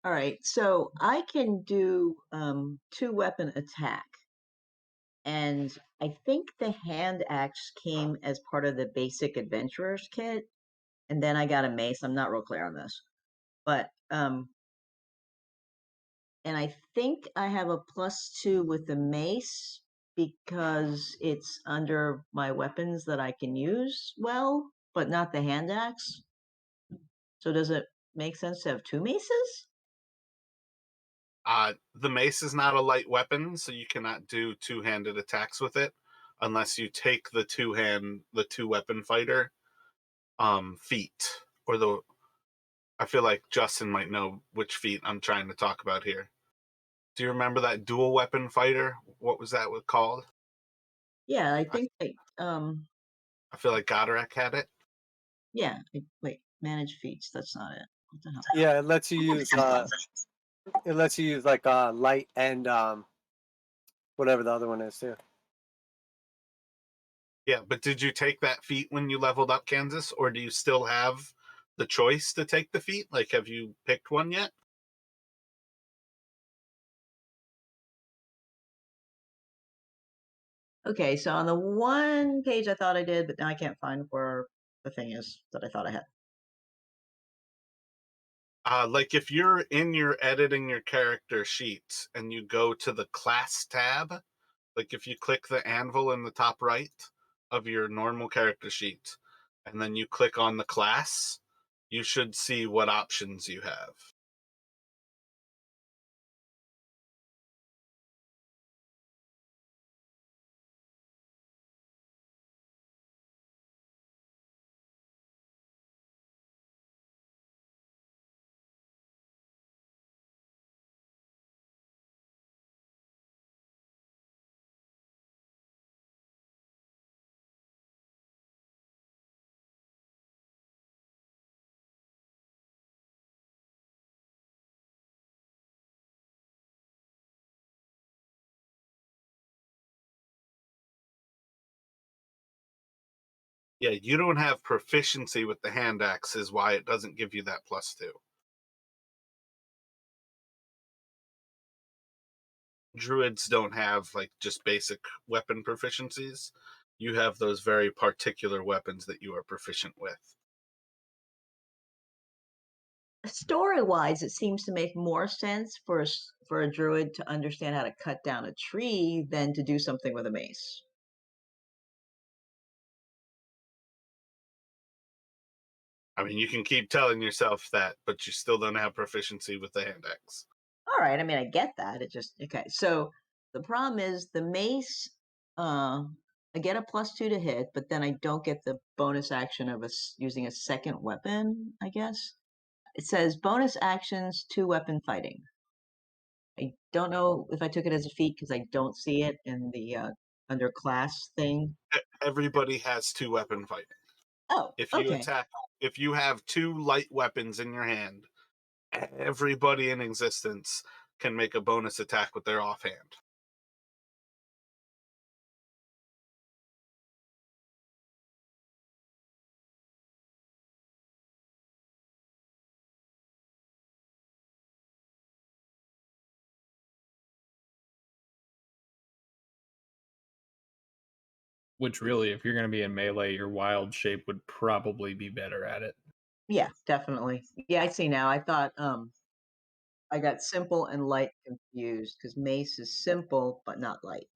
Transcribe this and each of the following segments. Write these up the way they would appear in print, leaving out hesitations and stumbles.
All right, so I can do two weapon attack, and I think the hand axe came as part of the basic adventurer's kit, and then I got a mace. I'm not real clear on this, but and I think I have a +2 with the mace because it's under my weapons that I can use well, but not the hand axe. So does it make sense to have two maces? The mace is not a light weapon, so you cannot do two-handed attacks with it unless you take the two weapon fighter feat or the. I feel like Justin might know which feat I'm trying to talk about here. Do you remember that dual weapon fighter? What was that called? Yeah, I I, think I feel like Goderic had it. yeah. Wait, manage feats. That's not it. What the hell? Yeah, it lets you use like light and whatever the other one is too. Yeah, but did you take that feat when you leveled up Kansas, or do you still have the choice to take the feat? Like, have you picked one yet? Okay, so on the one page I thought I did, but now I can't find where the thing is that I thought I had. Like if you're in your editing your character sheet and you go to the class tab, like if you click the anvil in the top right of your normal character sheet, and then you click on the class, you should see what options you have. Yeah, you don't have proficiency with the hand axe, is why it doesn't give you that +2. Druids don't have like just basic weapon proficiencies. You have those very particular weapons that you are proficient with. Story-wise, it seems to make more sense for a druid to understand how to cut down a tree than to do something with a mace. I mean, you can keep telling yourself that, but you still don't have proficiency with the hand axe. All right, I mean, I get that. It just okay. So the problem is the mace. Uh, I get a +2 to hit, but then I don't get the bonus action of using a second weapon. I guess it says bonus actions, two weapon fighting. I don't know if I took it as a feat because I don't see it in the under class thing. Everybody has two weapon fighting. Oh, If you okay. attack, if you have two light weapons in your hand, everybody in existence can make a bonus attack with their offhand. Which really, if you're going to be in melee, your wild shape would probably be better at it. Yeah, definitely. Yeah, I see now. I thought I got simple and light confused because mace is simple but not light.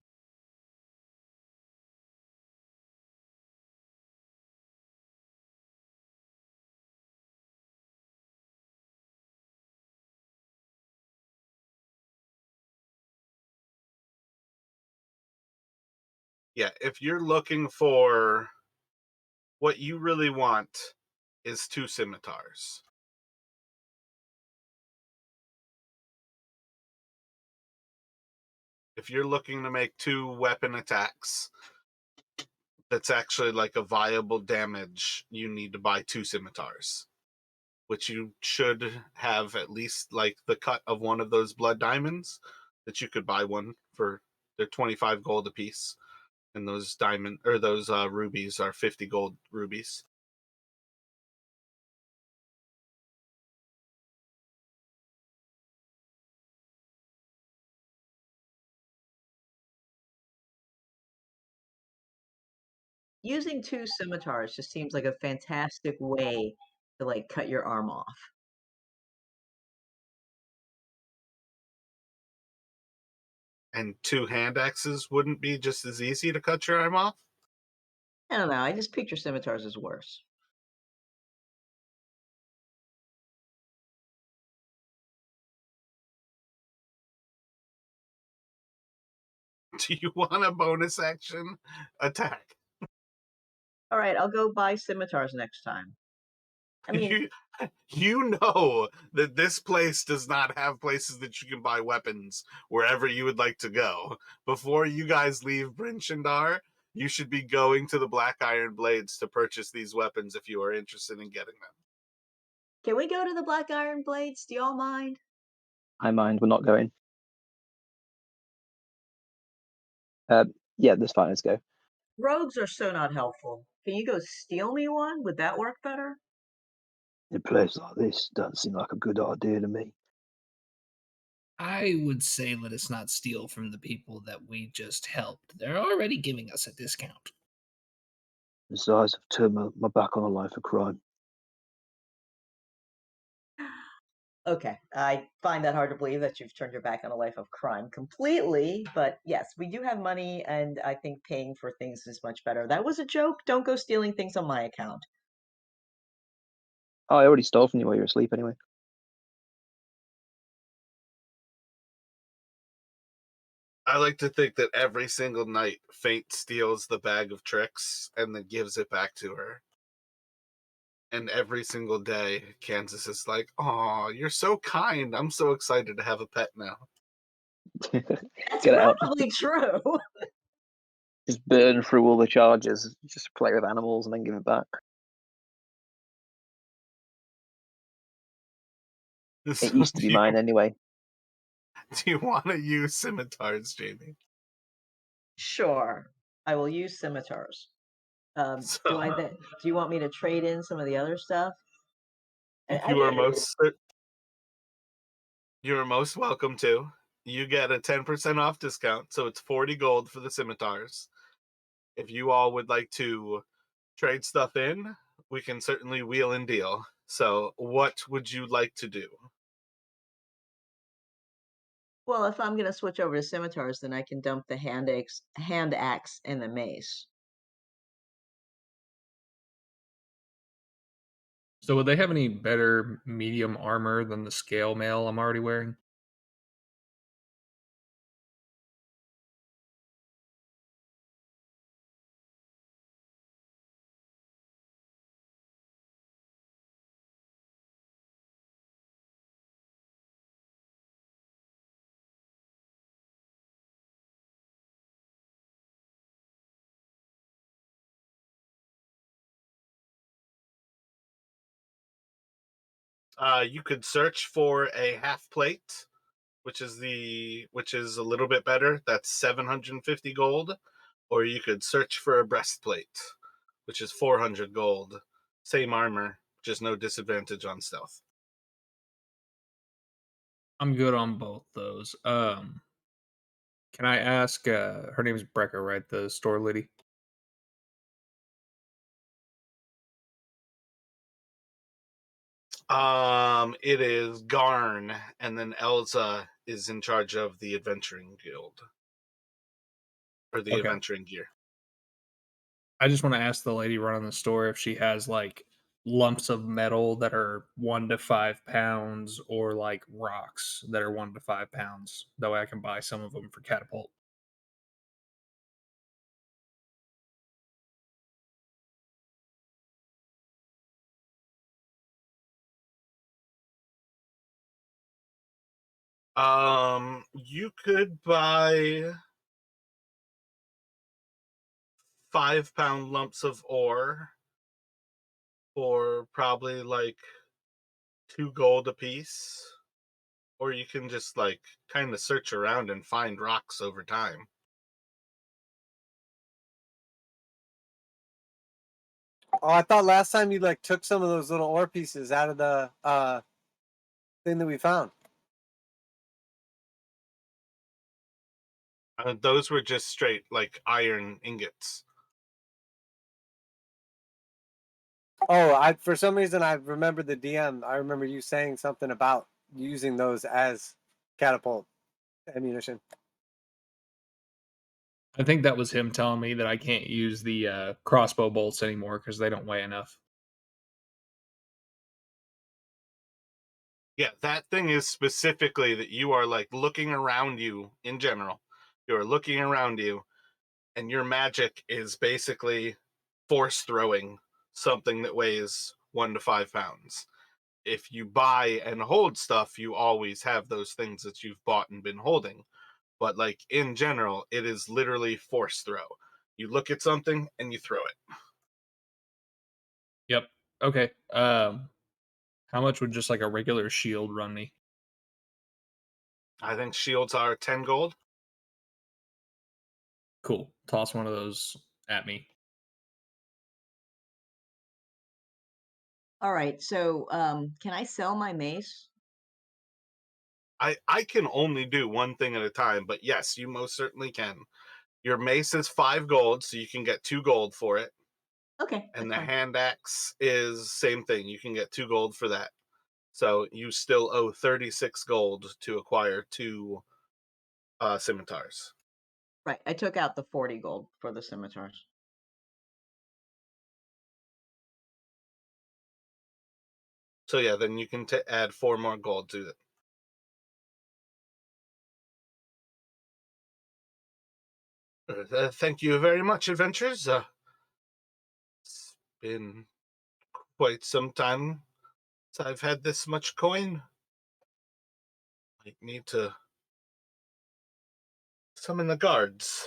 Yeah, if you're looking for what you really want is two scimitars. If you're looking to make two weapon attacks, that's actually like a viable damage, you need to buy two scimitars, which you should have at least like the cut of one of those blood diamonds that you could buy one for. They're 25 gold a piece, and those diamond or those rubies are 50 gold rubies. using 2 scimitars just seems like a fantastic way to, like, cut your arm off. And 2 hand axes wouldn't be just as easy to cut your arm off? I don't know, I just picture scimitars as worse. Do you want a bonus action attack? Alright, I'll go buy scimitars next time. I mean, You you know that this place does not have places that you can buy weapons wherever you would like to go. Before you guys leave Bryn Shindar, you should be going to the Black Iron Blades to purchase these weapons if you are interested in getting them. can we go to the Black Iron Blades? Do y'all mind? I mind. We're not going. Yeah, that's fine. Let's go. Rogues are so not helpful. Can you go steal me one? Would that work better? In a place like this, doesn't seem like a good idea to me. I would say let us not steal from the people that we just helped. They're already giving us a discount. Besides, I've turned my back on a life of crime. Okay, I find that hard to believe that you've turned your back on a life of crime completely, but yes, we do have money, and I think paying for things is much better. That was a joke. Don't go stealing things on my account. Oh, I already stole from you while you were asleep anyway. I like to think that every single night, Fate steals the bag of tricks and then gives it back to her. And every single day, Kansas is like, "Oh, you're so kind. I'm so excited to have a pet now." That's Get it out. probably true. Just burn through all the charges. Just play with animals and then give it back. It So used to be mine anyway. do you want to use scimitars, Jamie? Sure, I will use scimitars. So Do you want me to trade in some of the other stuff? I you are mean, most welcome to. You get a 10% off discount, so it's 40 gold for the scimitars. If you all would like to trade stuff in, we can certainly wheel and deal. So, what would you like to do? well, if I'm gonna switch over to scimitars, then I can dump the hand axe, and the mace. So would they have any better medium armor than the scale mail I'm already wearing? You could search for a half plate, which is a little bit better. That's 750 gold, or you could search for a breastplate, which is 400 gold. Same armor, just no disadvantage on stealth. I'm good on both those. Can I ask? Her name is Brecca, right? The store lady. It is Garn, and then Elza is in charge of the adventuring guild or the Okay. adventuring gear. I just want to ask the lady running the store if she has like lumps of metal that are 1 to 5 pounds, or like rocks that are 1 to 5 pounds. That way I can buy some of them for catapult. You could buy 5-pound lumps of ore for probably like 2 gold a piece, or you can just like kind of search around and find rocks over time. Oh, I thought last time you like took some of those little ore pieces out of the thing that we found. Those were just straight like iron ingots. Oh, I for some reason I remember the DM. I remember you saying something about using those as catapult ammunition. I think that was him telling me that I can't use the crossbow bolts anymore because they don't weigh enough. Yeah, that thing is specifically that you are like looking around you in general. You're looking around you, and your magic is basically force throwing something that weighs 1 to 5 pounds. If you buy and hold stuff, you always have those things that you've bought and been holding. But like in general, it is literally force throw. You look at something and you throw it. Yep. Okay. How much would just like a regular shield run me? I think shields are 10 gold. Cool. Toss one of those at me. All right. So, can I sell my mace? I can only do one thing at a time, but yes, you most certainly can. Your mace is 5 gold, so you can get 2 gold for it. Okay, And that's the fine. hand axe is same thing. You can get 2 gold for that. So you still owe 36 gold to acquire 2 scimitars. Right. I took out the 40 gold for the scimitars. So yeah, then you can add 4 more gold to it. Thank you very much, adventurers. It's been quite some time since I've had this much coin. I need to summon the guards.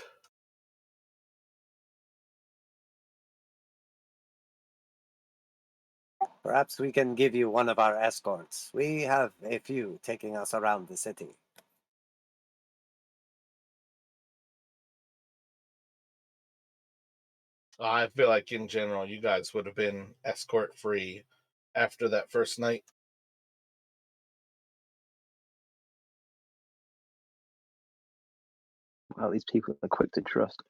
Perhaps we can give you one of our escorts. We have a few taking us around the city. I feel like in general, you guys would have been escort free after that first night. Well, these people are quick to trust.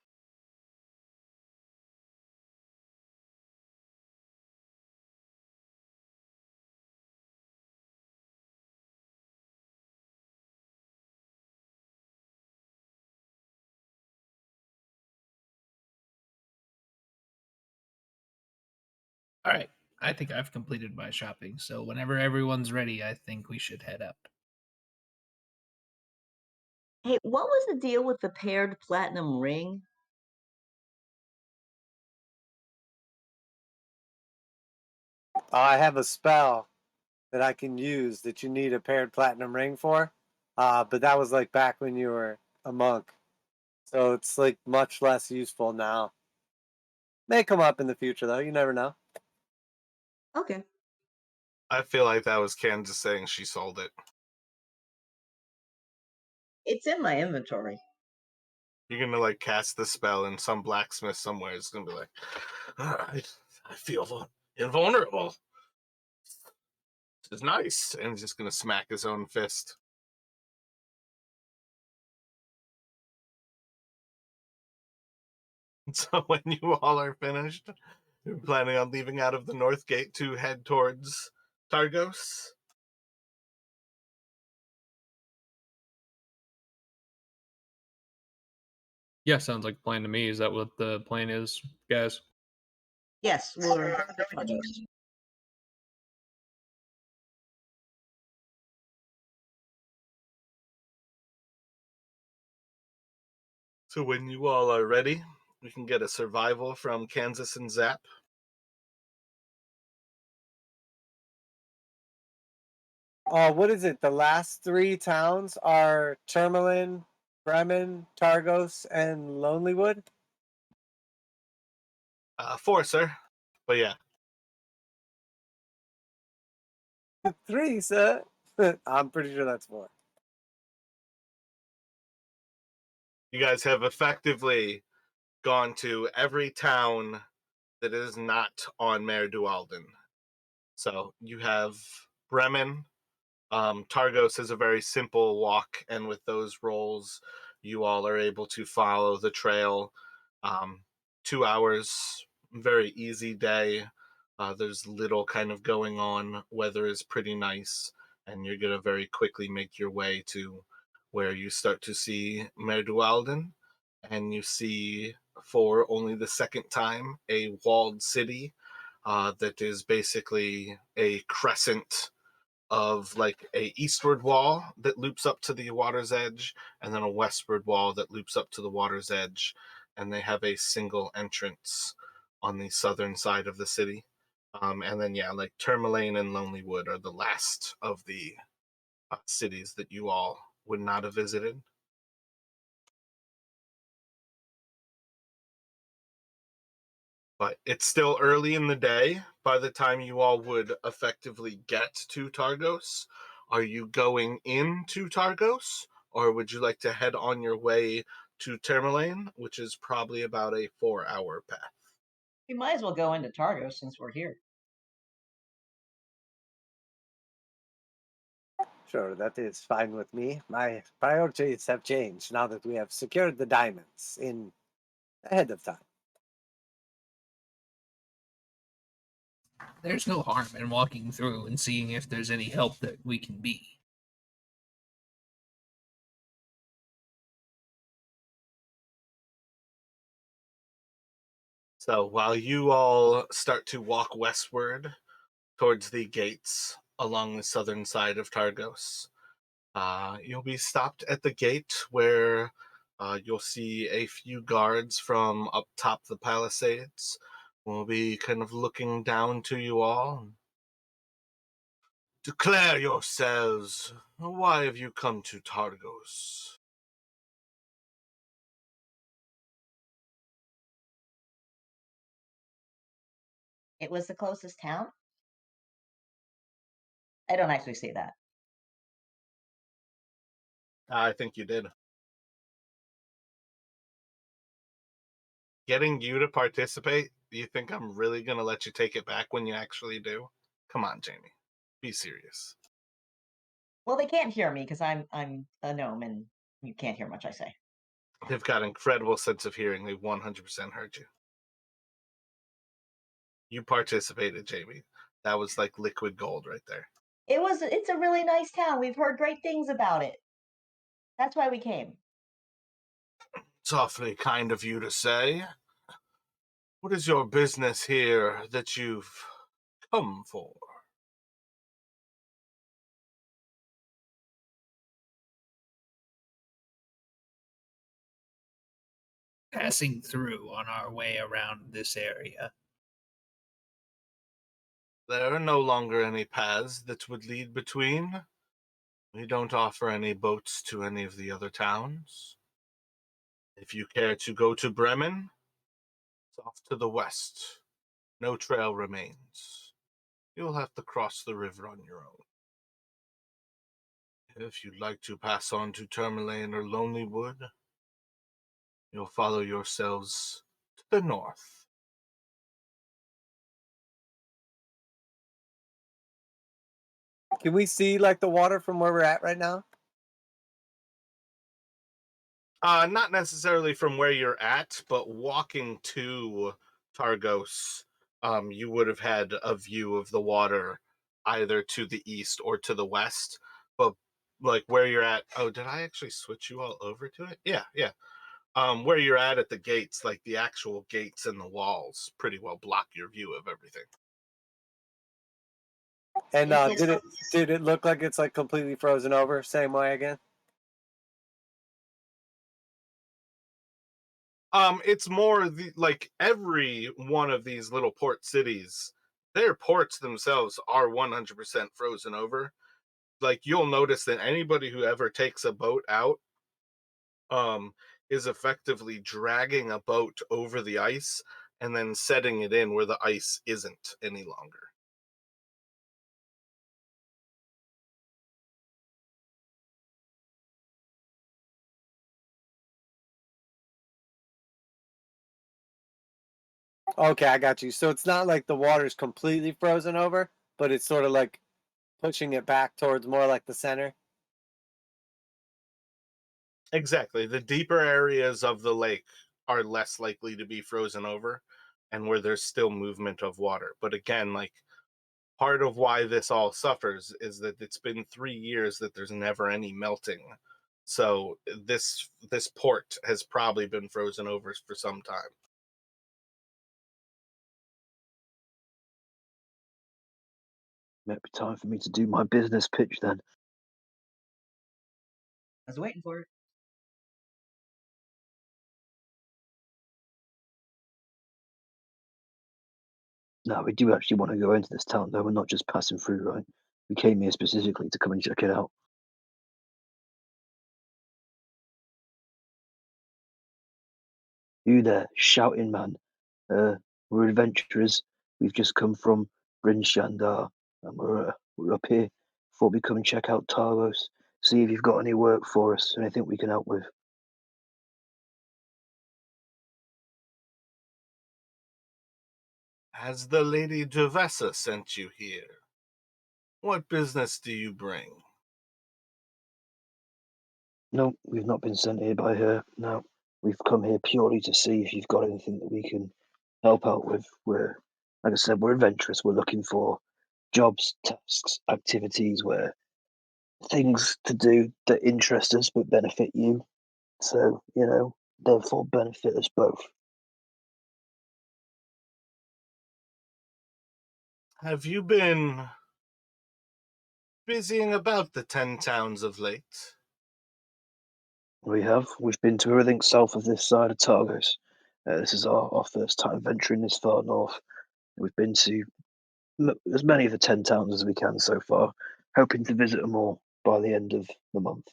All right. I think I've completed my shopping. So whenever everyone's ready, I think we should head out. Hey, what was the deal with the paired platinum ring? I have a spell that I can use that you need a paired platinum ring for. But that was like back when you were a monk. So it's like much less useful now. May come up in the future though, you never know. Okay. I feel like that was Kansas saying she sold it. It's in my inventory. You're gonna like cast the spell and some blacksmith somewhere is gonna be like, all right, I feel invulnerable. This is nice. And he's just gonna smack his own fist. So when you all are finished, you're planning on leaving out of the north gate to head towards Targos. Yeah, sounds like a plan to me. Is that what the plan is, guys? Yes, we're Targos. So when you all are ready, we can get a survival from Kansas and Zap. What is it? The last 3 towns are Termelin, Bremen, Targos, and Lonelywood? 4, sir. But yeah, 3, sir. I'm pretty sure that's 4. you guys have effectively gone to every town that is not on Mare Dualden. So you have Bremen. Targos is a very simple walk, and with those rolls, you all are able to follow the trail. 2 hours, very easy day. There's little kind of going on. Weather is pretty nice, and you're going to very quickly make your way to where you start to see Merdualden, and you see, for only the second time, a walled city that is basically a crescent of like a eastward wall that loops up to the water's edge, and then a westward wall that loops up to the water's edge, and they have a single entrance on the southern side of the city. And then yeah, like Tourmaline and Lonelywood are the last of the cities that you all would not have visited. But it's still early in the day by the time you all would effectively get to Targos. Are you going into Targos, or would you like to head on your way to Tourmaline, which is probably about a 4-hour path? We might as well go into Targos since we're here. Sure, that is fine with me. My priorities have changed now that we have secured the diamonds in ahead of time. There's no harm in walking through and seeing if there's any help that we can be. So while you all start to walk westward towards the gates along the southern side of Targos, you'll be stopped at the gate where you'll see a few guards from up top the palisades. Will be kind of looking down to you all. Declare yourselves. Why have you come to Targos? It was the closest town. I don't actually say that. I think you did. Getting you to participate, you think I'm really going to let you take it back when you actually do? Come on, Jamie. Be serious. Well, they can't hear me because I'm a gnome and you can't hear much I say. They've got an incredible sense of hearing. They 100% heard you. You participated, Jamie. That was like liquid gold right there. It's a really nice town. We've heard great things about it. That's why we came. It's awfully kind of you to say. What is your business here that you've come for? Passing through on our way around this area. There are no longer any paths that would lead between. We don't offer any boats to any of the other towns. If you care to go to Bremen, it's off to the west. No trail remains. You'll have to cross the river on your own. If you'd like to pass on to Tourmaline or Lonelywood, you'll follow yourselves to the north. Can we see like the water from where we're at right now? Not necessarily from where you're at, but walking to Targos, you would have had a view of the water either to the east or to the west. But like where you're at, oh, did I actually switch you all over to it? Yeah, yeah. Where you're at the gates, like the actual gates and the walls, pretty well block your view of everything. And Is this did it look like it's like completely frozen over? Same way again? It's more like every one of these little port cities, their ports themselves are 100% frozen over. Like you'll notice that anybody who ever takes a boat out, is effectively dragging a boat over the ice and then setting it in where the ice isn't any longer. Okay, I got you. So it's not like the water's completely frozen over, but it's sort of like pushing it back towards more like the center. Exactly. The deeper areas of the lake are less likely to be frozen over, and where there's still movement of water. But again, like, part of why this all suffers is that it's been 3 years that there's never any melting. So this port has probably been frozen over for some time. Might be time for me to do my business pitch then. I was waiting for it. No, we do actually want to go into this town, though. We're not just passing through, right? We came here specifically to come and check it out. You there, shouting man. We're adventurers. We've just come from Bryn Shandar, and we're up here. Thought we'd come and check out Targos, see if you've got any work for us, anything we can help with. Has the Lady Devessa sent you here? What business do you bring? No, we've not been sent here by her. No, we've come here purely to see if you've got anything that we can help out with. Like I said, we're adventurous. We're looking for jobs, tasks, activities, where things to do that interest us but benefit you. So, therefore benefit us both. Have you been busying about the 10 towns of late? We've been to everything south of this side of Targos. This is our first time venturing this far north. We've been to as many of the 10 towns as we can so far, hoping to visit them all by the end of the month.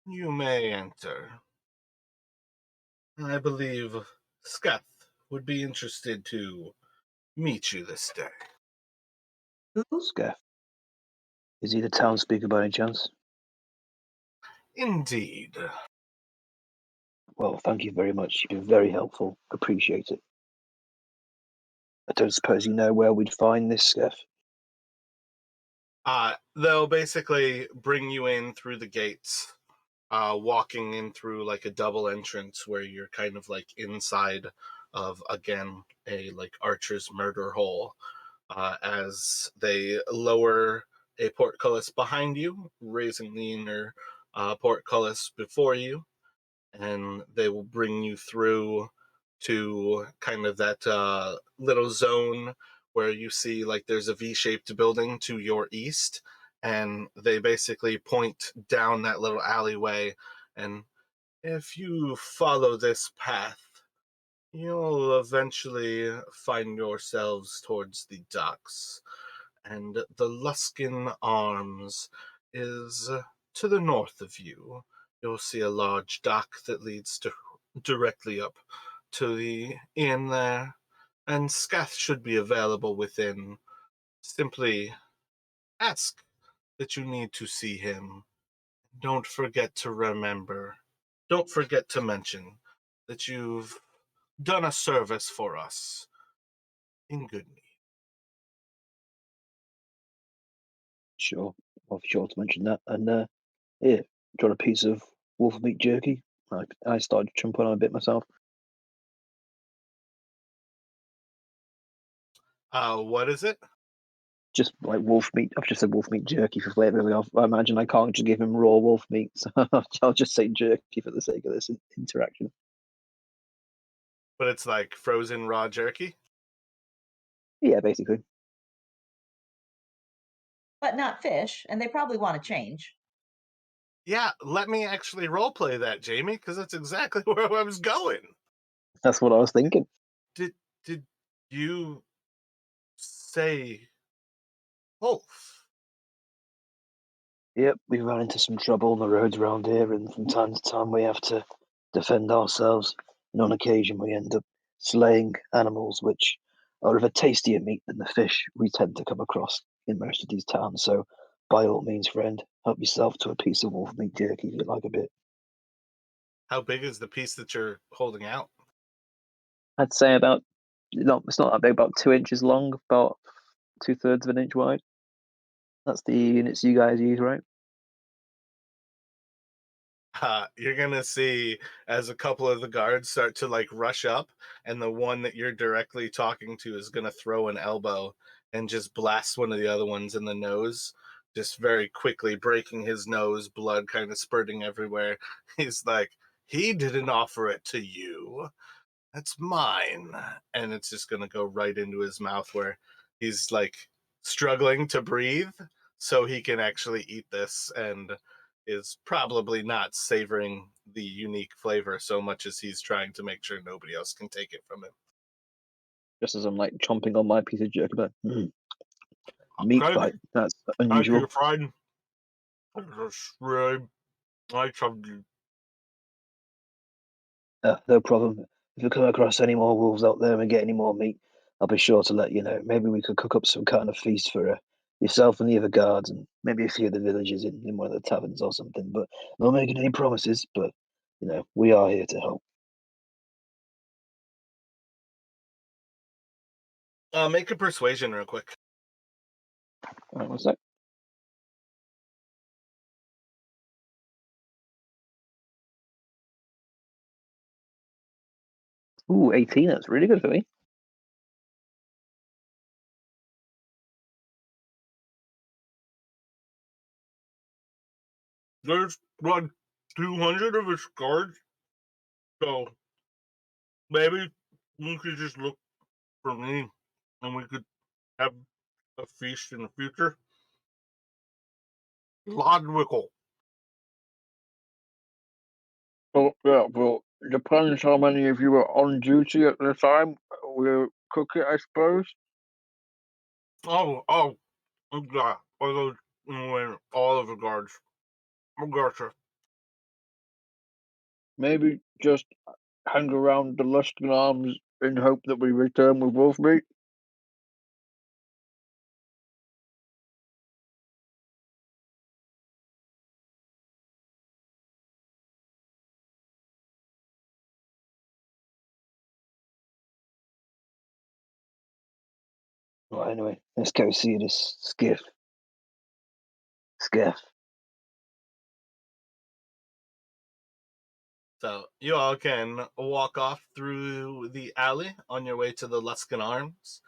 You may enter. I believe Scath would be interested to meet you this day. Scaff, is he the town speaker by any chance? Indeed. Well, thank you very much. You've been very helpful. Appreciate it. I don't suppose you know where we'd find this Scaff? They'll basically bring you in through the gates, walking in through like a double entrance where you're kind of like inside of, again, a like archer's murder hole, as they lower a portcullis behind you, raising the inner portcullis before you, and they will bring you through to kind of that little zone where you see like there's a V-shaped building to your east, and they basically point down that little alleyway, and if you follow this path, you'll eventually find yourselves towards the docks, and the Luskin Arms is to the north of you. You'll see a large dock that leads directly up to the inn there, and Scath should be available within. Simply ask that you need to see him. Don't forget to mention that you've done a service for us in good need. Sure. I'll be sure to mention that. And here, do you want a piece of wolf meat jerky? I started chomping on a bit myself. What is it? Just like wolf meat. I've just said wolf meat jerky for flavour. I imagine I can't just give him raw wolf meat, so I'll just say jerky for the sake of this interaction. But it's like frozen raw jerky? Yeah, basically. But not fish, and they probably want to change. Yeah, let me actually roleplay that, Jamie, because that's exactly where I was going. That's what I was thinking. Did you say wolf? Yep, we ran into some trouble on the roads around here, and from time to time we have to defend ourselves. And on occasion we end up slaying animals which are of a tastier meat than the fish we tend to come across in most of these towns. So, by all means, friend, help yourself to a piece of wolf meat jerky if you like a bit. How big is the piece that you're holding out? I'd say about, it's not that big, about 2 inches long, about 2/3 of an inch wide. That's the units you guys use, right? you're gonna see as a couple of the guards start to like rush up, and the one that you're directly talking to is gonna throw an elbow and just blast one of the other ones in the nose, just very quickly breaking his nose, blood kind of spurting everywhere. He's like, he didn't offer it to you. That's mine. And it's just gonna go right into his mouth where he's like struggling to breathe so he can actually eat this, and is probably not savoring the unique flavor so much as he's trying to make sure nobody else can take it from him. Just as I'm like chomping on my piece of jerky, but meat Good. bite. That's Thank you, unusual. friend. It's really nice of you. No problem. If we come across any more wolves out there and get any more meat, I'll be sure to let you know. Maybe we could cook up some kind of feast for yourself and the other guards, and maybe a few of the villagers in one of the taverns or something. But not making any promises. But we are here to help. Make a persuasion real quick. All right, what's that? Ooh, 18. That's really good for me. There's like 200 of his guards, so maybe you could just look for me and we could have a feast in the future. Logical. Oh, yeah, well, depends how many of you are on duty at the time. We'll cook it, I suppose. Oh, yeah. All those, all of the guards. I gotcha. Maybe just hang around the Luskin Arms in hope that we return with wolf meat. Well, anyway, let's go see this skiff. Skiff. So you all can walk off through the alley on your way to the Luskin Arms.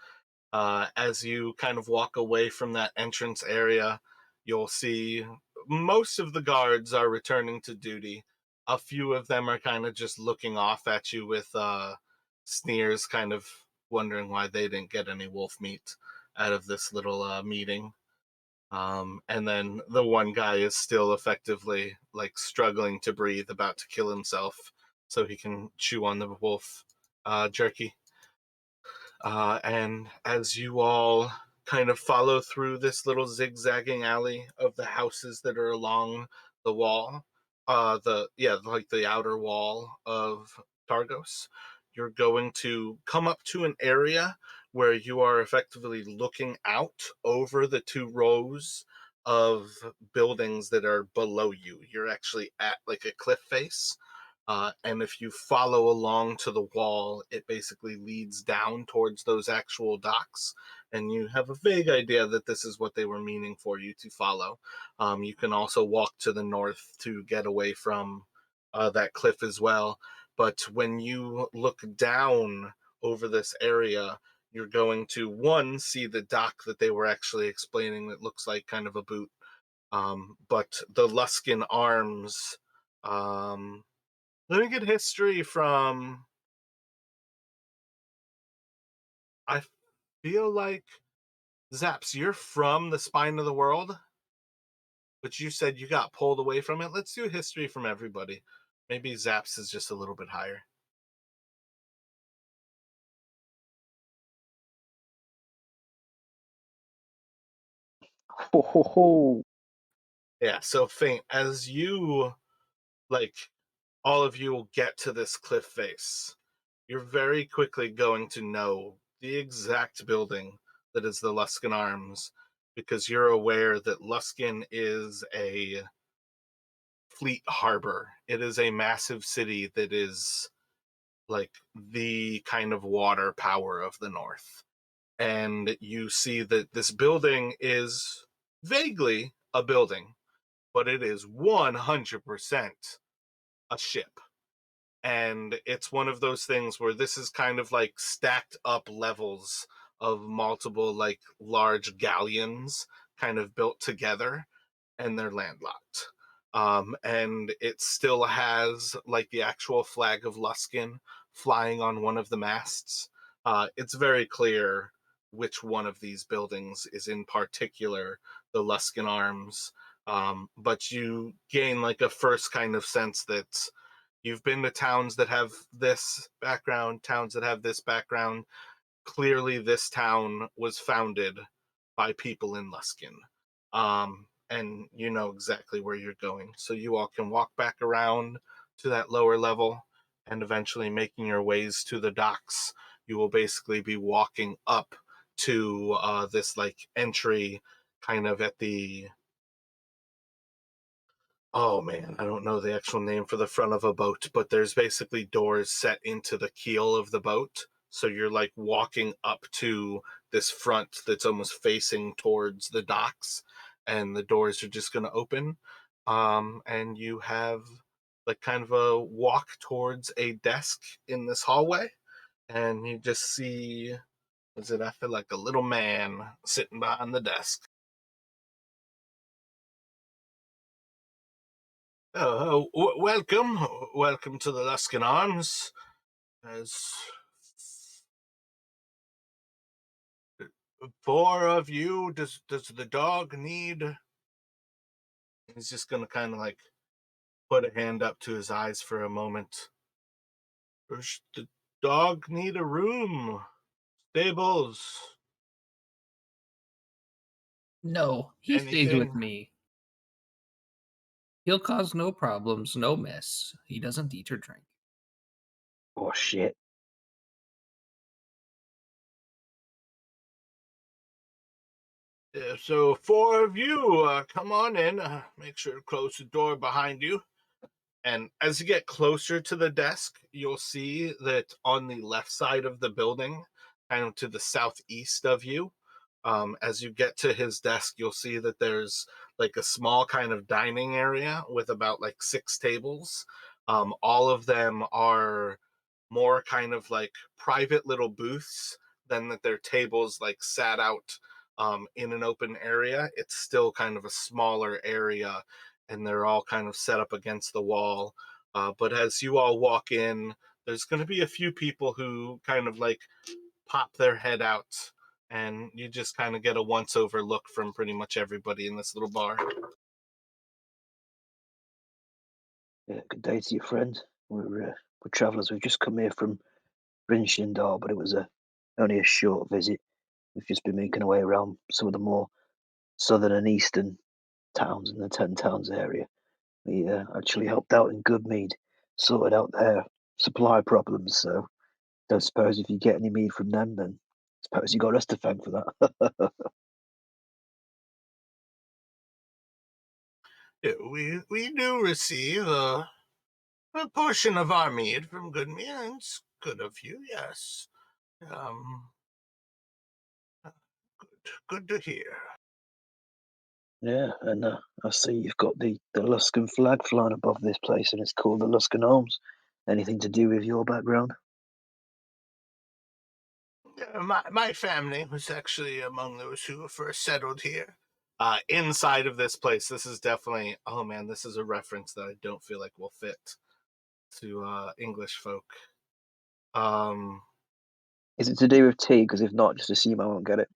As you kind of walk away from that entrance area, you'll see most of the guards are returning to duty. A few of them are kind of just looking off at you with sneers, kind of wondering why they didn't get any wolf meat out of this little meeting. And then the one guy is still effectively like struggling to breathe, about to kill himself so he can chew on the wolf jerky. And as you all kind of follow through this little zigzagging alley of the houses that are along the wall, like the outer wall of Targos, you're going to come up to an area where you are effectively looking out over the two rows of buildings that are below you. You're actually at like a cliff face. And if you follow along to the wall, it basically leads down towards those actual docks. And you have a vague idea that this is what they were meaning for you to follow. You can also walk to the north to get away from that cliff as well. But when you look down over this area, you're going to, one, see the dock that they were actually explaining that looks like kind of a boot. But the Luskin Arms. Let me get history from. I feel like Zaps, you're from the spine of the world, but you said you got pulled away from it. Let's do history from everybody. Maybe Zaps is just a little bit higher. Ho ho ho! Yeah, so Faint, as you like all of you will get to this cliff face, you're very quickly going to know the exact building that is the Luskin Arms, because you're aware that Luskin is a fleet harbor. It is a massive city that is like the kind of water power of the north. And you see that this building is vaguely a building, but it is 100% a ship. And it's one of those things where this is kind of like stacked up levels of multiple like large galleons kind of built together, and they're landlocked. And it still has like the actual flag of Luskin flying on one of the masts. It's very clear which one of these buildings is in particular the Luskin Arms. But you gain like a first kind of sense that you've been to towns that have this background, towns that have this background. Clearly, this town was founded by people in Luskin. And you know exactly where you're going. So you all can walk back around to that lower level and eventually making your ways to the docks. You will basically be walking up to this like entry kind of at the, oh man, I don't know the actual name for the front of a boat, but there's basically doors set into the keel of the boat. So you're like walking up to this front that's almost facing towards the docks, and the doors are just going to open. And you have like kind of a walk towards a desk in this hallway, and you just see, is it, I feel like a little man sitting behind the desk. Welcome to the Luskin Arms. There's 4 of you. Does the dog need? He's just gonna kind of like put a hand up to his eyes for a moment. Does the dog need a room? Stables? No, he stays with Anything? me. He'll cause no problems, no mess. He doesn't eat or drink. Oh shit. Yeah, so 4 of you, come on in. Make sure to close the door behind you. And as you get closer to the desk, you'll see that on the left side of the building, kind of to the southeast of you, as you get to his desk, you'll see that there's like a small kind of dining area with about like 6 tables. All of them are more kind of like private little booths than that they're tables like sat out in an open area. It's still kind of a smaller area, and they're all kind of set up against the wall. But as you all walk in, there's going to be a few people who kind of like pop their head out, and you just kind of get a once over look from pretty much everybody in this little bar. Yeah, good day to you, friend. We're travellers. We've just come here from Dale, but it was only a short visit. We've just been making our way around some of the more southern and eastern towns in the Ten Towns area. We actually helped out in Goodmead, sorted out their supply problems. So don't suppose if you get any mead from them, then suppose you got us to thank for that. Yeah, we do receive a portion of our mead from good means. Good of you, yes. Um, good to hear. Yeah, and I see you've got the Luskan flag flying above this place, and it's called the Luskan Arms. Anything to do with your background? My family was actually among those who were first settled here. Inside of this place, this is definitely, oh man, this is a reference that I don't feel like will fit to English folk. Um, Is it to do with tea? Because if not, just assume I won't get it.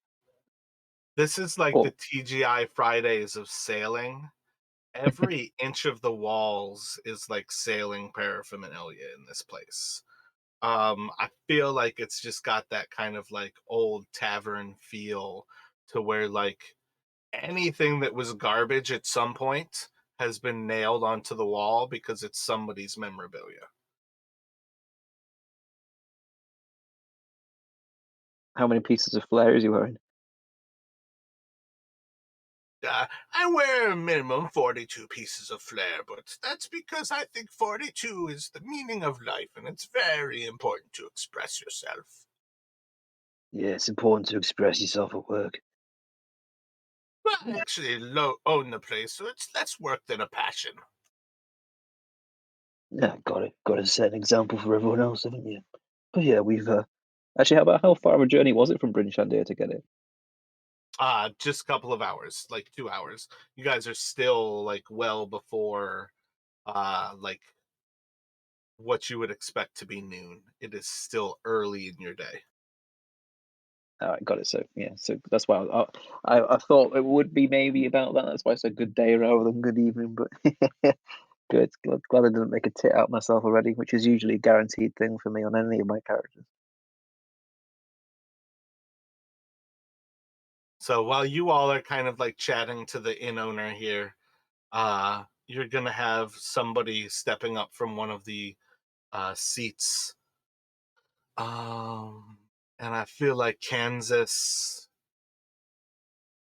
this is like the Oh, TGI Fridays of sailing. Every inch of the walls is like sailing paraphernalia in this place. I feel like it's just got that kind of like old tavern feel to where like anything that was garbage at some point has been nailed onto the wall because it's somebody's memorabilia. how many pieces of flair is he wearing? I wear a minimum 42 pieces of flair, but that's because I think 42 is the meaning of life, and it's very important to express yourself. Yeah, it's important to express yourself at work. Well, I actually own the place, so it's less work than a passion. Yeah, got to set an example for everyone else, haven't you? But yeah, we've actually. How far of a journey was it from Bryn Shandir to get it? Just a couple of hours, like 2 hours. You guys are still like well before like what you would expect to be noon. It is still early in your day. All right, got it. So yeah, so that's why I thought it would be maybe about that. That's why I said good day rather than good evening. But good, glad I didn't make a tit out myself already, which is usually a guaranteed thing for me on any of my characters. So while you all are kind of like chatting to the inn owner here, you're gonna have somebody stepping up from one of the seats. And I feel like Kansas.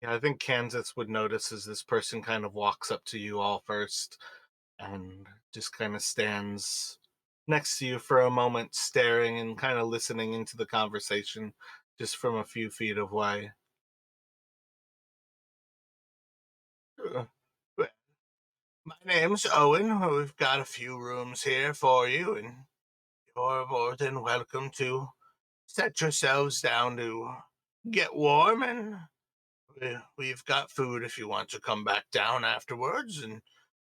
Yeah, I think Kansas would notice as this person kind of walks up to you all first and just kind of stands next to you for a moment, staring and kind of listening into the conversation just from a few feet away. Uh, My name's Owen. We've got a few rooms here for you, and you're more than welcome to set yourselves down to get warm. And we've got food if you want to come back down afterwards. And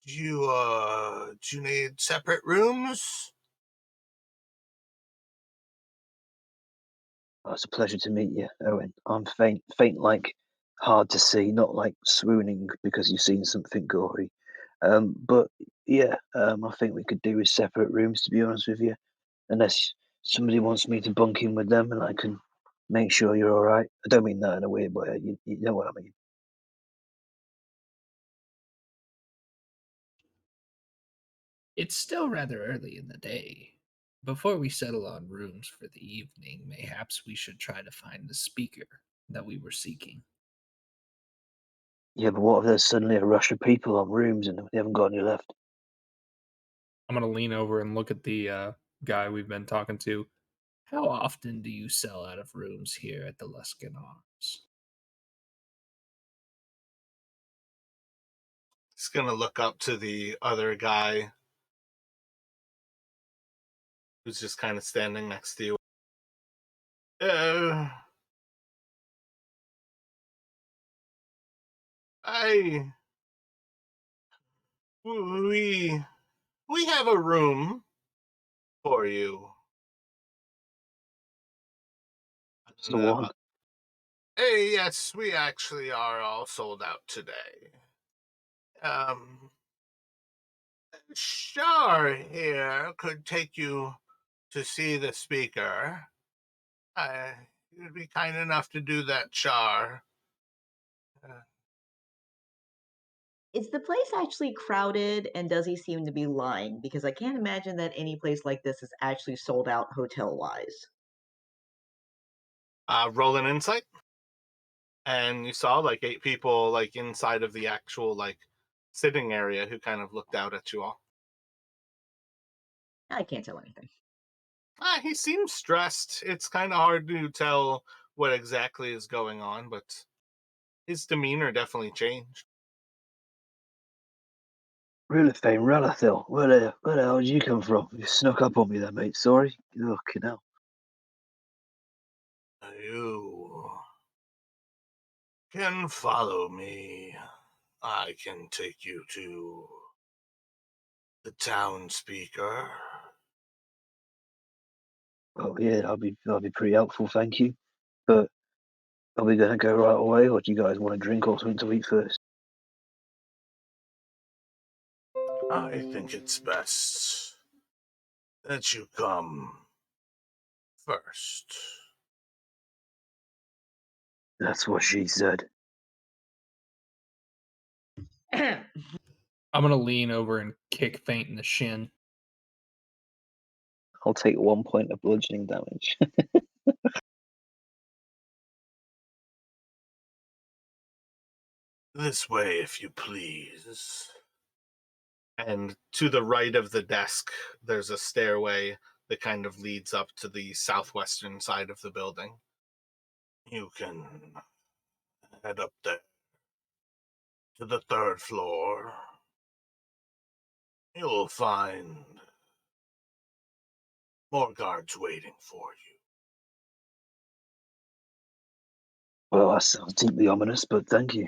do you need separate rooms? Oh, it's a pleasure to meet you, Owen. I'm faint like hard to see, not like swooning because you've seen something gory. But yeah, I think we could do with separate rooms, to be honest with you, unless somebody wants me to bunk in with them and I can make sure you're all right. I don't mean that in a weird way. You know what I mean. It's still rather early in the day. Before we settle on rooms for the evening, mayhaps we should try to find the speaker that we were seeking. Yeah, but what if there's suddenly a rush of people on rooms and they haven't got any left? I'm gonna lean over and look at the guy we've been talking to. How often do you sell out of rooms here at the Luskin Arms? He's gonna look up to the other guy who's just kind of standing next to you. Uh, I we we have a room for you. It's the one. Hey, yes, we actually are all sold out today. Um, Shar here could take you to see the speaker. You'd be kind enough to do that, Char. Uh, Is the place actually crowded, and does he seem to be lying? Because I can't imagine that any place like this is actually sold out hotel-wise. Roll an insight, and you saw like 8 people like inside of the actual like sitting area who kind of looked out at you all. I can't tell anything. He seems stressed. It's kind of hard to tell what exactly is going on, but his demeanor definitely changed. Real fame, Relathil. Where the hell did you come from? You snuck up on me there, mate. Sorry. Fucking hell. You can follow me. I can take you to the town speaker. Oh yeah, that'll be pretty helpful, thank you. But are we gonna go right away, or do you guys want a drink or something to eat first? I think it's best that you come first. That's what she said. I'm gonna lean over and kick Faint in the shin. I'll take 1 point of bludgeoning damage. This way, if you please. And to the right of the desk, there's a stairway that kind of leads up to the southwestern side of the building. You can head up there to the 3rd floor. You'll find More guards waiting for you. Well, that sounds deeply ominous, but thank you.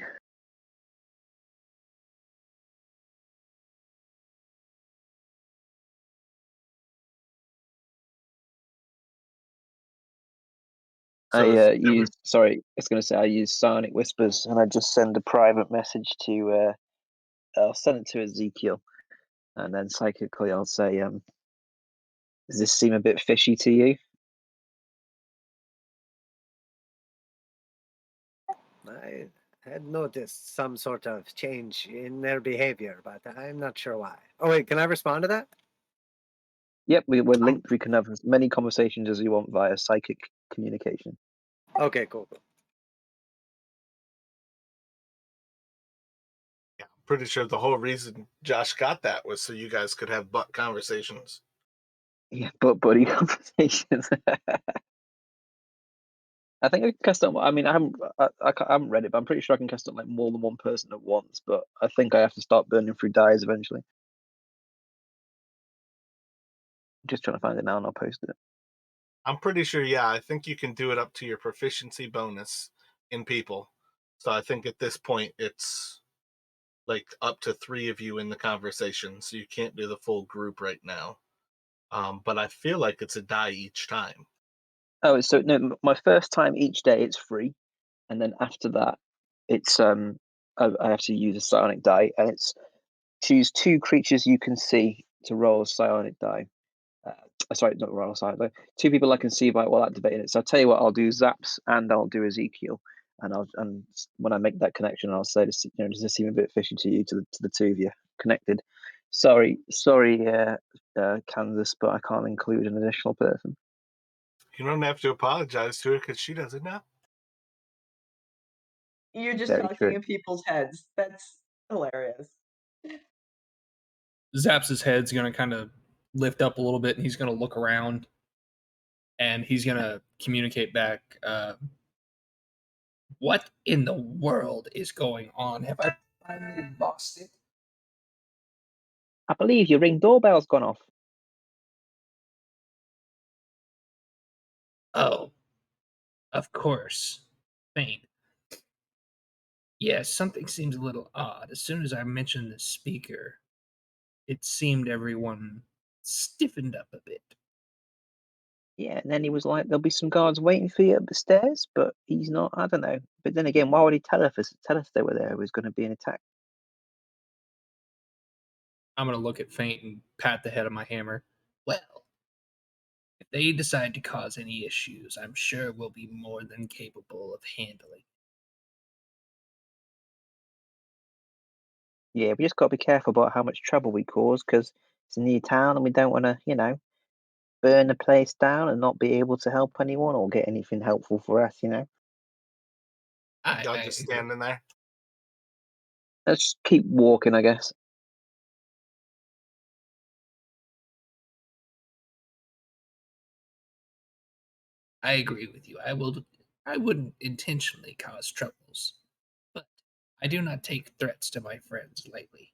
So I use sorry, I was going to say I use Psionic Whispers, and I just send a private message to. I'll send it to Ezekiel, and then psychically I'll say, "Does this seem a bit fishy to you?" I had noticed some sort of change in their behavior, but I'm not sure why. Oh wait, can I respond to that? Yep, we're linked. We can have as many conversations as you want via psychic communication. Okay, cool. yeah, I'm pretty sure the whole reason Josh got that was so you guys could have butt conversations. Yeah, but buddy conversations. I think I can cast on. I mean, I haven't read it, but I'm pretty sure I can cast on like more than one person at once. But I think I have to start burning through dies eventually. Just trying to find it now, and I'll post it. I'm pretty sure, yeah, I think you can do it up to your proficiency bonus in people. So I think at this point it's like up to 3 of you in the conversation, so you can't do the full group right now. But I feel like it's a die each time. Oh, so no, my first time each day it's free, and then after that, it's I have to use a psionic die, and it's choose 2 creatures you can see to roll a psionic die. Sorry, not roll a psionic die. 2 people I can see while activating it. So I'll tell you what, I'll do Zaps and I'll do Ezekiel, and when I make that connection, I'll say, does this seem a bit fishy to you, to the 2 of you connected? Sorry, Kansas, but I can't include an additional person. You don't have to apologize to her because she doesn't know. You're just Very talking true. in people's heads. That's hilarious. Zaps' head's going to kind of lift up a little bit, and he's going to look around, and he's going to communicate back. What in the world is going on? Have I finally lost it? I believe your ring doorbell's gone off. Oh, of course. Faint. Yes, something seems a little odd. As soon as I mentioned the speaker, it seemed everyone stiffened up a bit. Yeah, and then he was like, "There'll be some guards waiting for you up the stairs," but he's not. I don't know. But then again, why would he tell us they were there? It was going to be an attack. I'm going to look at Faint and pat the head of my hammer. Well, if they decide to cause any issues, I'm sure we'll be more than capable of handling. Yeah, we just got to be careful about how much trouble we cause because it's a new town and we don't want to, burn the place down and not be able to help anyone or get anything helpful for us. Y'all I just agree. standing there. Let's just keep walking, I guess. I agree with you. I wouldn't intentionally cause troubles, but I do not take threats to my friends lightly.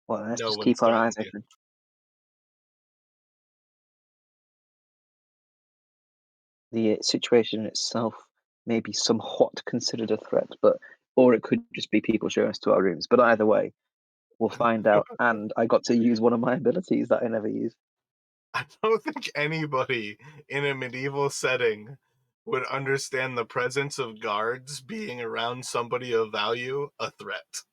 Well, let's No just one's keep our going eyes to. open. The situation itself may be somewhat considered a threat, or it could just be people showing us to our rooms. But either way, we'll find out. And I got to use one of my abilities that I never use. I don't think anybody in a medieval setting would understand the presence of guards being around somebody of value a threat.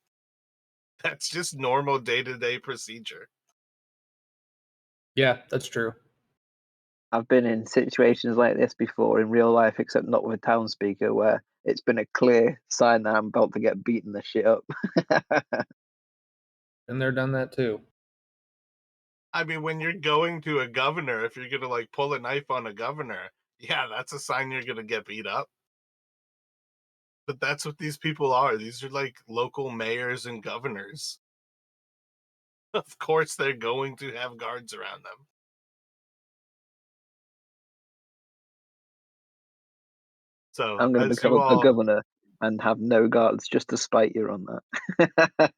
That's just normal day-to-day procedure. Yeah, that's true. I've been in situations like this before in real life, except not with a town speaker, where it's been a clear sign that I'm about to get beaten the shit up. And they're done that too. I mean, when you're going to a governor, if you're gonna like pull a knife on a governor, yeah, that's a sign you're gonna get beat up. But that's what these people are. These are like local mayors and governors. Of course, they're going to have guards around them. So, I'm going to as become you a all, governor and have no guards just to spite you on that.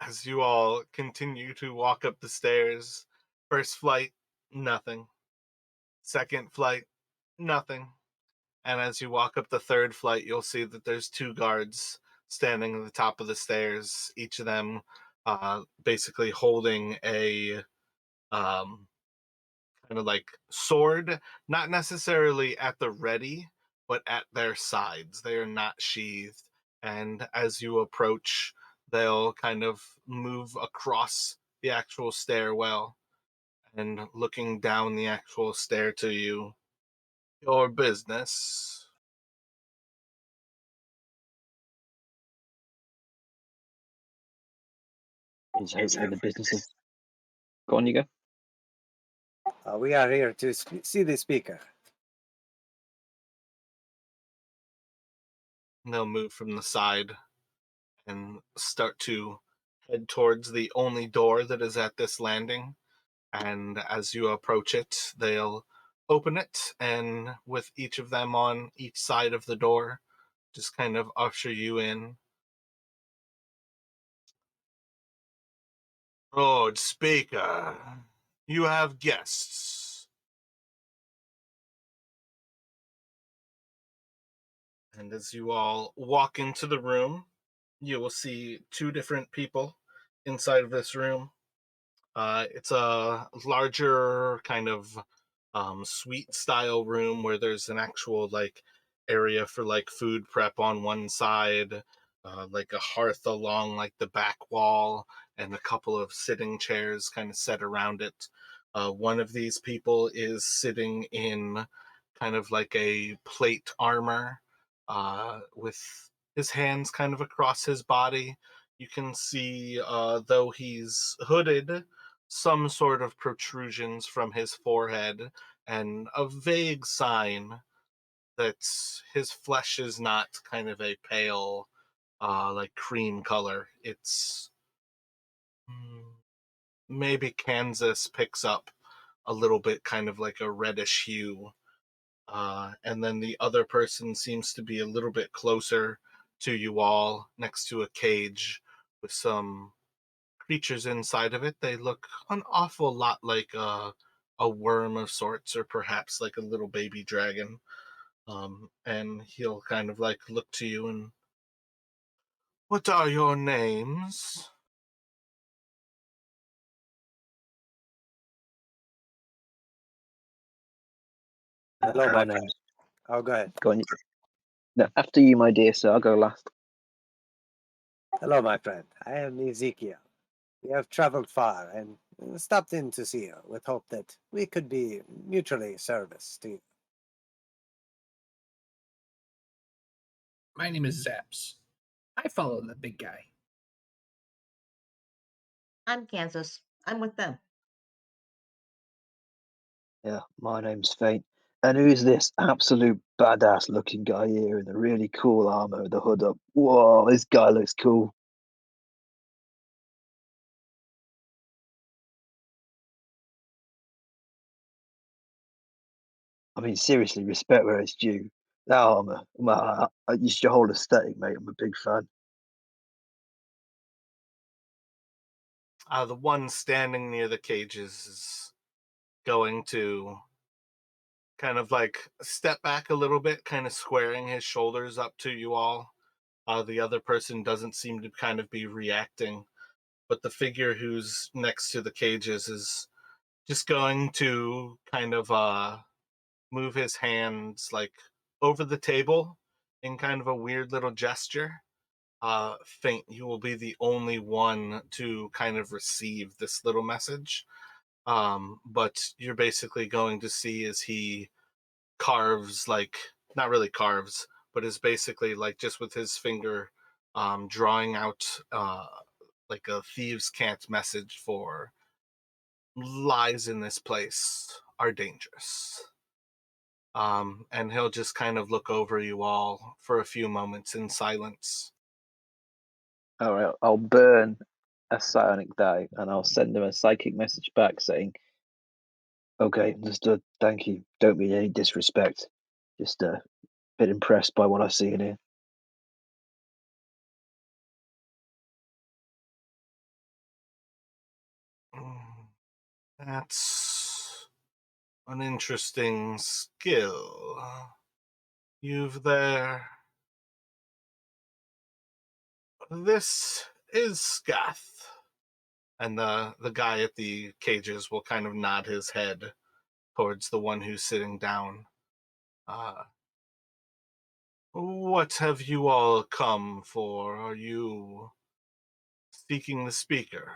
As you all continue to walk up the stairs, first flight, nothing. Second flight, nothing. And as you walk up the third flight, you'll see that there's two guards standing at the top of the stairs, each of them basically holding a kind of like sword, not necessarily at the ready, but at their sides. They are not sheathed. And as you approach, they'll kind of move across the actual stairwell and looking down the actual stair to you. Your business. Is hopefully the business of. Go on, you go. We are here to see the speaker. And they'll move from the side and start to head towards the only door that is at this landing. And as you approach it, they'll open it, and with each of them on each side of the door, just kind of usher you in. Lord Speaker, you have guests. And as you all walk into the room, you will see two different people inside of this room. It's a larger kind of suite style room where there's an actual like area for like food prep on one side, like a hearth along like the back wall, and a couple of sitting chairs kind of set around it. One of these people is sitting in kind of like a plate armor with his hands kind of across his body. You can see, though he's hooded, some sort of protrusions from his forehead and a vague sign that his flesh is not kind of a pale, like cream color. It's maybe Kansas picks up a little bit kind of like a reddish hue. And then the other person seems to be a little bit closer to you all, next to a cage with some creatures inside of it. They look an awful lot like a worm of sorts, or perhaps like a little baby dragon. And he'll kind of like look to you and, what are your names? Hello, my My friend. Oh, go ahead. Go on. No, after you, my dear sir. I'll go last. Hello, my friend. I am Ezekiel. We have traveled far and stopped in to see you with hope that we could be mutually service to you. My name is Zaps. I follow the big guy. I'm Kansas. I'm with them. Yeah, my name's Fate. And who's this absolute badass looking guy here in the really cool armor with the hood up? Whoa, this guy looks cool. I mean, seriously, respect where it's due. That armor, it's your whole aesthetic, mate. I'm a big fan. The one standing near the cages is going to kind of like step back a little bit, kind of squaring his shoulders up to you all. The other person doesn't seem to kind of be reacting, but the figure who's next to the cages is just going to kind of move his hands like over the table in kind of a weird little gesture. Faint, you will be the only one to kind of receive this little message. But you're basically going to see as he carves, like, not really carves, but is basically like just with his finger drawing out like a thieves' cant message for lies in this place are dangerous. And he'll just kind of look over you all for a few moments in silence. All right, I'll burn a psionic die and I'll send him a psychic message back saying, "Okay, understood. Thank you. Don't mean any disrespect. Just a bit impressed by what I have seen here." That's an interesting skill you've there. This is Scath. And the guy at the cages will kind of nod his head towards the one who's sitting down. What have you all come for? Are you seeking the speaker?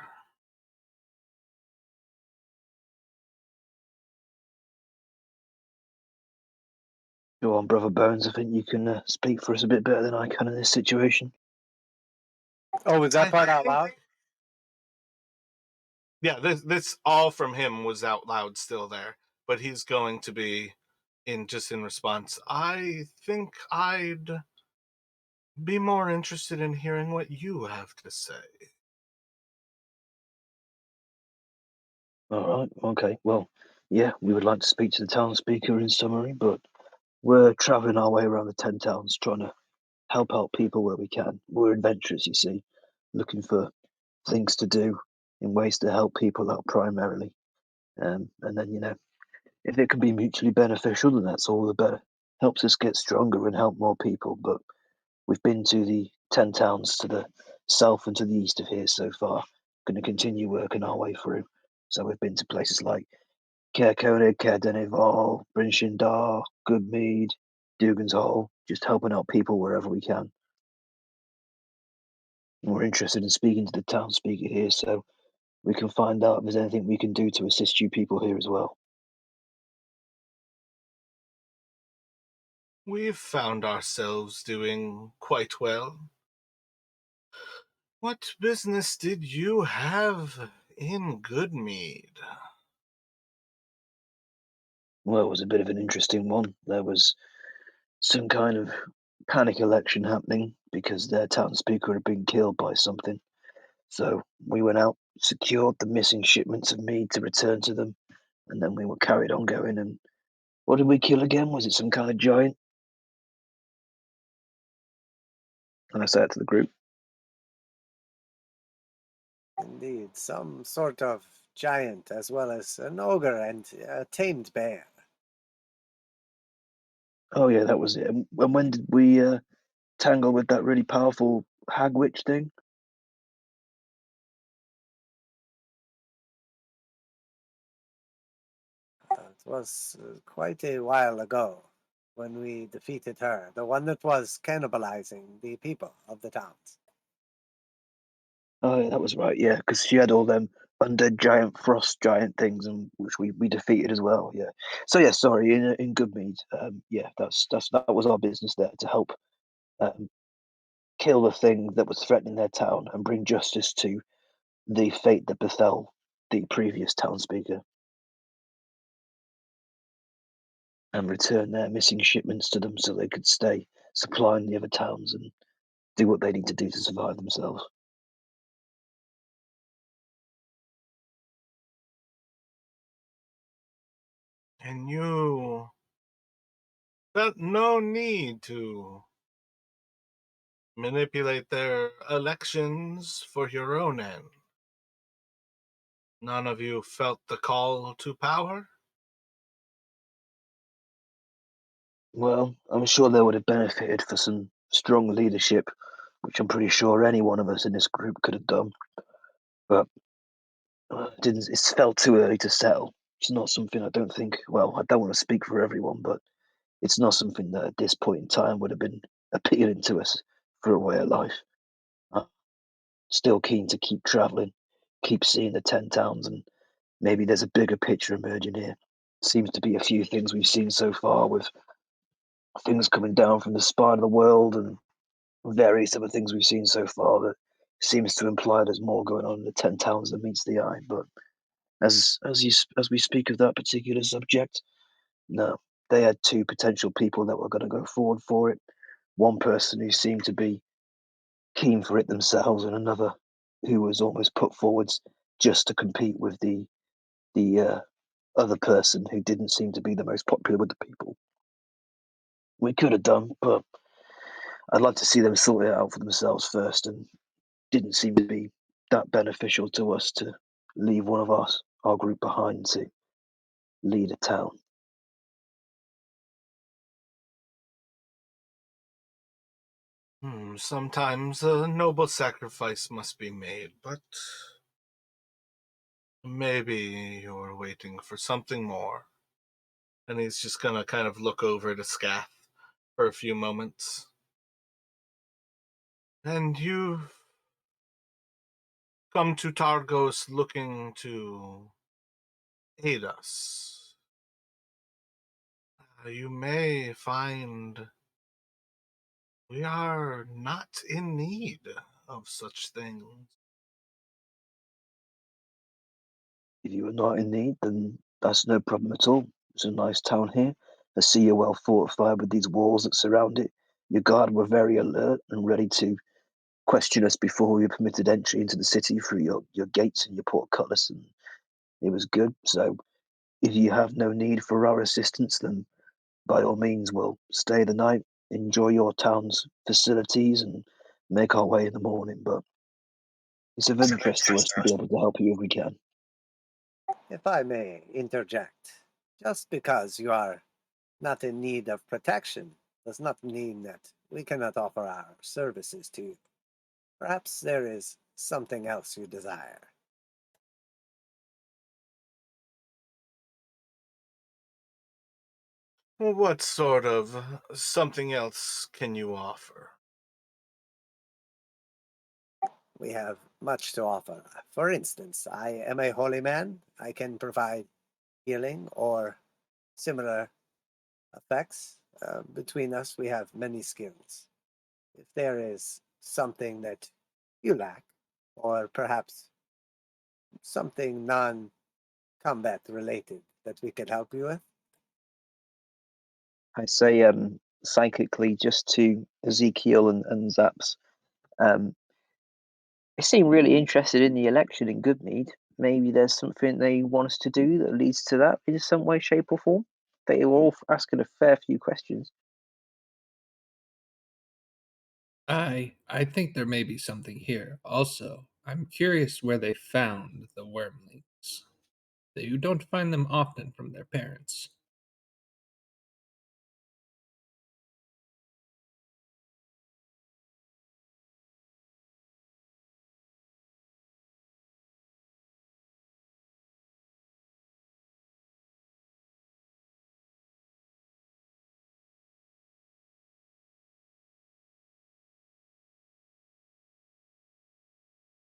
Go on, Brother Bones. I think you can speak for us a bit better than I can in this situation. Oh, was that part out think- loud? Yeah, this all from him was out loud still there, but he's going to be in response. I think I'd be more interested in hearing what you have to say. All right. Okay. Well, yeah, we would like to speak to the town speaker in summary, but we're traveling our way around the 10 towns trying to help out people where we can. We're adventurers, you see, looking for things to do in ways to help people out primarily. And then, if it can be mutually beneficial, then that's all the better. Helps us get stronger and help more people. But we've been to the 10 towns to the south and to the east of here so far. Going to continue working our way through. So we've been to places like Cairconig, Caerdynival, Brinshindar, Goodmead, Dugan's Hole, just helping out people wherever we can. And we're interested in speaking to the town speaker here, so we can find out if there's anything we can do to assist you people here as well. We've found ourselves doing quite well. What business did you have in Goodmead? Well, it was a bit of an interesting one. There was some kind of panic election happening because their town speaker had been killed by something. So we went out, secured the missing shipments of mead to return to them, and then we were carried on going. And what did we kill again? Was it some kind of giant? And I said to the group, Indeed, some sort of giant, as well as an ogre and a tamed bear. "Oh yeah, that was it." And when did we tangle with that really powerful hag witch thing? It was quite a while ago when we defeated her, the one that was cannibalizing the people of the towns. Oh, yeah, that was right. Yeah, because she had all them undead giant frost giant things, and which we defeated as well. Yeah. So yeah, sorry. In Goodmead, yeah, that was our business there to help um, kill the thing that was threatening their town and bring justice to the fate that befell the previous town speaker, and return their missing shipments to them so they could stay supplying the other towns and do what they need to do to survive themselves. And you felt no need to manipulate their elections for your own end. None of you felt the call to power? Well, I'm sure they would have benefited for some strong leadership, which I'm pretty sure any one of us in this group could have done. But didn't. It felt too early to settle. It's not something I don't think. Well, I don't want to speak for everyone, but it's not something that at this point in time would have been appealing to us for a way of life. I'm still keen to keep traveling, keep seeing the 10 towns, and maybe there's a bigger picture emerging here. Seems to be a few things we've seen so far with things coming down from the spine of the world and various other things we've seen so far that seems to imply there's more going on in the 10 towns than meets the eye. But as we speak of that particular subject, no, they had two potential people that were going to go forward for it. One person who seemed to be keen for it themselves, and another who was almost put forwards just to compete with the other person who didn't seem to be the most popular with the people. We could have done, but I'd like to see them sort it out for themselves first, and didn't seem to be that beneficial to us to leave one of our group behind to lead a town. Sometimes a noble sacrifice must be made, but maybe you're waiting for something more. And he's just gonna kind of look over to Scath for a few moments. And you've come to Targos looking to aid us. You may find we are not in need of such things. If you are not in need, then that's no problem at all. It's a nice town here. I see you're well fortified with these walls that surround it. Your guard were very alert and ready to question us before we were permitted entry into the city through your gates and your portcullis, and it was good. So if you have no need for our assistance, then by all means we'll stay the night, enjoy your town's facilities, and make our way in the morning. But it's of interest to us to be able to help you if we can. If I may interject, just because you are not in need of protection does not mean that we cannot offer our services to you. Perhaps there is something else you desire. What sort of something else can you offer? We have much to offer. For instance, I am a holy man. I can provide healing or similar effects. Between us, we have many skills. If there is something that you lack, or perhaps something non-combat related that we could help you with. I say psychically just to Ezekiel and Zaps. They seem really interested in the election in Goodmead. Maybe there's something they want us to do that leads to that in some way, shape, or form. They were all asking a fair few questions. I think there may be something here. Also, I'm curious where they found the wormlings. You don't find them often from their parents.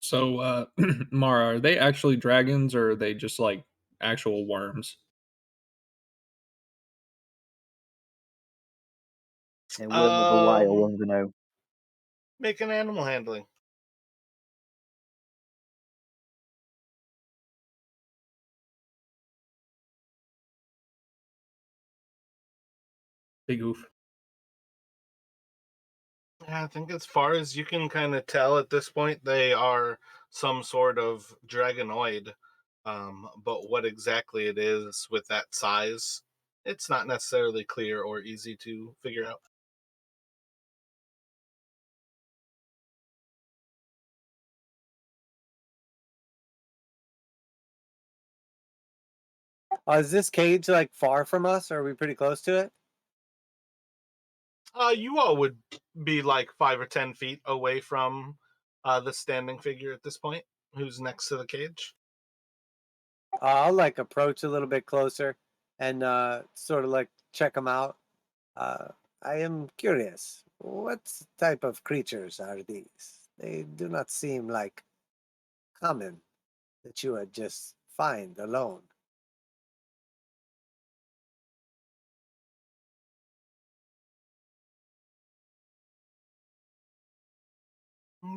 So, Mara, are they actually dragons or are they just like actual worms? And worm of a while, Um, want to know. make an animal handling. Big oof. Yeah, I think as far as you can kind of tell at this point, they are some sort of dragonoid. But what exactly it is with that size, it's not necessarily clear or easy to figure out. Is this cage like far from us? Or are we pretty close to it? You all would be like 5 or 10 feet away from the standing figure at this point, who's next to the cage. I'll like approach a little bit closer and sort of like check them out. Uh, I am curious. What type of creatures are these? They do not seem like common that you would just find alone.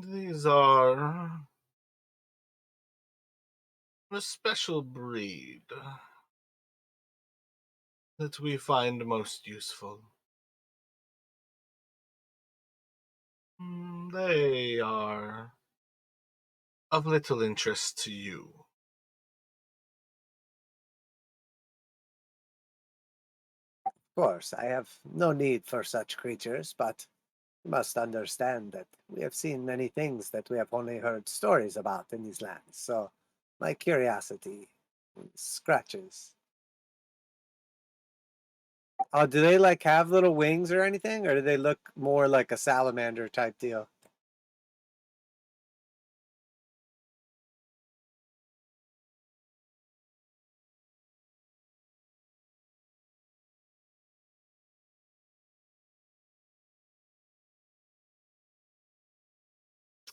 These are a special breed that we find most useful. They are of little interest to you. Of course, I have no need for such creatures, but you must understand that we have seen many things that we have only heard stories about in these lands. So my curiosity Scratches. Do they like have little wings or anything, or do they look more like a salamander type deal?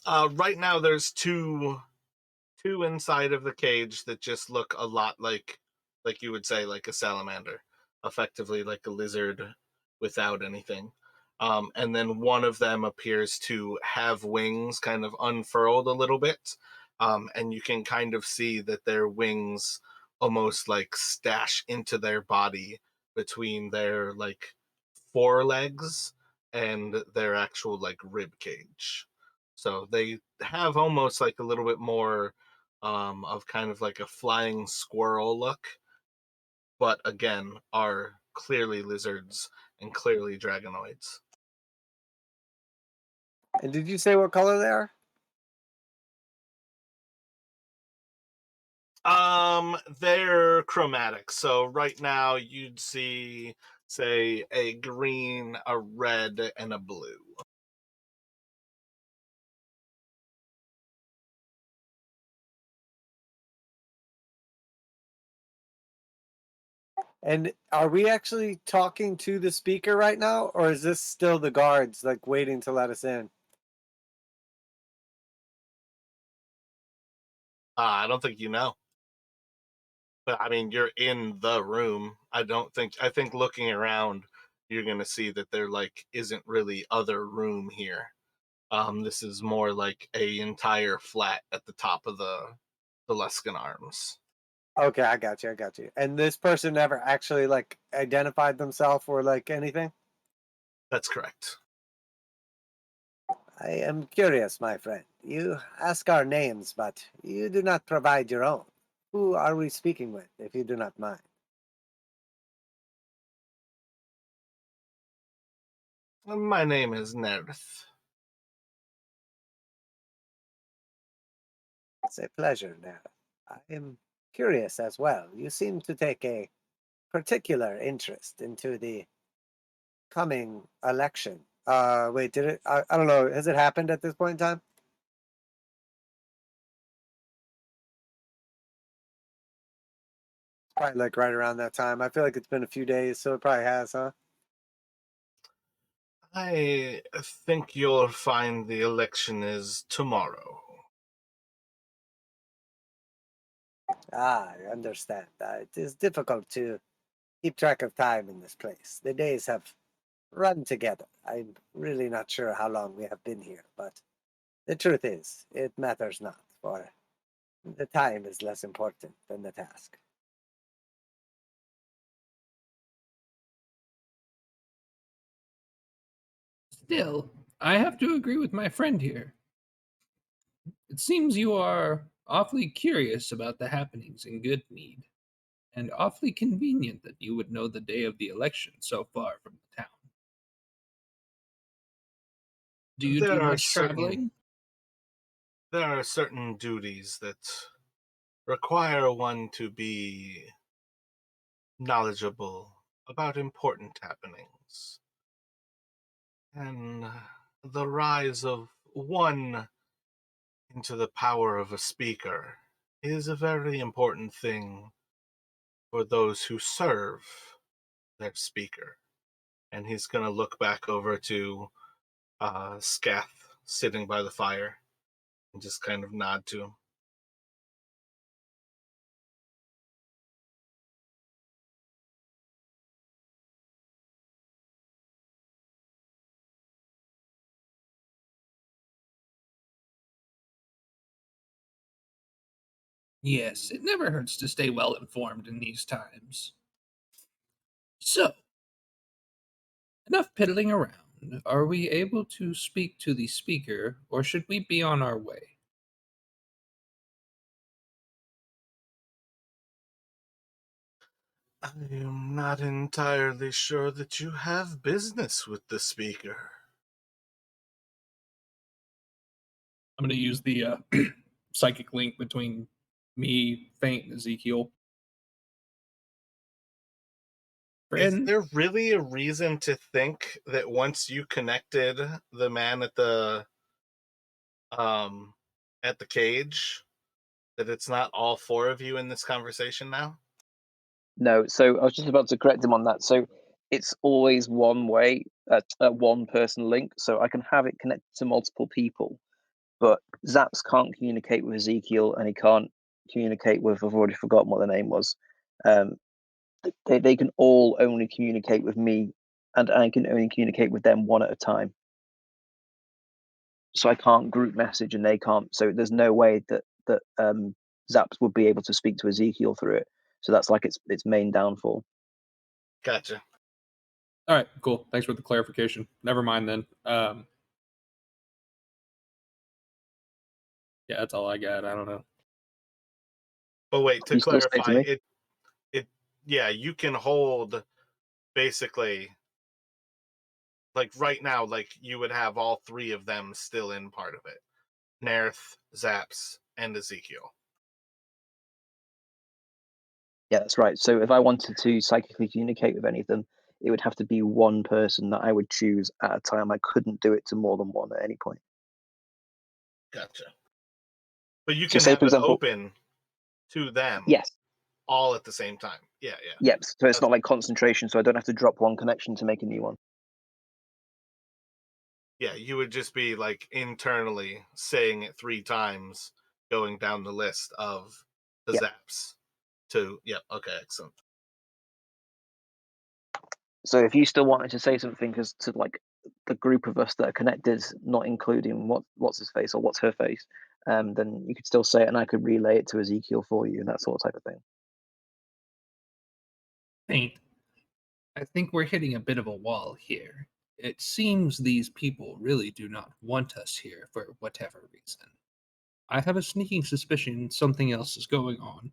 Right now, there's two inside of the cage that just look a lot like you would say, like a salamander, effectively like a lizard without anything. And then one of them appears to have wings kind of unfurled a little bit. And you can kind of see that their wings almost like stash into their body between their like forelegs and their actual like rib cage. So they have almost like a little bit more of kind of like a flying squirrel look, but again, are clearly lizards and clearly dragonoids. And did you say what color they are? They're chromatic. So right now you'd see, say, a green, a red, and a blue. And are we actually talking to the speaker right now, or is this still the guards like waiting to let us in? I don't think you know. But I mean, you're in the room. I think looking around, you're gonna see that there like isn't really other room here. This is more like a entire flat at the top of the Luskin Arms. Okay, I got you. I got you. And this person never actually like identified themselves or like anything? That's correct. I am curious, my friend. You ask our names, but you do not provide your own. Who are we speaking with, if you do not mind? My name is Nerth. It's a pleasure, Nara. I am curious as well. You seem to take a particular interest into the coming election. Wait, did it? I don't know. Has it happened at this point in time? Probably like right around that time. I feel like it's been a few days, so it probably has, huh? I think you'll find the election is tomorrow. Ah, I understand. It is difficult to keep track of time in this place. The days have run together. I'm really not sure how long we have been here, but the truth is, it matters not, for the time is less important than the task. Still, I have to agree with my friend here. It seems you are awfully curious about the happenings in Goodmead, and awfully convenient that you would know the day of the election so far from the town. Do you There do are much certain traveling? there are certain duties that require one to be knowledgeable about important happenings. And the rise of one into the power of a speaker is a very important thing for those who serve their speaker. And he's going to look back over to Scath sitting by the fire and just kind of nod to him. Yes, it never hurts to stay well informed in these times. So, enough piddling around. Are we able to speak to the speaker, or should we be on our way? I am not entirely sure that you have business with the speaker. I'm going to use the psychic link between me, Faint, and Ezekiel. Is friend. there really a reason to think that once you connected the man at the cage, that it's not all four of you in this conversation now? No, so I was just about to correct him on that. So it's always one way, a one person link. So I can have it connected to multiple people, but Zaps can't communicate with Ezekiel, and he can't communicate with, I've already forgotten what the name was. They can all only communicate with me, and I can only communicate with them one at a time. So I can't group message, and they can't. So there's no way that Zaps would be able to speak to Ezekiel through it. So that's like its main downfall. Gotcha. All right, cool. Thanks for the clarification. Never mind then. Yeah, that's all I got. I don't know. But wait, to You still say to clarify, me? yeah, you can hold basically, like right now, like you would have all three of them still in part of it. Nerth, Zaps, and Ezekiel. Yeah, that's right. So if I wanted to psychically communicate with any of them, it would have to be one person that I would choose at a time. I couldn't do it to more than one at any point. Gotcha. But you So can say, have for it example, open to them yes, all at the same time. Yeah. yep. So it's That's, not like concentration, so I don't have to drop one connection to make a new one. yeah, you would just be like internally saying it 3 times, going down the list of the Yep. Zaps to, okay, excellent. So if you still wanted to say something, because to like the group of us that are connected, not including what's his face or what's her face, then you could still say it, and I could relay it to Ezekiel for you, and that sort of type of thing. Saint, I think we're hitting a bit of a wall here. It seems these people really do not want us here for whatever reason. I have a sneaking suspicion something else is going on.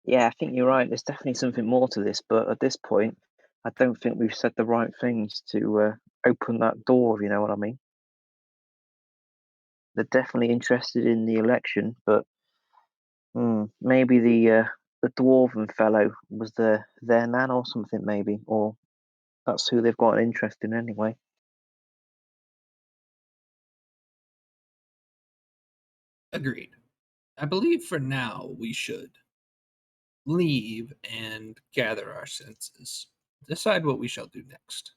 Yeah, I think you're right. There's definitely something more to this, but at this point, I don't think we've said the right things to open that door, if you know what I mean. They're definitely interested in the election, but maybe the dwarven fellow was their man or something, maybe, or that's who they've got an interest in anyway. Agreed. I believe for now we should leave and gather our senses, decide what we shall do next.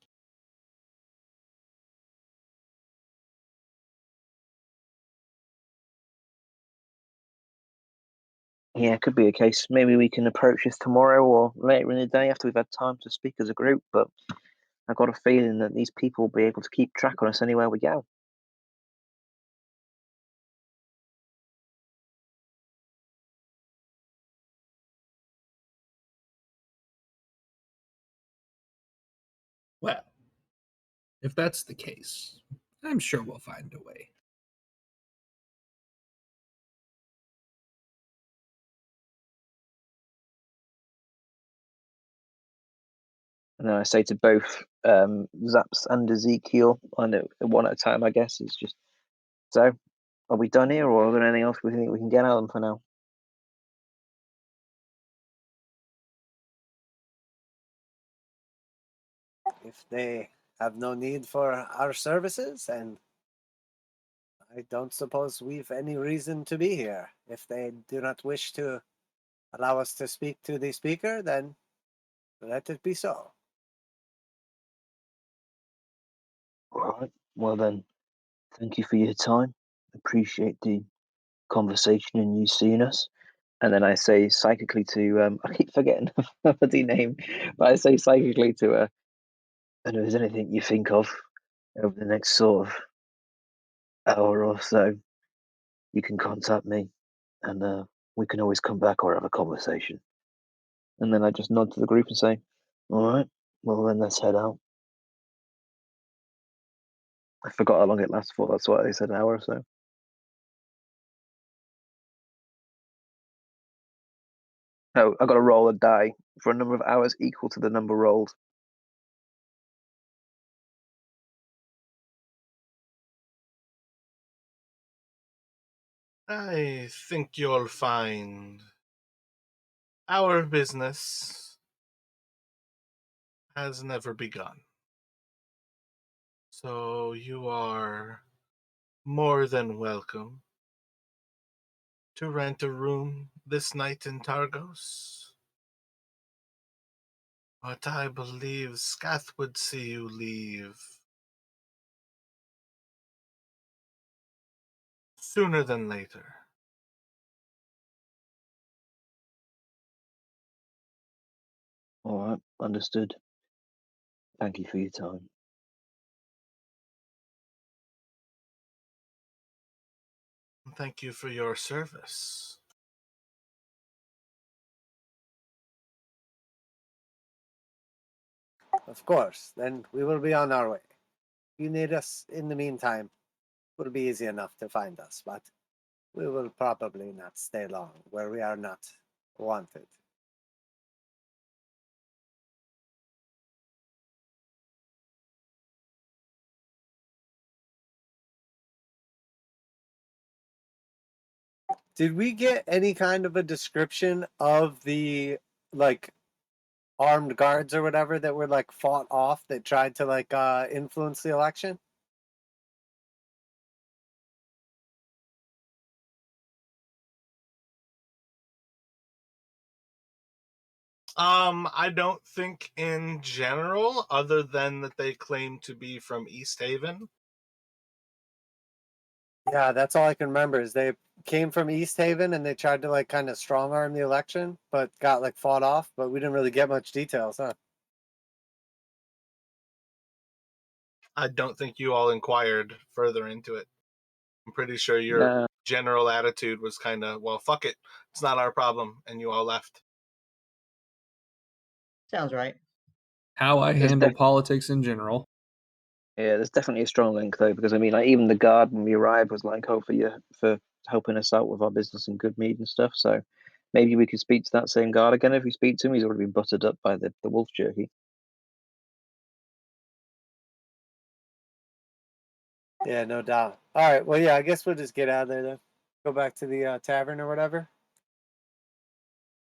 Yeah, it could be a case. Maybe we can approach this tomorrow or later in the day after we've had time to speak as a group, but I've got a feeling that these people will be able to keep track on us anywhere we go. Well, if that's the case, I'm sure we'll find a way. And then I say to both Zaps and Ezekiel, I know one at a time, I guess, is just, so are we done here, or is there anything else we think we can get out of them for now? If they have no need for our services, and I don't suppose we've any reason to be here. If they do not wish to allow us to speak to the speaker, then let it be so. All right. Well then, thank you for your time. Appreciate the conversation and you seeing us. And then I say psychically to I keep forgetting the name, but I say psychically to I don't know if there's anything you think of over the next sort of hour or so, you can contact me, and we can always come back or have a conversation. And then I just nod to the group and say, "All right, well then let's head out." I forgot how long it lasts for. That's why they said an hour or so. No, I got to roll a die for a number of hours equal to the number rolled. I think you'll find our business has never begun. So you are more than welcome to rent a room this night in Targos. But I believe Scath would see you leave sooner than later. All right, understood. Thank you for your time. Thank you for your service. Of course. Then we will be on our way. If you need us in the meantime, it will be easy enough to find us, but we will probably not stay long where we are not wanted. Did we get any kind of a description of the like armed guards or whatever that were like fought off that tried to like influence the election? I don't think in general, other than that they claim to be from East Haven. Yeah, that's all I can remember is they came from East Haven and they tried to like kind of strong arm the election, but got like fought off. But we didn't really get much details, huh? I don't think you all inquired further into it. I'm pretty sure your Nah, general attitude was kind of, well, fuck it. It's not our problem. And you all left. Sounds right. How I There's handle def- politics in general. yeah, there's definitely a strong link though, because I mean, like even the guard when we arrived was like, "Oh, for helping us out with our business in good mead and stuff." So maybe we could speak to that same guard again if we speak to him. He's already been buttered up by the wolf jerky. Yeah, no doubt. All right, well, yeah, I guess we'll just get out of there then. Go back to the tavern or whatever.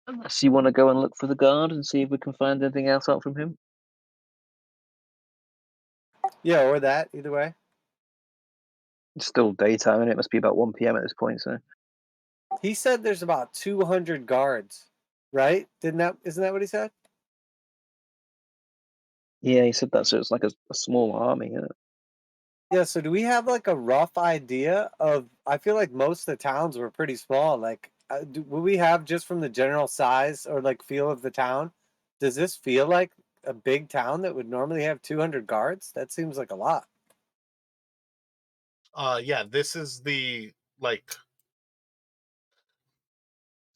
Unless you want to go and look for the guard and see if we can find anything else out from him. Yeah, or that. Either way. It's still daytime, and it must be about 1 p.m. at this point. So He said there's about 200 guards, right? Isn't that what he said? yeah, he said that. So it's like a small army. Isn't it? Yeah, so do we have like a rough idea of? I feel like most of the towns were pretty small. Like, will we have just from the general size or like feel of the town? Does this feel like a big town that would normally have 200 guards? That seems like a lot. Yeah, this is the, like,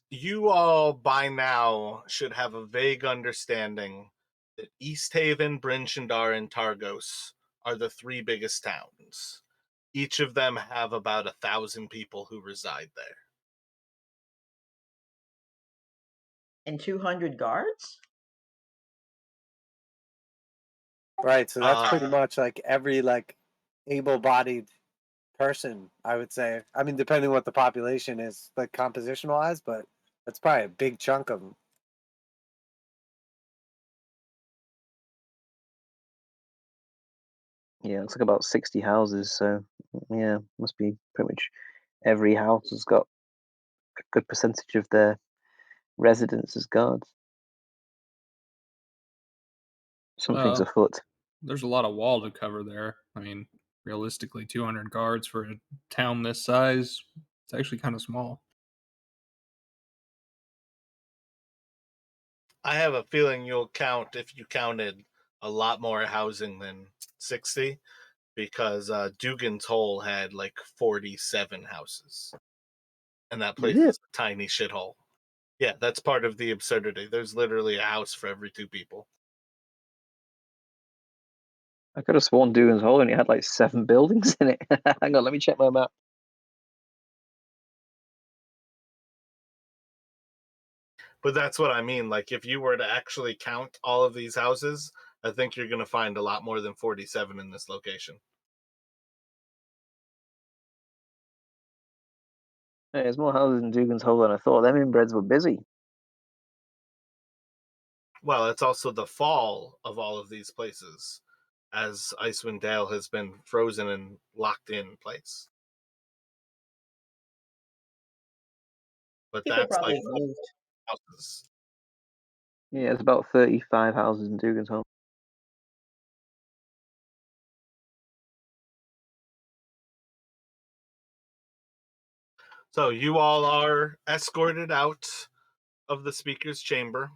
you all by now should have a vague understanding that East Haven, Bryn Shindar, and Targos are the three biggest towns. Each of them have about 1,000 people who reside there. And 200 guards? Right, so that's pretty Uh, much like every like able-bodied person, I would say. I mean, depending what the population is, like composition-wise, but that's probably a big chunk of them. Yeah, it's like about 60 houses. So yeah, must be pretty much every house has got a good percentage of their residents as guards. Something's Well, afoot. there's a lot of wall to cover there. I mean, realistically, 200 guards for a town this size, it's actually kind of small. I have a feeling you'll count, if you counted, a lot more housing than 60, because Dugan's Hole had like 47 houses. And that place Did it? is a tiny shithole. Yeah, that's part of the absurdity. There's literally a house for every two people. I could have sworn Dugan's Hole only had like 7 buildings in it. Hang on, let me check my map. But that's what I mean. Like, if you were to actually count all of these houses, I think you're going to find a lot more than 47 in this location. Hey, there's more houses in Dugan's Hole than I thought. Them inbreds were busy. Well, it's also the fall of all of these places, as Icewind Dale has been frozen and locked in place. But People that's like probably moved. houses. Yeah, it's about 35 houses in Dugan's Home. So you all are escorted out of the speaker's chamber,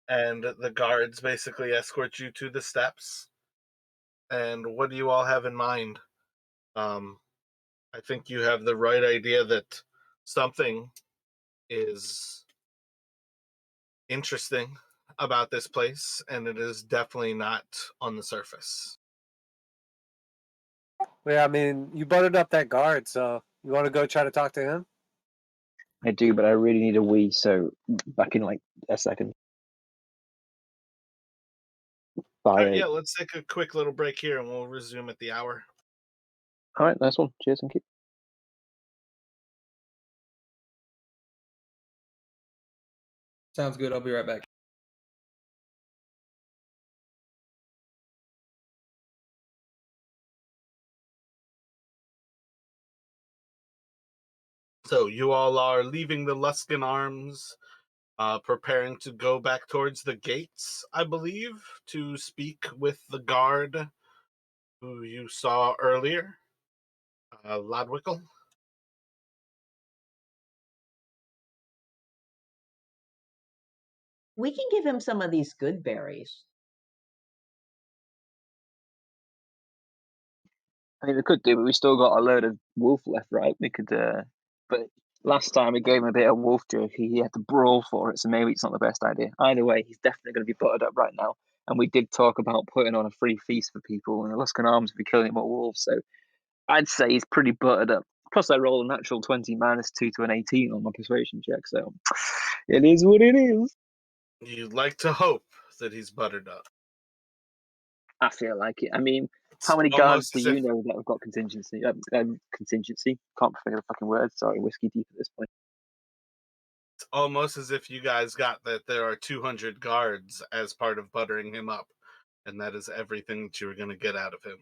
and the guards basically escort you to the steps. And what do you all have in mind? I think you have the right idea that something is interesting about this place, and it is definitely not on the surface. Well, I mean, you buttered up that guard, so you want to go try to talk to him? I do, but I really need a wee, so back in like a second. All right, Bye. yeah, let's take a quick little break here, and we'll resume at the hour. All right, nice one. Cheers, thank you. Sounds good. I'll be right back. So you all are leaving the Luskan Arms, preparing to go back towards the gates, I believe, to speak with the guard who you saw earlier, Lodwickle. We can give him some of these good berries. I mean, we could do, but we still got a load of wolf left, right? We could, but last time we gave him a bit of wolf jerky, he had to brawl for it, so maybe it's not the best idea. Either way, he's definitely going to be buttered up right now. And we did talk about putting on a free feast for people, and the Luskan Arms would be killing more wolves, so I'd say he's pretty buttered up. Plus, I rolled a natural 20 -2 to an 18 on my persuasion check, so it is what it is. You'd like to hope that he's buttered up. I feel like it. I mean, It's how many guards almost do as you if know that have got contingency? Contingency? Can't figure the fucking word. Sorry, whiskey deep at this point. it's almost as if you guys got that there are 200 guards as part of buttering him up, and that is everything that you were going to get out of him.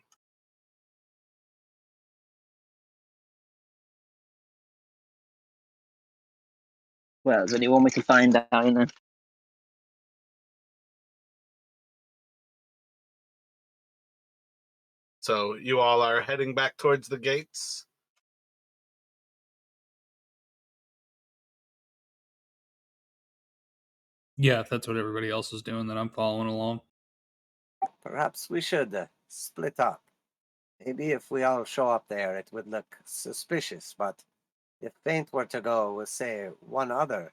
Well, does anyone want me to find out then? So you all are heading back towards the gates. Yeah, if that's what everybody else is doing, then I'm following along. Perhaps we should split up. Maybe if we all show up there, it would look suspicious, but if Faint were to go with, say, one other,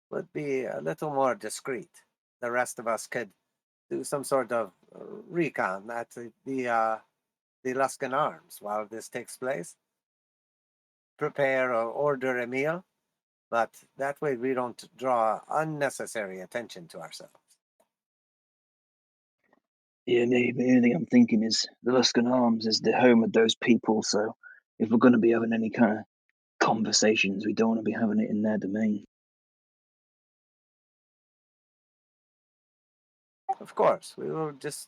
would be a little more discreet. The rest of us could do some sort of recon at the Luskan Arms while this takes place. Prepare or order a meal, but that way we don't draw unnecessary attention to ourselves. Yeah, maybe. The only thing I'm thinking is the Luskan Arms is the home of those people, so if we're going to be having any kind of conversations, we don't want to be having it in their domain. Of course, we will just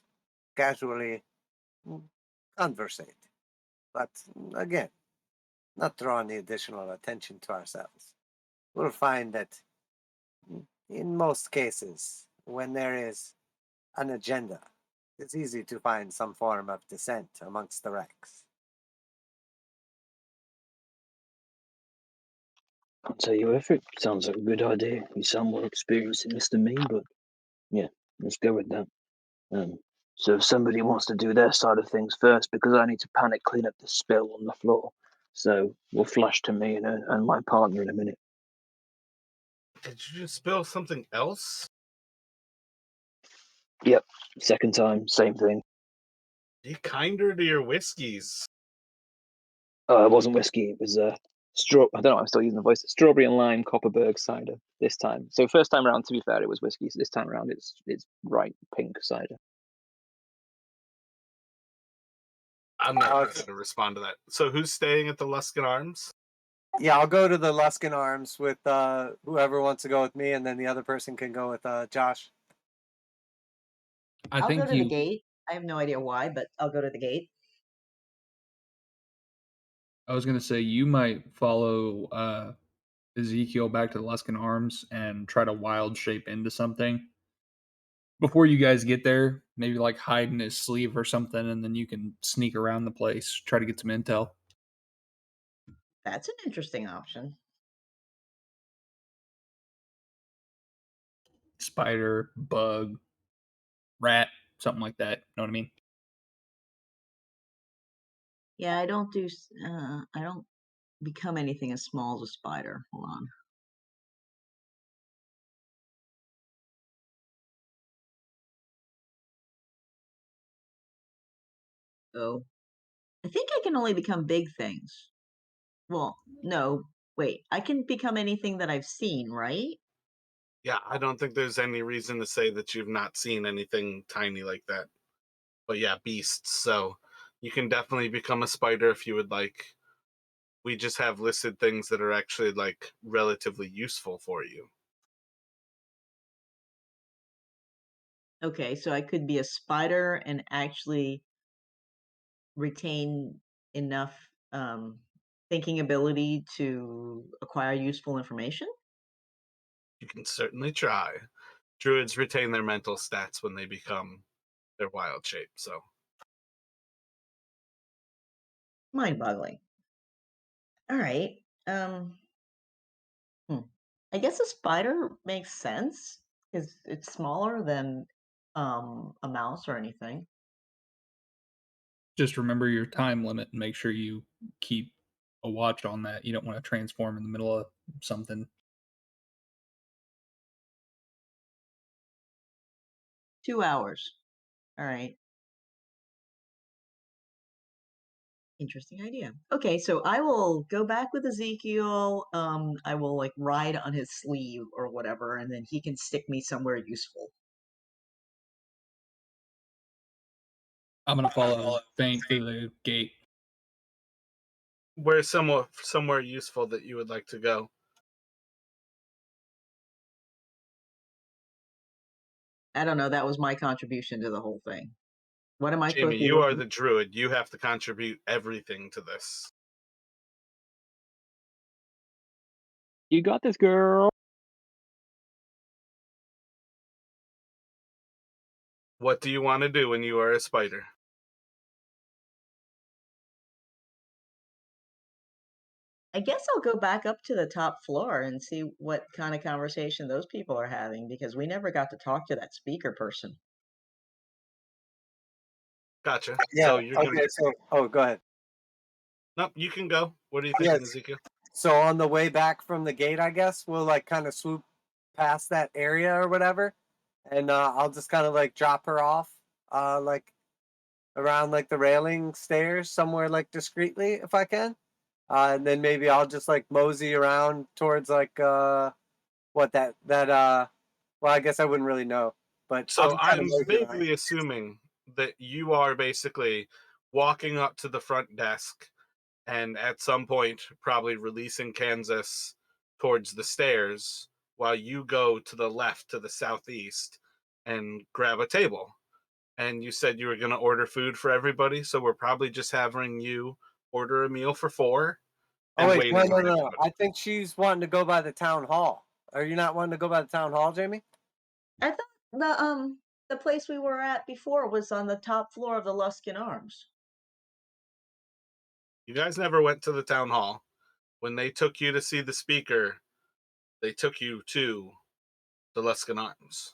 casually conversate. But again, not draw any additional attention to ourselves. We'll find that in most cases, when there is an agenda, it's easy to find some form of dissent amongst the ranks. I'll tell you if it sounds like a good idea. You sound more experienced in this than me, but yeah, let's go with that. So if somebody wants to do their side of things first, because I need to panic clean up the spill on the floor. So we'll flash to me and my partner in a minute. Did you just spill something else? Yep, second time, same thing. Be kinder to your whiskeys. It wasn't whiskey. It was I don't know. I'm still using the voice. Strawberry and lime Copperberg cider this time. So first time around, to be fair, it was whiskey. So this time around, it's bright pink cider. I'm not going to respond to that. So who's staying at the Luskan Arms? Yeah, I'll go to the Luskan Arms with whoever wants to go with me, and then the other person can go with Josh. I I'll go think to the you. gate. I have no idea why, but I'll go to the gate. I was gonna say you might follow Ezekiel back to the Luskin Arms and try to wild shape into something before you guys get there. Maybe like hide in his sleeve or something, and then you can sneak around the place, try to get some intel. That's an interesting option. Spider, bug, rat, something like that. Know what I mean? Yeah, I don't do. I don't become anything as small as a spider. Hold on. Oh, I think I can only become big things. Well, no, wait. I can become anything that I've seen, right? Yeah, I don't think there's any reason to say that you've not seen anything tiny like that. But yeah, beasts. So you can definitely become a spider if you would like. We just have listed things that are actually like relatively useful for you. Okay, so I could be a spider and actually retain enough thinking ability to acquire useful information. You can certainly try. Druids retain their mental stats when they become their wild shape, so Mind-boggling. All right. Hmm. I guess a spider makes sense because it's smaller than a mouse or anything. Just remember your time limit and make sure you keep a watch on that. You don't want to transform in the middle of something. 2 hours. All right. Interesting idea. Okay, so I will go back with Ezekiel. I will like ride on his sleeve or whatever, and then he can stick me somewhere useful. I'm gonna follow Faint through the gate. where's somewhere useful that you would like to go? I don't know. That was my contribution to the whole thing. What am I Jamie, supposed to be you are looking? the druid. You have to contribute everything to this. You got this, girl. What do you want to do when you are a spider? I guess I'll go back up to the top floor and see what kind of conversation those people are having because we never got to talk to that speaker person. Gotcha. Yeah. So you're gonna. Okay. So, go ahead. Nope, you can go. What are you thinking, Yes. Ezekiel? So on the way back from the gate, I guess we'll like kind of swoop past that area or whatever, and I'll just kind of like drop her off, like around like the railing stairs somewhere like discreetly if I can, and then maybe I'll just like mosey around towards like what that. Well, I guess I wouldn't really know, but I'll So just kind of I'm mosey around. vaguely assuming that you are basically walking up to the front desk and at some point probably releasing Kansas towards the stairs while you go to the left to the southeast and grab a table. And you said you were going to order food for everybody, so we're probably just having you order a meal for 4 Oh and wait, no, waiting no, on no, no. everybody. I think she's wanting to go by the town hall. Are you not wanting to go by the town hall, Jamie? I thought the place we were at before was on the top floor of the Luskin Arms. You guys never went to the town hall. When they took you to see the speaker, they took you to the Luskin Arms.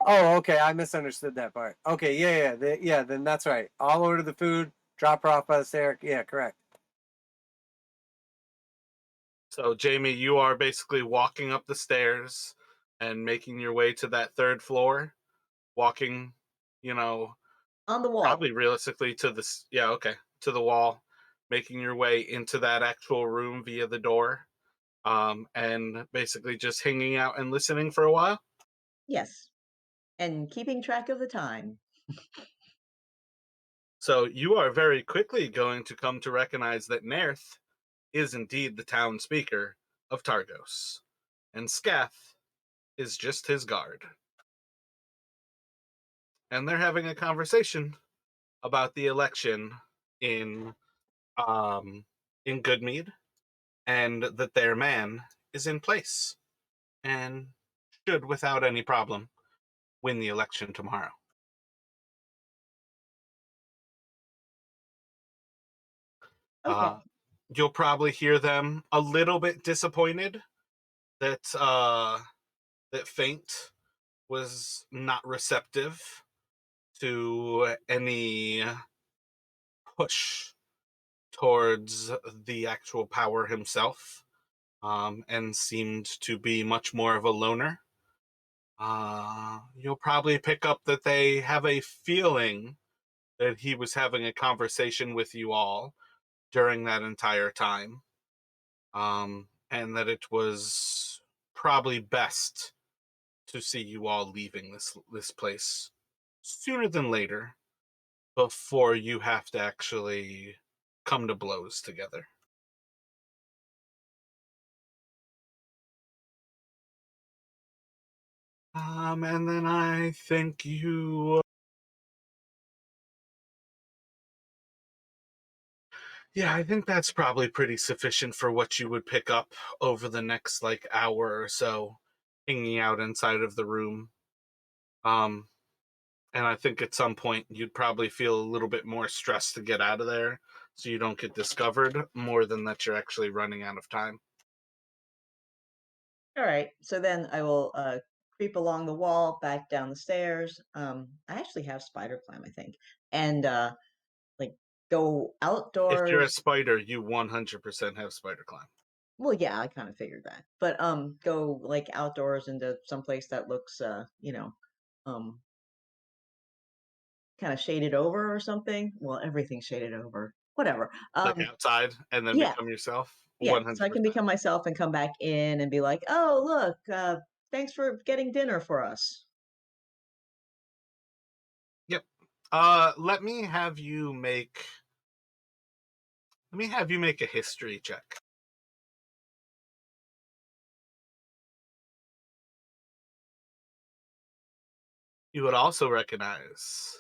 Oh, okay. I misunderstood that part. Okay, yeah. Then that's right. I'll order the food, drop her off by the stair. Yeah, correct. So, Jamie, you are basically walking up the stairs and making your way to that third floor, walking, you know, On the wall. probably realistically to this, yeah, okay, to the wall, making your way into that actual room via the door, and basically just hanging out and listening for a while. Yes. And keeping track of the time. So, you are very quickly going to come to recognize that Nerth is indeed the town speaker of Targos, and Scath is just his guard. and they're having a conversation about the election in Goodmead, and that their man is in place and should, without any problem, win the election tomorrow. Okay. You'll probably hear them a little bit disappointed that that Faint was not receptive to any push towards the actual power himself, and seemed to be much more of a loner. You'll probably pick up that they have a feeling that he was having a conversation with you all during that entire time, and that it was probably best to see you all leaving this place sooner than later, before you have to actually come to blows together. And then I think yeah, I think that's probably pretty sufficient for what you would pick up over the next hour or so, hanging out inside of the room. And I think at some point you'd probably feel a little bit more stressed to get out of there, so you don't get discovered, more than that you're actually running out of time. All right. So then I will creep along the wall, back down the stairs. I actually have spider climb, I think, and like go If you're a outdoors. spider, you 100% have spider climb. Well, yeah, I kind of figured that, but go like outdoors into someplace that looks, um, kind of shaded over or something. Well, everything's shaded over. Whatever. Like outside and then Yeah, become yourself. yeah. So I 100%. can become myself and come back in and be like, "Oh, look, thanks for getting dinner for us." Yep. Let me have you make a history check. You would also recognize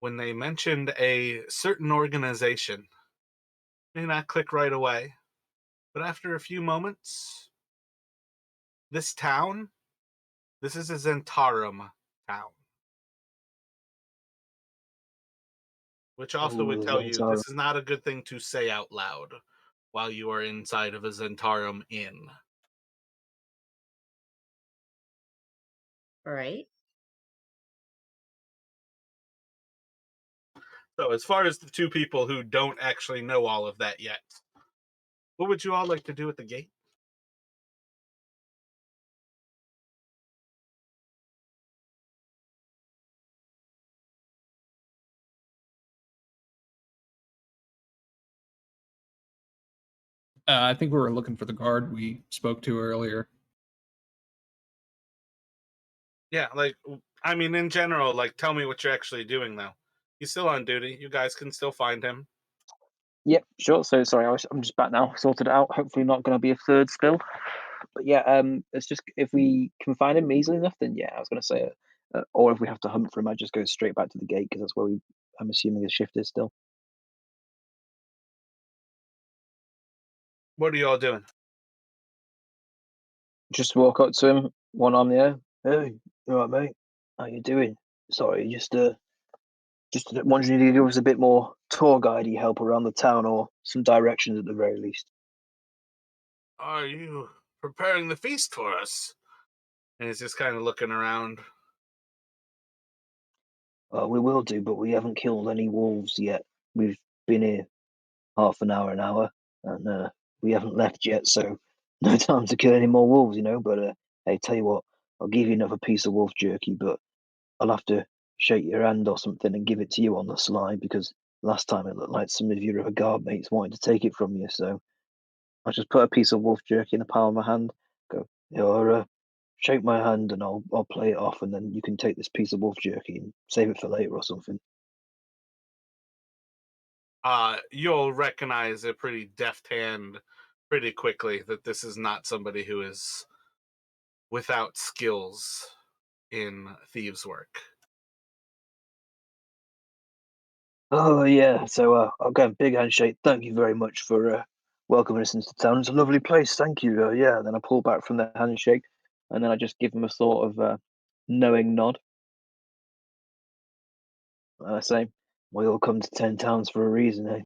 when they mentioned a certain organization, may not click right away, but after a few moments, this town, this is a Zhentarum town, which also would Ooh, tell you Zhentarum. this is not a good thing to say out loud while you are inside of a Zhentarum inn. All right. So, as far as the two people who don't actually know all of that yet, what would you all like to do at the gate? I think we were looking for the guard we spoke to earlier. Yeah, I mean, in general, tell me what you're actually doing, though. He's still on duty. You guys can still find him. Yep, sure. So sorry, I'm just back now. Sorted it out. Hopefully, not going to be a third spill. But yeah, it's just if we can find him easily enough, then yeah, I was going to say it. Or if we have to hunt for him, I just go straight back to the gate because that's where I'm assuming his shift is still. What are you all doing? Just walk up to him, one arm in the air. Hey, you all right, mate? How you doing? Sorry, just wondering if you could give us a bit more tour guidey help around the town or some directions at the very least. Are you preparing the feast for us? And he's just kind of looking around. We will do, but we haven't killed any wolves yet. We've been here half an hour, and we haven't left yet, so no time to kill any more wolves, you know. But hey, tell you what, I'll give you another piece of wolf jerky, but I'll have to shake your hand or something and give it to you on the sly because last time it looked like some of your other guard mates wanted to take it from you. So I'll just put a piece of wolf jerky in the palm of my hand, go, you're, shake my hand, and I'll play it off, and then you can take this piece of wolf jerky and save it for later or something. You'll recognize a pretty deft hand pretty quickly that this is not somebody who is without skills in thieves' work. Oh yeah, so I'll go big handshake. Thank you very much for welcoming us into town. It's a lovely place. Thank you. Yeah. Then I pull back from the handshake, and then I just give him a sort of knowing nod. I say, "We all come to 10 towns for a reason, eh?"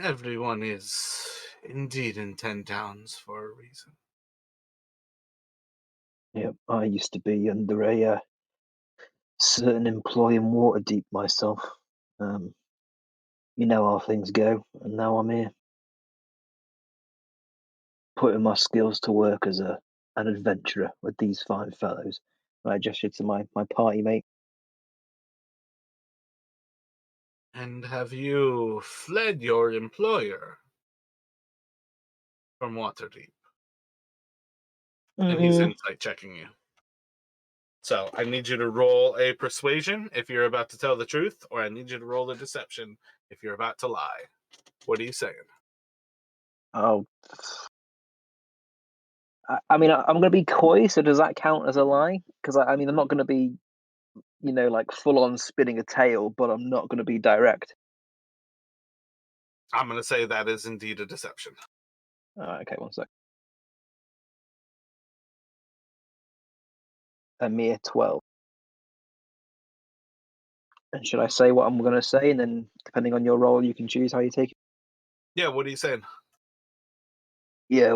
Everyone is indeed in 10 towns for a reason. Yep. I used to be under a certain employee in Waterdeep myself. Um, you know how things go, and now I'm here, putting my skills to work as an adventurer with these fine fellows. And I gestured to my party mate. And have you fled your employer from Waterdeep? And he's Mm, insight checking you. So I need you to roll a persuasion if you're about to tell the truth, or I need you to roll a deception if you're about to lie. What are you saying? Oh, I mean, I'm going to be coy. So does that count as a lie? Because I mean, I'm not going to be, like full on spinning a tale, but I'm not going to be direct. I'm going to say that is indeed a deception. Okay, one sec. A mere 12. And should I say what I'm going to say, and then depending on your role, you can choose how you take it? Yeah, what are you saying? yeah,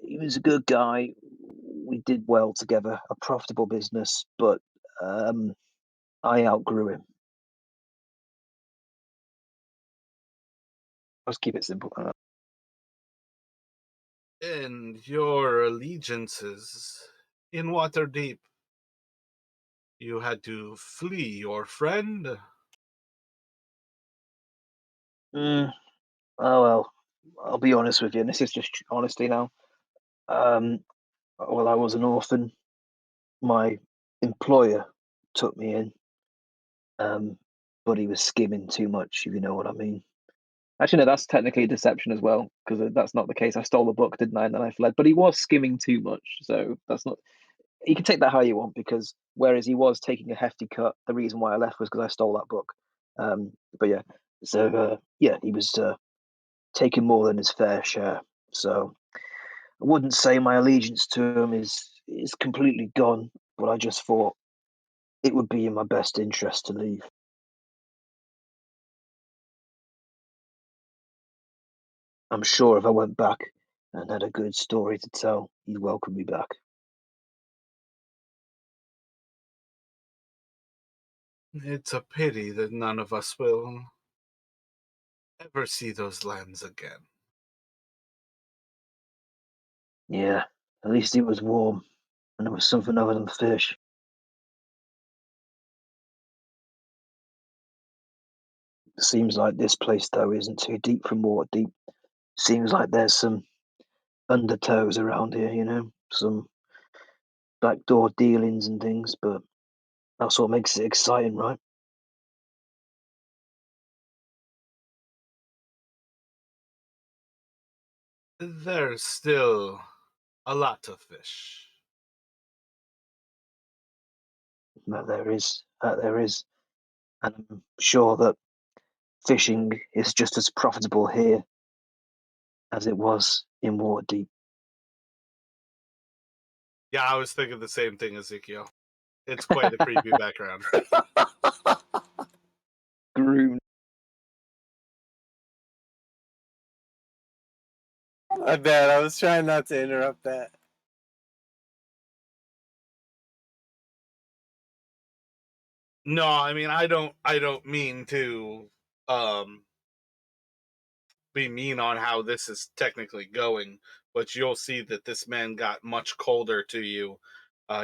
he was a good guy. We did well together, a profitable business, but I outgrew him. Let's keep it simple. And your allegiances in Waterdeep, you had to flee your friend? Oh well, I'll be honest with you, and this is just honesty now. Well, I was an orphan. My employer took me in, but he was skimming too much, if you know what I mean. Actually, no, that's technically a deception as well, because that's not the case. I stole the book, didn't I? And then I fled. But he was skimming too much, so that's not. You can take that how you want, because whereas he was taking a hefty cut, the reason why I left was because I stole that book. But yeah, so yeah, he was taking more than his fair share. So I wouldn't say my allegiance to him is completely gone, but I just thought it would be in my best interest to leave. I'm sure if I went back and had a good story to tell, he'd welcome me back. It's a pity that none of us will ever see those lands again. Yeah, at least it was warm, and it was something other than fish. Seems like this place, though, isn't too deep from Waterdeep. Seems like there's some undertows around here, some backdoor dealings and things, but that's what makes it exciting, right? There's still a lot of fish. That there is, and I'm sure that fishing is just as profitable here as it was in Waterdeep. Yeah, I was thinking the same thing, Ezekiel. It's quite a creepy background. Groom. I bet. I was trying not to interrupt that. No, I mean I don't mean to be mean on how this is technically going, but you'll see that this man got much colder to you.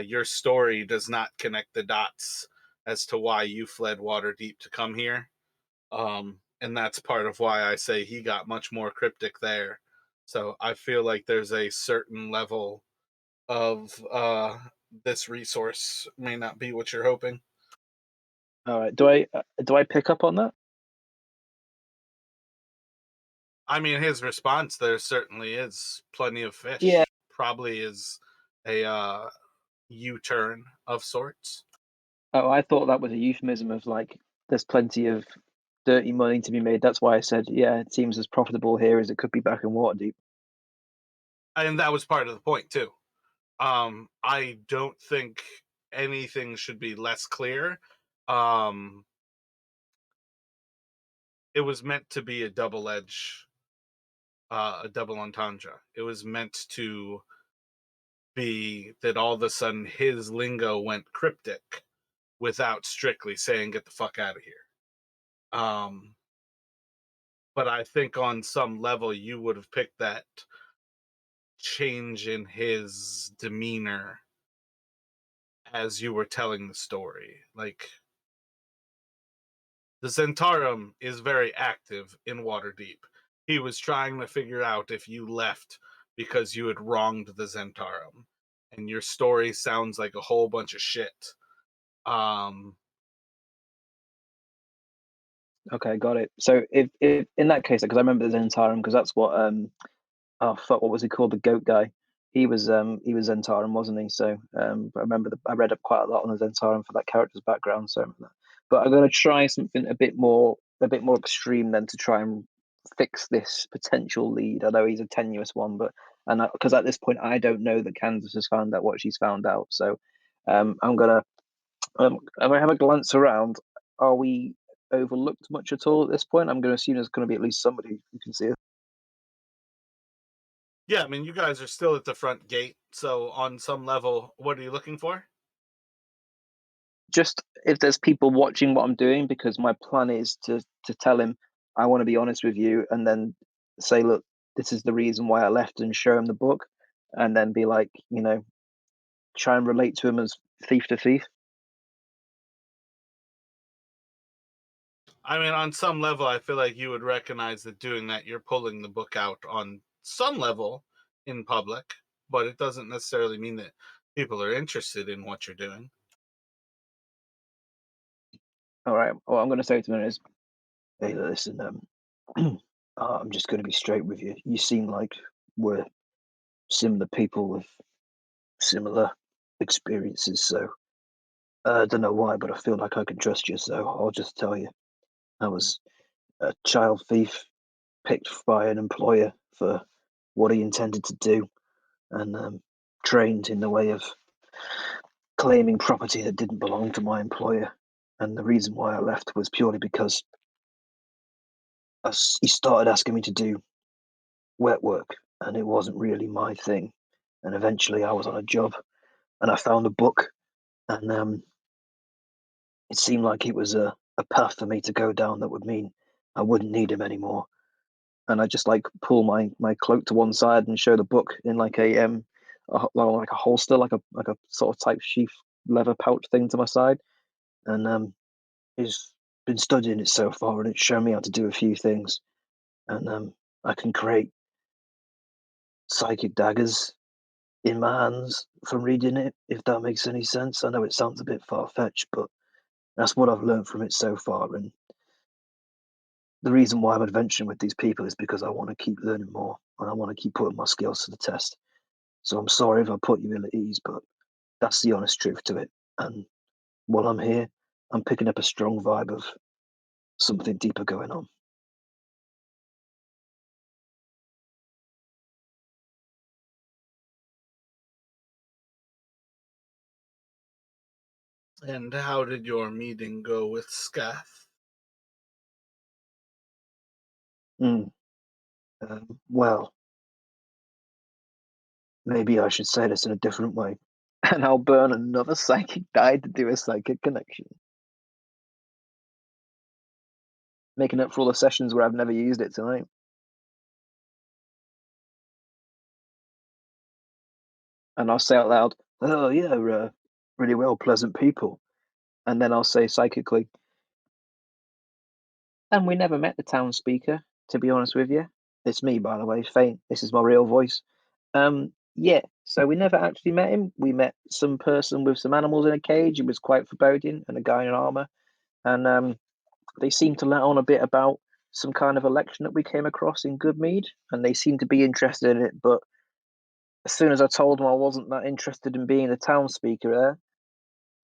Your story does not connect the dots as to why you fled Waterdeep to come here. And that's part of why I say he got much more cryptic there. So I feel like there's a certain level of this resource may not be what you're hoping. All right. Do I pick up on that? I mean, his response there certainly is plenty of Yeah. fish. Probably is a U-turn of sorts. Oh, I thought that was a euphemism of like, there's plenty of dirty money to be made. That's why I said, yeah, it seems as profitable here as it could be back in Waterdeep. And that was part of the point too. I don't think anything should be less clear. It was meant to be a double entendre. It was meant to be that all of a sudden his lingo went cryptic without strictly saying "get the fuck out of here." But I think on some level you would have picked that change in his demeanor as you were telling the story. Like, the Zhentarum is very active in Waterdeep. He was trying to figure out if you left because you had wronged the Zhentarum, and your story sounds like a whole bunch of shit. Okay, got it. So if in that case, because I remember the Zhentarum, because that's what oh fuck, what was he called? The goat guy. He was Zhentarum, wasn't he? So I remember I read up quite a lot on the Zhentarum for that character's background. So I remember that. But I'm going to try something a bit more extreme then to try and fix this potential lead. Although he's a tenuous one, but because at this point I don't know that Candace has found out what she's found out. So I'm gonna have a glance around. Are we overlooked much at all at this point? I'm going to assume there's going to be at least somebody who can see us. Yeah, I mean, you guys are still at the front gate, so on some level, what are you looking for? Just if there's people watching what I'm doing, because my plan is to tell him I want to be honest with you, and then say, look, this is the reason why I left, and show him the book, and then be like, try and relate to him as thief to thief. I mean, on some level, I feel like you would recognize that doing that, you're pulling the book out on some level in public, but it doesn't necessarily mean that people are interested in what you're doing. All right. What I'm going to say to him is, Hey, listen, I'm just going to be straight with you. You seem like we're similar people with similar experiences, so I don't know why, but I feel like I can trust you, so I'll just tell you. I was a child thief picked by an employer for what he intended to do, and trained in the way of claiming property that didn't belong to my employer. And the reason why I left was purely because he started asking me to do wet work, and it wasn't really my thing. And eventually, I was on a job, and I found a book, and it seemed like it was a path for me to go down that would mean I wouldn't need him anymore. And I just like pull my cloak to one side and show the book in like like a holster, like a sort of type sheath leather pouch thing to my side. And he's been studying it so far, and it's shown me how to do a few things. And I can create psychic daggers in my hands from reading it, if that makes any sense. I know it sounds a bit far fetched, but that's what I've learned from it so far. And the reason why I'm adventuring with these people is because I want to keep learning more, and I want to keep putting my skills to the test. So I'm sorry if I put you ill at ease, but that's the honest truth to it. And while I'm here, I'm picking up a strong vibe of something deeper going on. And how did your meeting go with Scath? Well, maybe I should say this in a different way. and I'll burn another psychic die to do a psychic connection, making up for all the sessions where I've never used it tonight. And I'll say out loud, Oh, yeah, really well, pleasant people. and then I'll say psychically, and we never met the town speaker, to be honest with you. It's me, by the way, faint. This is my real voice. Yeah, so we never actually met him. We met some person with some animals in a cage. It was quite foreboding, and a guy in armor. And they seemed to let on a bit about some kind of election that we came across in Goodmead, and they seemed to be interested in it, but as soon as I told them I wasn't that interested in being a town speaker there,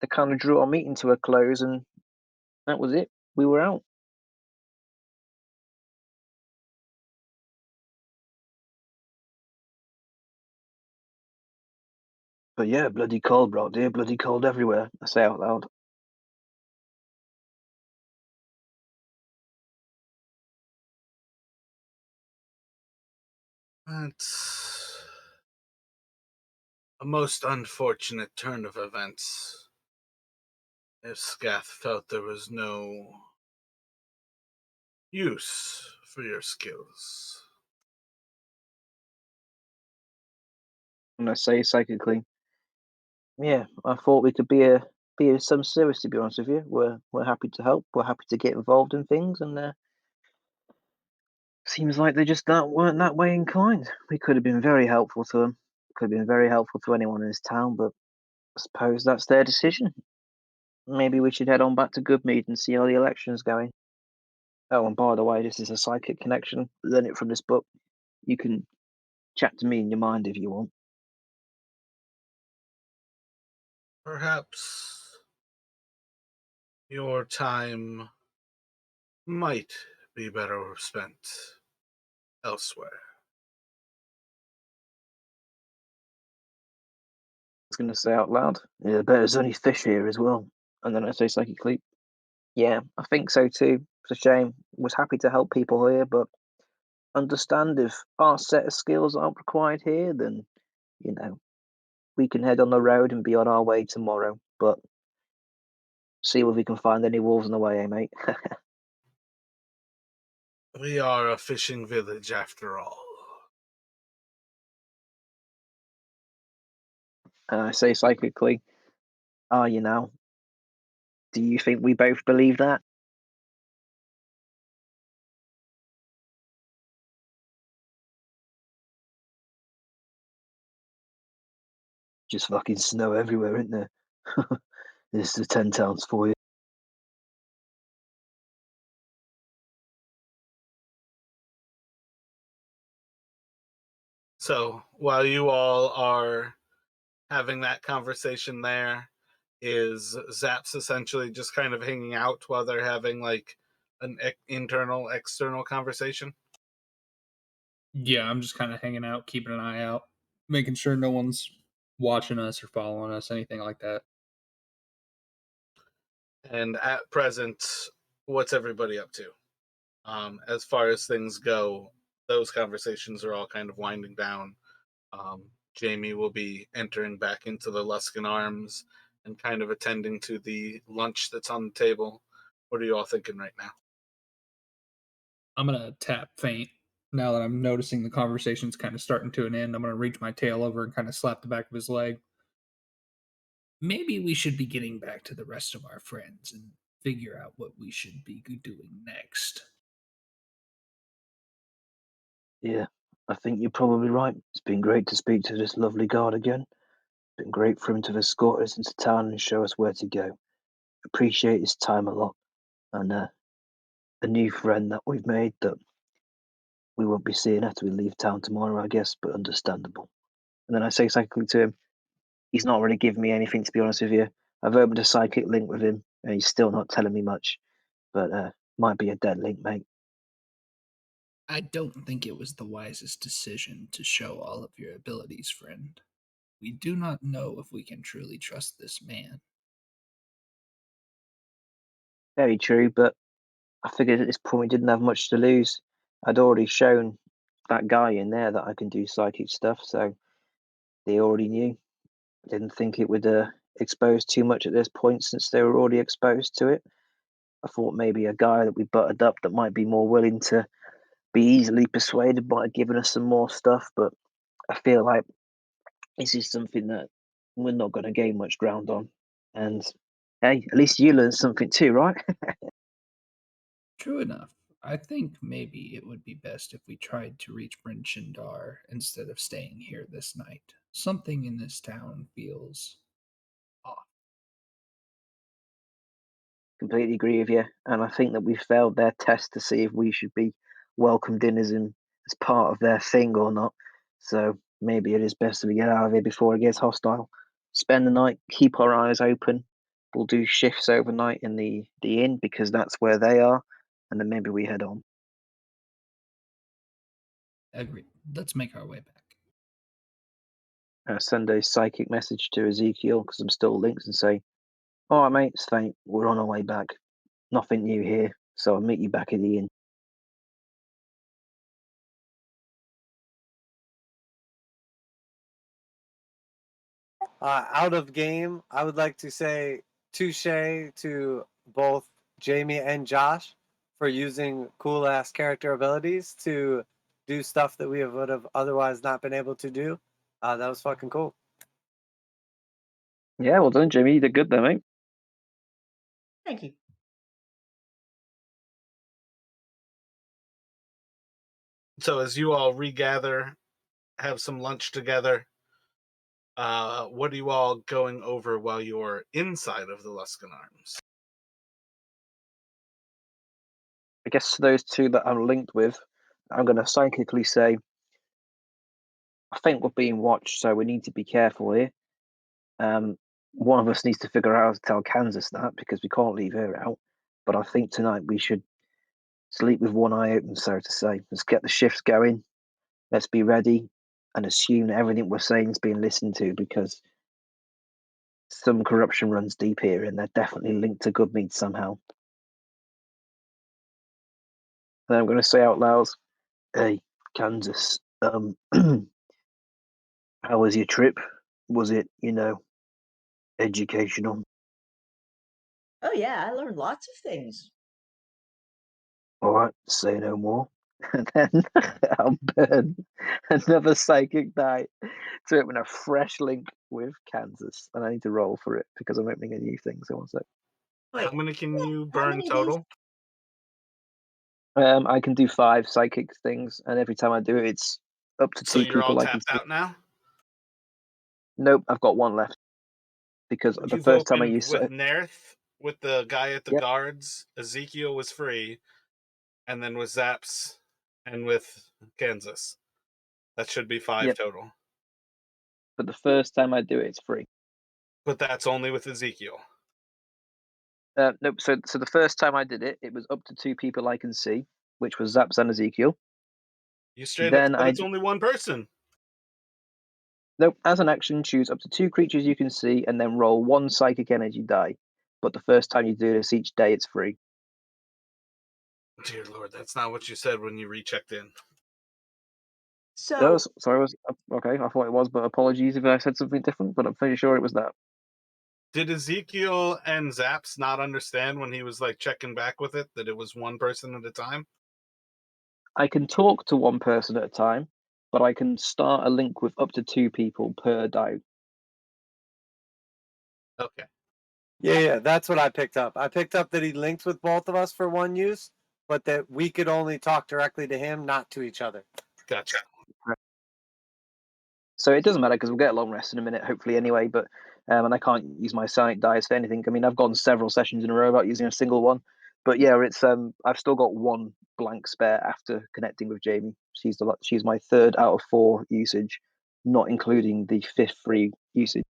they kind of drew our meeting to a close, and that was it. We were out. But yeah, bloody cold, bro, dear. Bloody cold everywhere. I say out loud. That's a most unfortunate turn of events. If Scath felt there was no use for your skills. And I say psychically, yeah, I thought we could be of some service. To be honest with you, we're happy to help. We're happy to get involved in things, and seems like they just weren't that way inclined. We could have been very helpful to them. Could have been very helpful to anyone in this town, but I suppose that's their decision. Maybe we should head on back to Goodmead and see how the election's going. Oh, and by the way, this is a psychic connection. Learn it from this book. You can chat to me in your mind if you want. Perhaps your time might be better spent elsewhere. I was going to say out loud. Yeah, I bet there's only fish here as well. And then I say psychically, yeah, I think so too. It's a shame. Was happy to help people here, but understand if our set of skills aren't required here, then, we can head on the road and be on our way tomorrow. But see if we can find any wolves on the way, eh, mate? We are a fishing village after all. And I say psychically, are you now? Do you think we both believe that? Just fucking snow everywhere, isn't there? This is the 10 towns for you. So while you all are having that conversation there, is Zaps essentially just kind of hanging out while they're having like an internal, external conversation? Yeah, I'm just kind of hanging out, keeping an eye out, making sure no one's watching us or following us, anything like that. And at present, what's everybody up to? As far as things go, those conversations are all kind of winding down. Jamie will be entering back into the Luskin Arms and kind of attending to the lunch that's on the table. What are you all thinking right now? I'm gonna tap faint now that I'm noticing the conversation's kind of starting to an end. I'm gonna reach my tail over and kind of slap the back of his leg. Maybe we should be getting back to the rest of our friends and figure out what we should be doing next. Yeah, I think you're probably right. It's been great to speak to this lovely guard again. It's been great for him to escort us into town and show us where to go. Appreciate his time a lot. And a new friend that we've made that we won't be seeing after we leave town tomorrow, I guess, but understandable. And then I say psychically to him, he's not really giving me anything, to be honest with you. I've opened a psychic link with him, and he's still not telling me much. But might be a dead link, mate. I don't think it was the wisest decision to show all of your abilities, friend. We do not know if we can truly trust this man. Very true, but I figured at this point we didn't have much to lose. I'd already shown that guy in there that I can do psychic stuff, so they already knew. I didn't think it would expose too much at this point since they were already exposed to it. I thought maybe a guy that we buttered up that might be more willing to be easily persuaded might have given us some more stuff, but I feel like this is something that we're not going to gain much ground on. And hey, at least you learned something too, right? True enough. I think maybe it would be best if we tried to reach Bryn Shindar instead of staying here this night. Something in this town feels off. Completely agree with you. And I think that we failed their test to see if we should be welcomed in as part of their thing or not. So maybe it is best that we get out of here before it gets hostile. Spend the night, keep our eyes open. We'll do shifts overnight in the inn because that's where they are, and then maybe we head on. Agreed. Let's make our way back. Send a psychic message to Ezekiel because I'm still linked and say, "All right, mate, it's fine. We're on our way back. Nothing new here, so I'll meet you back at the inn." Out of game, I would like to say touche to both Jamie and Josh for using cool ass character abilities to do stuff that we would have otherwise not been able to do. That was fucking cool. Yeah, well done, Jimmy. You did good there, mate. Thank you. So as you all regather, have some lunch together, what are you all going over while you're inside of the Luskan Arms? I guess to those two that I'm linked with, I'm going to psychically say, I think we're being watched, so we need to be careful here. One of us needs to figure out how to tell Kansas that because we can't leave her out. But I think tonight we should sleep with one eye open, so to say. Let's get the shifts going. Let's be ready and assume that everything we're saying is being listened to because some corruption runs deep here and they're definitely linked to Goodmead somehow. And I'm going to say out loud, "Hey, Kansas, how was your trip? Was it, educational?" Oh yeah, I learned lots of things. "All right, say no more." And then I'll burn another psychic die to open a fresh link with Kansas. And I need to roll for it because I'm opening a new thing. So one sec. How Wait, many can you how burn many of these? total? I can do 5 psychic things, and every time I do it, it's up to So 2 you're all people I can tapped see. out now? Nope, I've got 1 left because the You've first time I opened used with it, Nerth, with the guy at the Yep. guards. Ezekiel was free, and then with Zaps and with Kansas. That should be 5 Yep. total. but the first time I do it, it's free. But that's only with Ezekiel. Nope. So the first time I did it, it was up to 2 people I can see, which was Zaps and Ezekiel. You straight Then up said it's only one person. Nope. As an action, choose up to 2 creatures you can see, and then roll 1 psychic energy die. But the first time you do this each day, it's free. Dear Lord, that's not what you said when you rechecked in. So Sorry, was okay. I thought it was, but apologies if I said something different. But I'm pretty sure it was that. Did Ezekiel and Zaps not understand when he was like checking back with it that it was one person at a time? I can talk to 1 person at a time, but I can start a link with up to 2 people per die. Okay. Yeah, that's what I picked up. I picked up that he linked with both of us for one use, but that we could only talk directly to him, not to each other. Gotcha. So it doesn't matter because we'll get a long rest in a minute, hopefully anyway. But and I can't use my psionic dice for anything. I mean, I've gone several sessions in a row without using a single one. But yeah, it's I've still got 1 blank spare after connecting with Jamie. She's my 3rd out of 4 usage, not including the 5th free usage.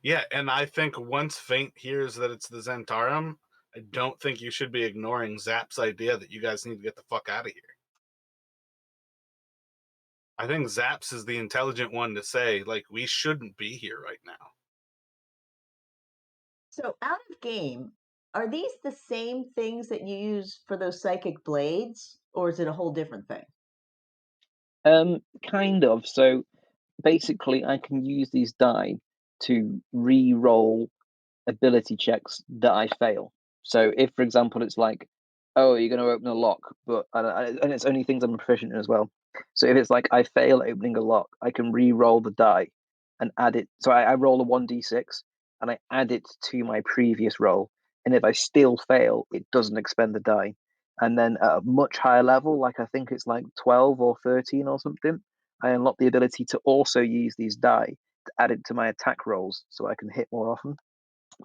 Yeah, and I think once Faint hears that it's the Zhentarum, I don't think you should be ignoring Zap's idea that you guys need to get the fuck out of here. I think Zaps is the intelligent one to say, like, we shouldn't be here right now. So out of game, are these the same things that you use for those psychic blades, or is it a whole different thing? Kind of. So basically, I can use these die to re-roll ability checks that I fail. So if, for example, it's like, oh, you're going to open a lock, but and it's only things I'm proficient in as well. So if it's like I fail opening a lock, I can re-roll the die and add it. So I roll a 1d6 and I add it to my previous roll. And if I still fail, it doesn't expend the die. And then at a much higher level, like I think it's like 12 or 13 or something, I unlock the ability to also use these die to add it to my attack rolls so I can hit more often.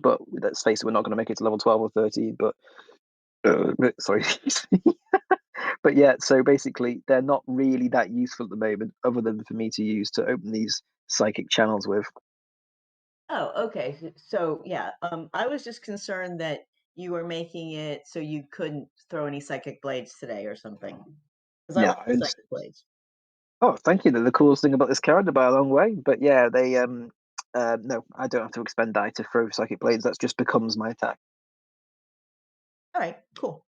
But let's face it, we're not going to make it to level 12 or 13. But sorry, But yeah, so basically, they're not really that useful at the moment, other than for me to use to open these psychic channels with. Oh, okay. So yeah, I was just concerned that you were making it so you couldn't throw any psychic blades today or something. Because I Yeah, like psychic blades. oh, thank you. They're the coolest thing about this character by a long way. But yeah, they no, I don't have to expend die to throw psychic blades. That just becomes my attack. All right, cool.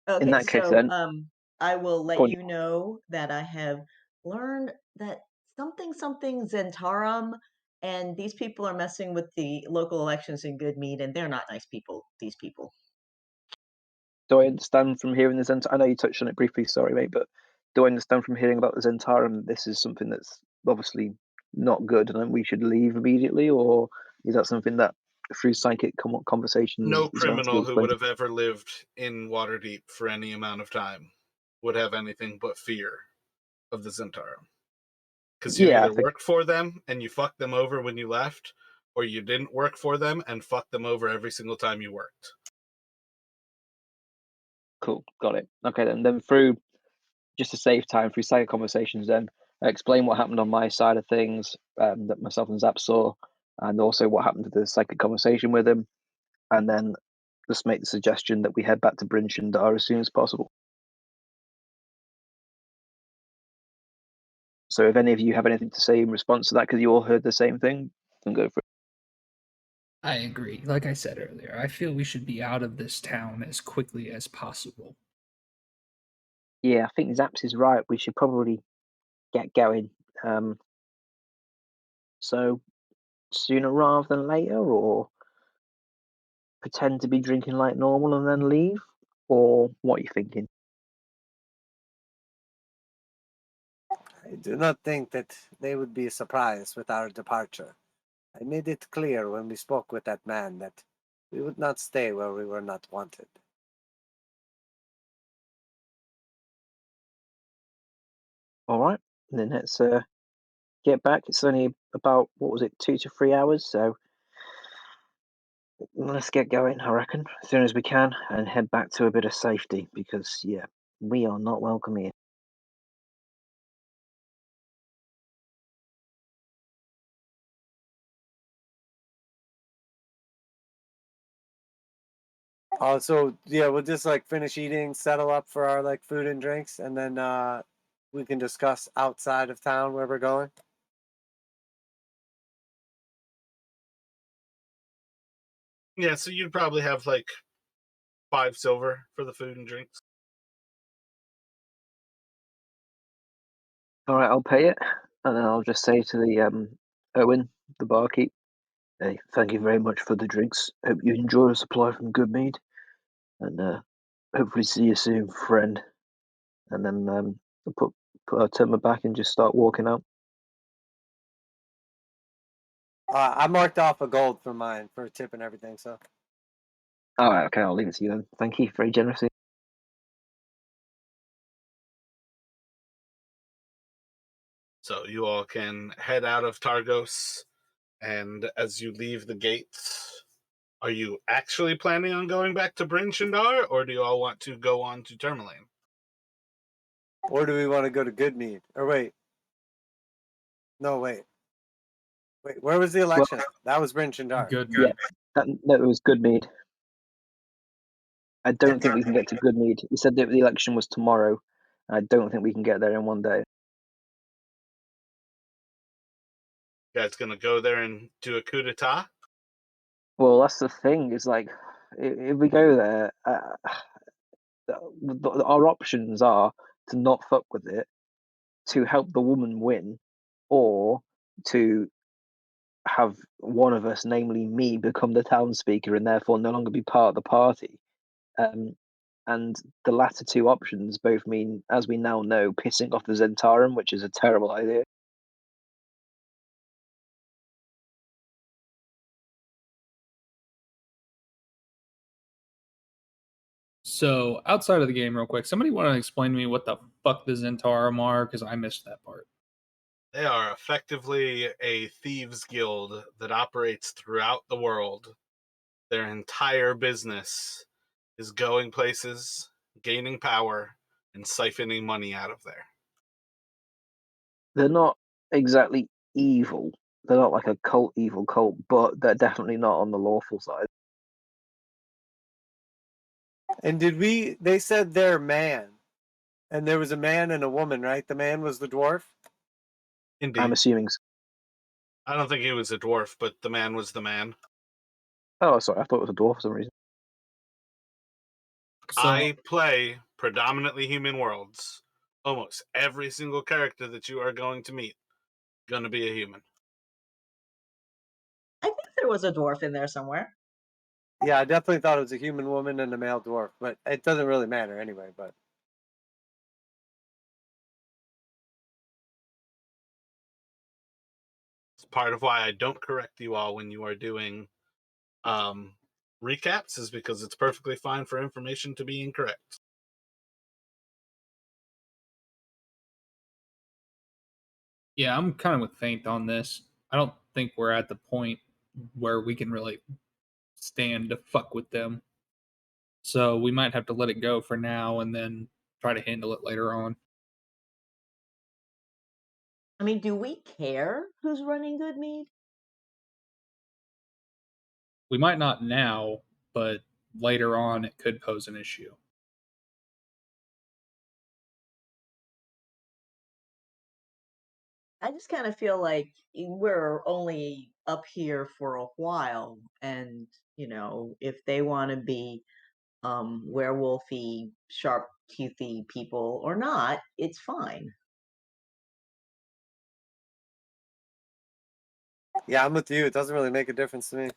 In Okay, that case, so then, I will go let on. you know that I have learned that something Zhentarum, and these people are messing with the local elections in Goodmead, and they're not nice people. These people. Do I understand from hearing the Zhentarum? I know you touched on it briefly. Sorry, mate, but do I understand from hearing about the Zhentarum this is something that's obviously not good, and we should leave immediately, or is that something that through psychic conversations No is going to be criminal who explained? would have ever lived in Waterdeep for any amount of time would have anything but fear of the Zhentarum. Because you Yeah, I either think worked for them and you fucked them over when you left, or you didn't work for them and fucked them over every single time you worked. cool, got it. Okay, then through just to save time through psychic conversations, then explain what happened on my side of things that myself and Zap saw, and also what happened to the psychic conversation with him, and then just make the suggestion that we head back to Bryn Shindar as soon as possible. So if any of you have anything to say in response to that, because you all heard the same thing, then go for it. I agree. Like I said earlier, I feel we should be out of this town as quickly as possible. Yeah, I think Zaps is right. We should probably get going. So sooner rather than later, or pretend to be drinking like normal and then leave, or what are you thinking? I do not think that they would be surprised with our departure. I made it clear when we spoke with that man that we would not stay where we were not wanted. All right, then let's get back. It's only about, what was it, 2 to 3 hours, so let's get going, I reckon, as soon as we can, and head back to a bit of safety, because, yeah, we are not welcome here. Also, yeah, we'll just like finish eating, settle up for our like food and drinks, and then we can discuss outside of town where we're going. Yeah, so you'd probably have like 5 silver for the food and drinks. All right, I'll pay it, and then I'll just say to the Owen, the barkeep, hey, thank you very much for the drinks. Hope you enjoy the supply from Goodmead, and hopefully see you soon, friend. And then I'll turn my back and just start walking out. I marked off a gold for mine for a tip and everything. So All right, okay, I'll leave it to you then. Thank you, very generous. So you all can head out of Targos, and as you leave the gates, are you actually planning on going back to Bryn Shindar, or do you all want to go on to Tourmaline? or do we want to go to Goodmead? Or wait, no, wait. Where was the Well, election? That was Bryn Shindar. Good. yeah, that was Goodmead. I don't think we can get to Goodmead. He said that the election was tomorrow. I don't think we can get there in one day. You guys gonna go there and do a coup d'etat? Well, that's the thing. Is like, if we go there, our options are to not fuck with it, to help the woman win, or to have one of us, namely me, become the town speaker and therefore no longer be part of the party. Um, and the latter two options both mean, as we now know, pissing off the Zhentarum, which is a terrible idea. So, outside of the game, real quick, somebody want to explain to me what the fuck the Zhentarum are? Because I missed that part. They are effectively a thieves guild that operates throughout the world. Their entire business is going places, gaining power, and siphoning money out of there. They're not exactly evil. They're not like a evil cult, but they're definitely not on the lawful side. And they said they're man. And there was a man and a woman, right? The man was the dwarf? Indeed. I'm assuming. I don't think he was a dwarf, but the man was the man. Oh, sorry, I thought it was a dwarf for some reason. So I play predominantly human worlds. Almost every single character that you are going to meet going to be a human. I think there was a dwarf in there somewhere. Yeah, I definitely thought it was a human woman and a male dwarf, but it doesn't really matter anyway, but It's part of why I don't correct you all when you are doing recaps, is because it's perfectly fine for information to be incorrect. yeah, I'm kind of with Faint on this. I don't think we're at the point where we can really stand to fuck with them. So we might have to let it go for now and then try to handle it later on. I mean, do we care who's running Good Mead? We might not now, but later on it could pose an issue. I just kind of feel like we're only up here for a while, and if they want to be werewolfy, sharp teethy people or not, it's fine. yeah, I'm with you. It doesn't really make a difference to me.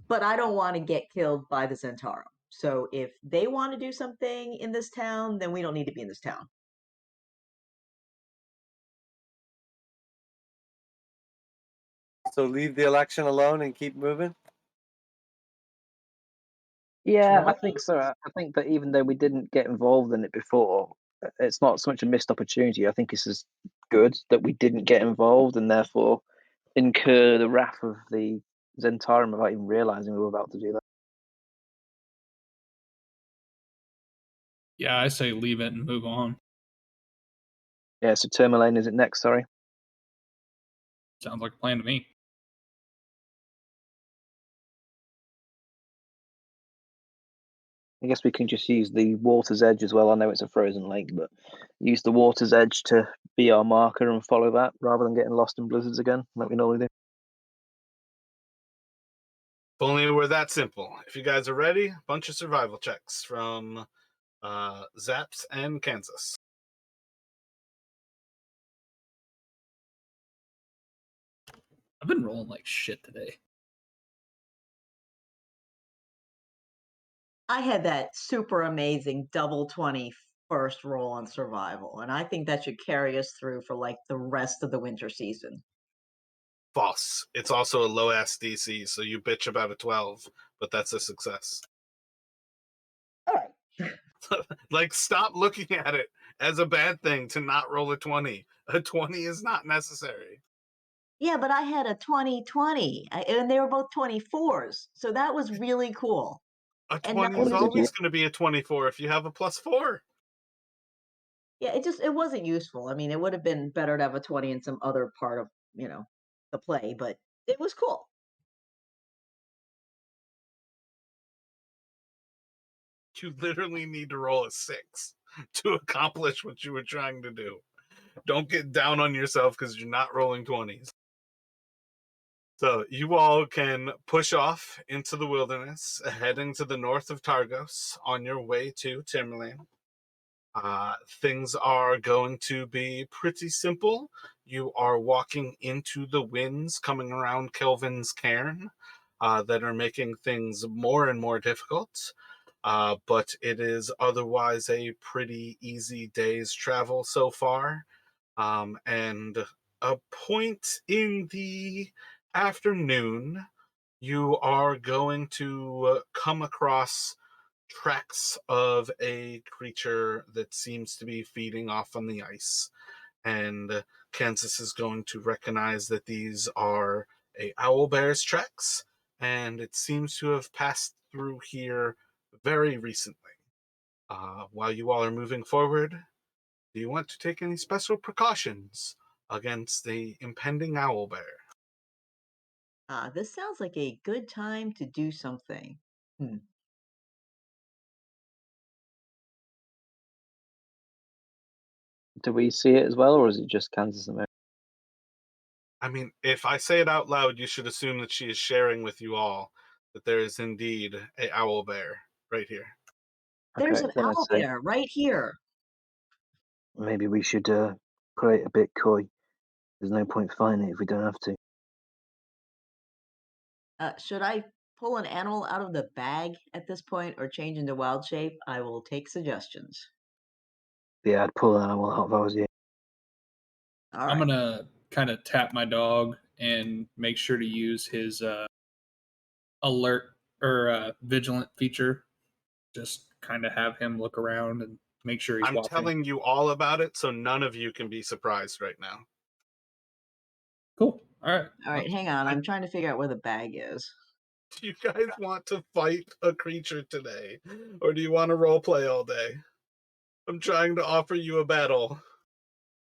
But I don't want to get killed by the Zhentarum. So if they want to do something in this town, then we don't need to be in this town. So leave the election alone and keep moving? Yeah, I think so. I think that even though we didn't get involved in it before, it's not so much a missed opportunity. I think it's as good that we didn't get involved and therefore incur the wrath of the Zhentarum without even realizing we were about to do that. Yeah, I say leave it and move on. Yeah, so Tourmaline is it next, sorry? Sounds like a plan to me. I guess we can just use the water's edge as well. I know it's a frozen lake, but use the water's edge to be our marker and follow that rather than getting lost in blizzards again, like we normally do. If only it were that simple. If you guys are ready, a bunch of survival checks from Zaps and Kansas. I've been rolling like shit today. I had that super amazing double 20 first roll on survival, and I think that should carry us through for like the rest of the winter season. False. It's also a low ass DC, so you bitch about a 12, but that's a success. All right. Like, stop looking at it as a bad thing to not roll a 20. A 20 is not necessary. Yeah, but I had a 20-20, and they were both 24s, so that was really cool. A And 20 is always going to be a 24 if you have a +4. yeah, it wasn't useful. I mean, it would have been better to have a 20 in some other part of the play, but it was cool. You literally need to roll a 6 to accomplish what you were trying to do. Don't get down on yourself because you're not rolling 20s. So you all can push off into the wilderness, heading to the north of Targos on your way to Timberland. Things are going to be pretty simple. You are walking into the winds coming around Kelvin's cairn that are making things more and more difficult. But it is otherwise a pretty easy day's travel so far. And a point in the afternoon, you are going to come across tracks of a creature that seems to be feeding off on the ice. And Kansas is going to recognize that these are a owlbear's tracks, and it seems to have passed through here very recently. While you all are moving forward, do you want to take any special precautions against the impending owl bear? This sounds like a good time to do something. Do we see it as well, or is it just Kansas and Mary? I mean, if I say it out loud, you should assume that she is sharing with you all that there is indeed a owl bear right here. There's Okay, an then I owl say bear right here. Maybe we should play it a bit coy. There's no point fighting it if we don't have to. Should I pull an animal out of the bag at this point or change into wild shape? I will take suggestions. Yeah, I'd pull an animal out if I was you. All I'm right. gonna kind of tap my dog and make sure to use his alert or vigilant feature. Just kind of have him look around and make sure he's I'm watching. telling you all about it, so none of you can be surprised right now. Cool. All right. All right, hang on. I'm trying to figure out where the bag is. Do you guys want to fight a creature today, or do you want to role play all day? I'm trying to offer you a battle.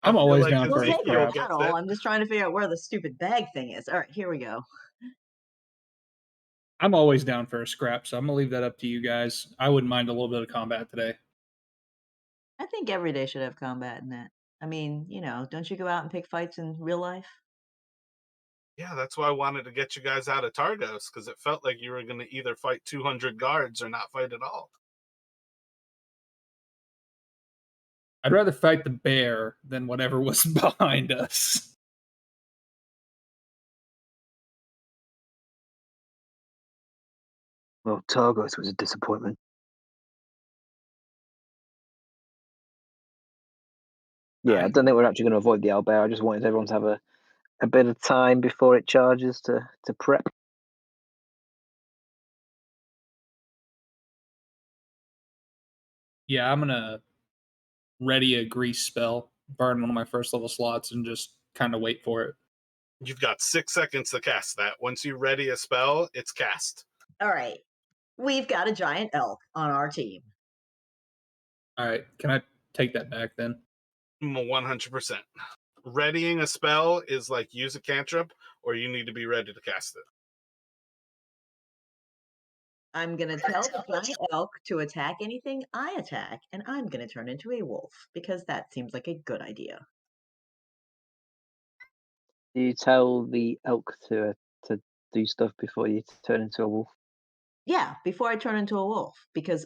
I'm I feel always like down for a We'll take the Ezekiel scrap. gets battle. it. I'm just trying to figure out where the stupid bag thing is. All right, here we go. I'm always down for a scrap, so I'm gonna leave that up to you guys. I wouldn't mind a little bit of combat today. I think every day should have combat in it. I mean, don't you go out and pick fights in real life? Yeah, that's why I wanted to get you guys out of Targos, because it felt like you were going to either fight 200 guards or not fight at all. I'd rather fight the bear than whatever was behind us. Well, Targos was a disappointment. Yeah, I don't think we're actually going to avoid the owlbear. I just wanted everyone to have a bit of time before it charges to prep. Yeah, I'm gonna ready a grease spell, burn one of my first level slots, and just kind of wait for it. You've got 6 seconds to cast that. Once you ready a spell, it's cast. All right. We've got a giant elk on our team. All right, can I take that back then? 100%. Readying a spell is like use a cantrip, or you need to be ready to cast it. I'm going to tell the giant elk to attack anything I attack, and I'm going to turn into a wolf because that seems like a good idea. Do you tell the elk to do stuff before you turn into a wolf? Yeah, before I turn into a wolf, because,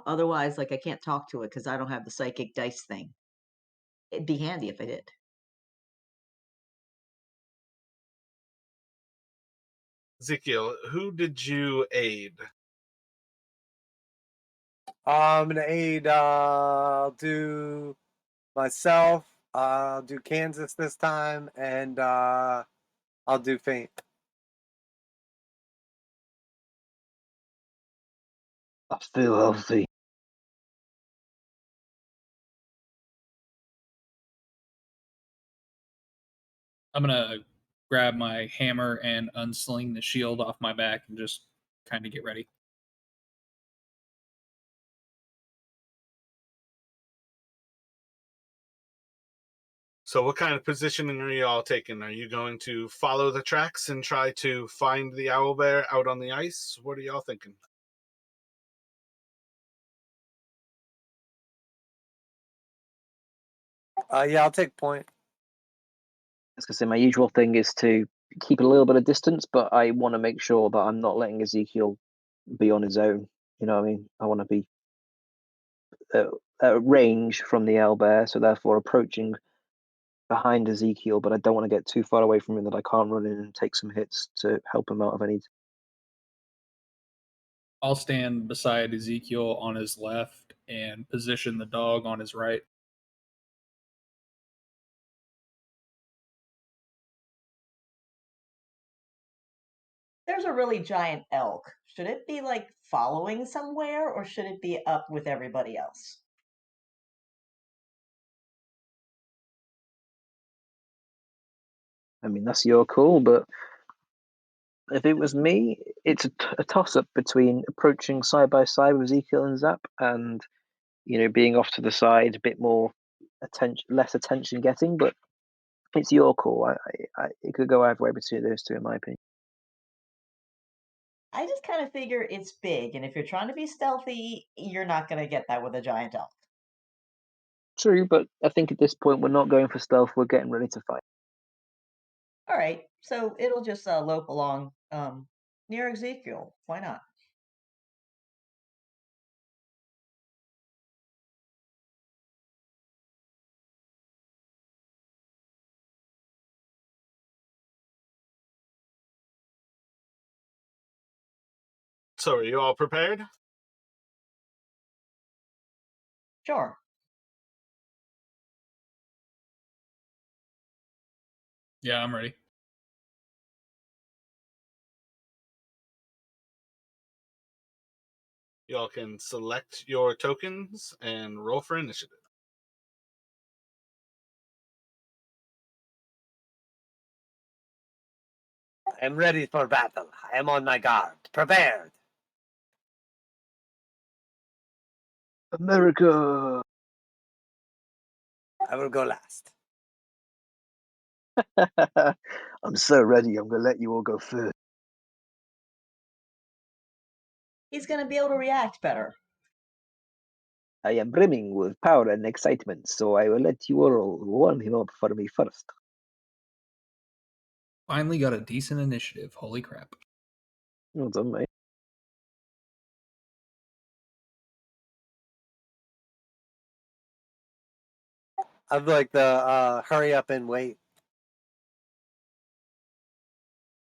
otherwise, I can't talk to it because I don't have the psychic dice thing. It'd be handy if I did. Ezekiel, who did you aid? I'm gonna aid. I'll do myself. I'll do Kansas this time, and I'll do Faint. I feel healthy. I'm gonna grab my hammer and unsling the shield off my back and just kind of get ready. So what kind of positioning are you all taking? Are you going to follow the tracks and try to find the owlbear out on the ice? What are y'all thinking? Yeah, I'll take point. I was going to say my usual thing is to keep a little bit of distance, but I want to make sure that I'm not letting Ezekiel be on his own. You know what I mean? I want to be at range from the owlbear, so therefore approaching behind Ezekiel, but I don't want to get too far away from him that I can't run in and take some hits to help him out if I need to. I'll stand beside Ezekiel on his left and position the dog on his right. There's a really giant elk. Should it be following somewhere or should it be up with everybody else? I mean, that's your call, but If it was me, it's a toss-up between approaching side by side with Ezekiel and Zap, and being off to the side, a bit more less attention getting. But it's your call. It could go either way between those two, in my opinion. I just kind of figure it's big, and if you're trying to be stealthy, you're not going to get that with a giant elk. True, but I think at this point we're not going for stealth. We're getting ready to fight. All right, so it'll just lope along near Ezekiel. Why not? So are you all prepared? Sure. Yeah, I'm ready. Y'all can select your tokens and roll for initiative. I am ready for battle. I am on my guard. Prepared. America! I will go last. I'm so ready. I'm going to let you all go first. He's going to be able to react better. I am brimming with power and excitement, so I will let you all warm him up for me first. Finally got a decent initiative. Holy crap. Well done, mate. I'd like the hurry up and wait.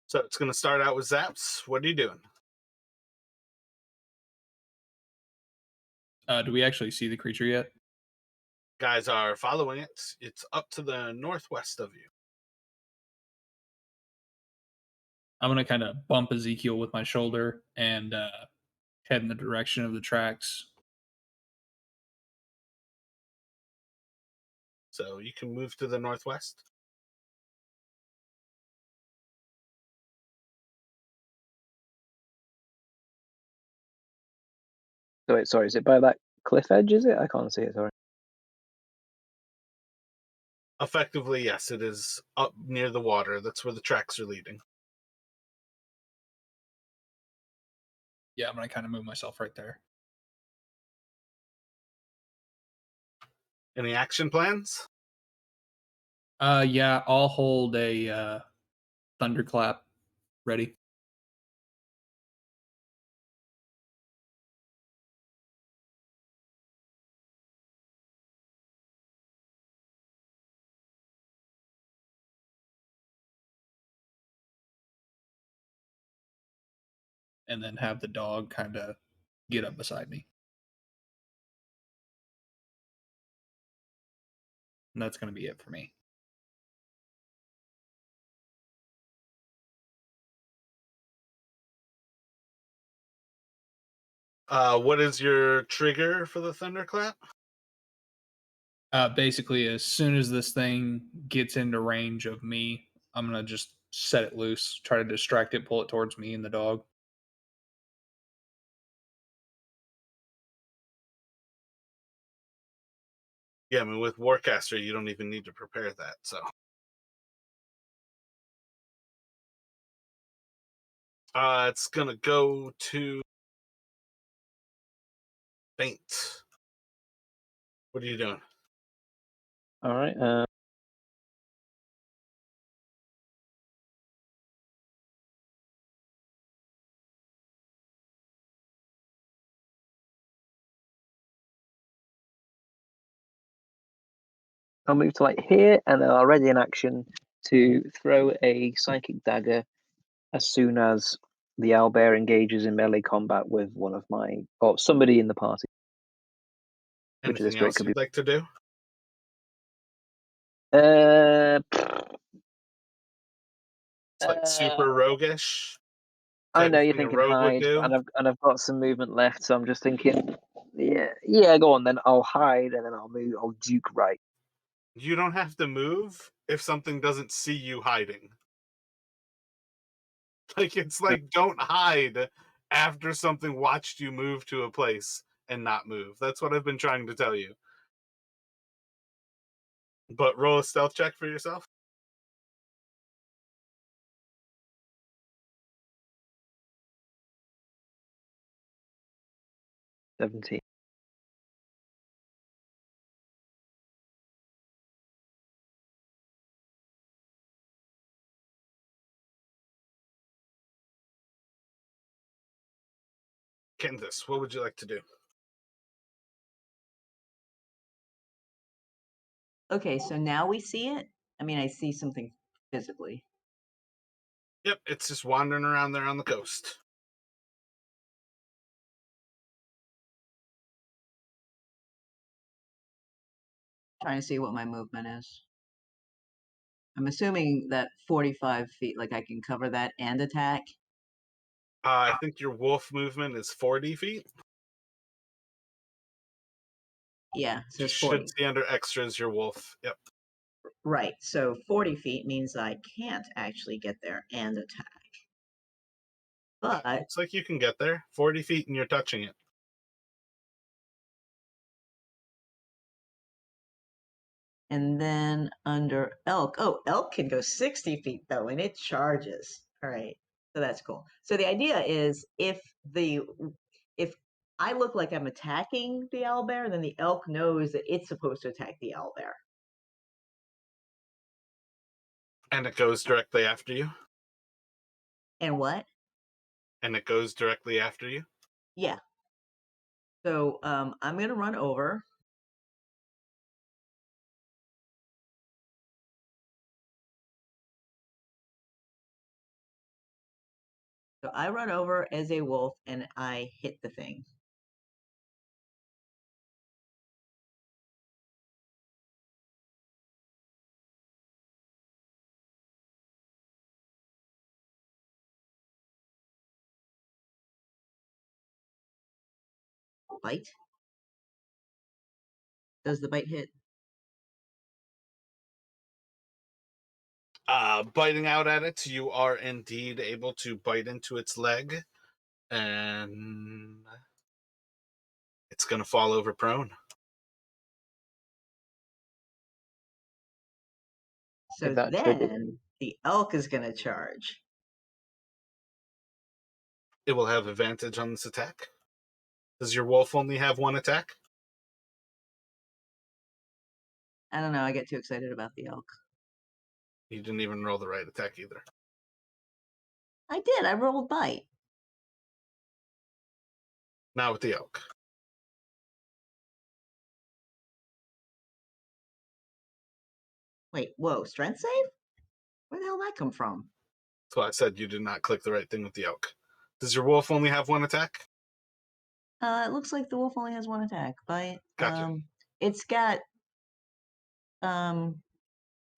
So it's going to start out with Zaps. What are you doing? Do we actually see the creature yet? Guys are following it. It's up to the northwest of you. I'm going to kind of bump Ezekiel with my shoulder and head in the direction of the tracks. So you can move to the northwest. So wait, sorry, is it by that cliff edge, is it? I can't see it, sorry. Effectively, yes, it is up near the water. That's where the tracks are leading. Yeah, I'm going to kind of move myself right there. Any action plans? Yeah, I'll hold a thunderclap ready. And then have the dog kind of get up beside me. And that's going to be it for me. What is your trigger for the thunderclap? Basically, as soon as this thing gets into range of me, I'm going to just set it loose, try to distract it, pull it towards me and the dog. Yeah, I mean, with Warcaster, you don't even need to prepare that, so. It's going to go to Faint. What are you doing? All right. I'll move to like here, and then I'll ready in action to throw a psychic dagger as soon as the owlbear engages in melee combat with one of my or somebody in the party. Which of this Anything else could you'd be? like to do? It's like super roguish. I Type know of you're thing a thinking rogue would hide, do. and I've got some movement left, so I'm just thinking, yeah, go on then. I'll hide, and then I'll move. I'll duke right. You don't have to move if something doesn't see you hiding. Like, it's like, don't hide after something watched you move to a place and not move. That's what I've been trying to tell you. But roll a stealth check for yourself. $17. Candace, what would you like to do? Okay, so now we see it. I mean, I see something physically. Yep, it's just wandering around there on the coast. Trying to see what my movement is. I'm assuming that 45 feet, like I can cover that and attack. I think your wolf movement is 40 feet. Yeah, so You it's should 40. see under extras your wolf. Yep. Right, so 40 feet means I can't actually get there and attack. But Looks like you can get there. 40 feet and you're touching it. and then under elk, oh, elk can go 60 feet though, and it charges. All right, so that's cool. So the idea is if I look like I'm attacking the owlbear, then the elk knows that it's supposed to attack the owlbear. And it goes directly after you. And what? And it goes directly after you. Yeah. So I'm gonna run over. So I run over as a wolf and I hit the thing. Bite? Does the bite hit? Biting out at it, you are indeed able to bite into its leg, and it's going to fall over prone. So If that triggered, then the elk is gonna charge. It will have advantage on this attack. Does your wolf only have one attack? I don't know, I get too excited about the elk. You didn't even roll the right attack either. I did, I rolled bite. Not with the elk. Wait, whoa, strength save? Where the hell did that come from? So I said you did not click the right thing with the elk. Does your wolf only have one attack? It looks like the wolf only has one attack. Bite. Gotcha. It's got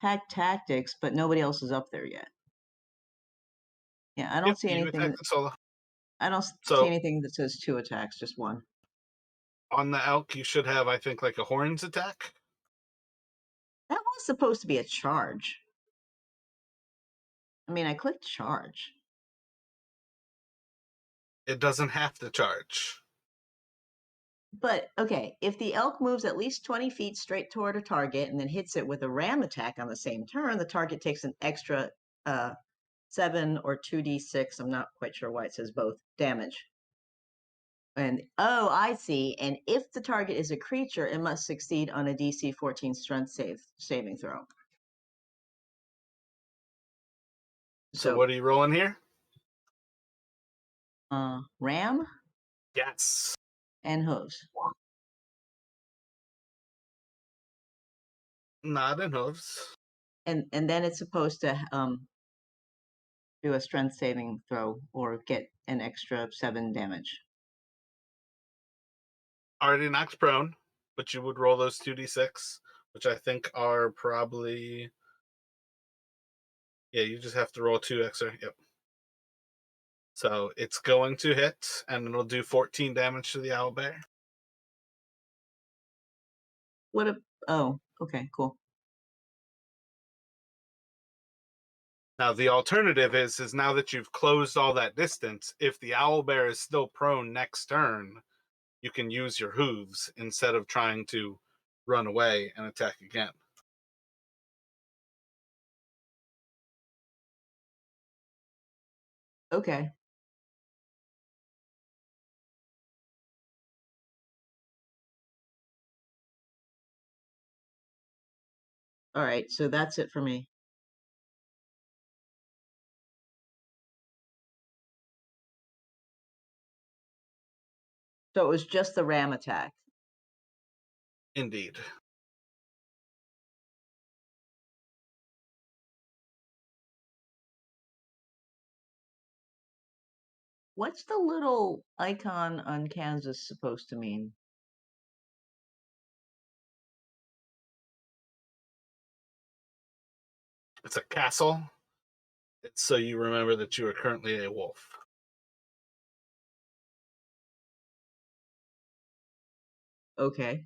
pack tactics, but nobody else is up there yet. Yeah, I don't Yep, see you anything. attacked it solo. I don't see So anything that says 2 attacks, just 1. on the elk, you should have, I think, like a horns attack. That was supposed to be a charge. I mean, I clicked charge. It doesn't have to charge. But okay, if the elk moves at least 20 feet straight toward a target and then hits it with a ram attack on the same turn, the target takes an extra 7 or 2d6. I'm not quite sure why it says both damage. And oh, I see. And if the target is a creature, it must succeed on a DC 14 strength saving throw. So what are you rolling here? Ram Yes. and hooves. Not in hooves. And then it's supposed to do a strength saving throw or get an extra 7 damage. Already knocked prone, but you would roll those 2d6, which I think are probably... Yeah, you just have to roll 2 extra. Yep. So it's going to hit, and it'll do 14 damage to the owlbear. What a... Oh, okay, cool. Now, the alternative is now that you've closed all that distance, if the owlbear is still prone next turn, you can use your hooves instead of trying to run away and attack again. Okay. All right, so that's it for me. So it was just the ram attack. Indeed. What's the little icon on Kansas supposed to mean? It's a castle. It's so you remember that you are currently a wolf. Okay.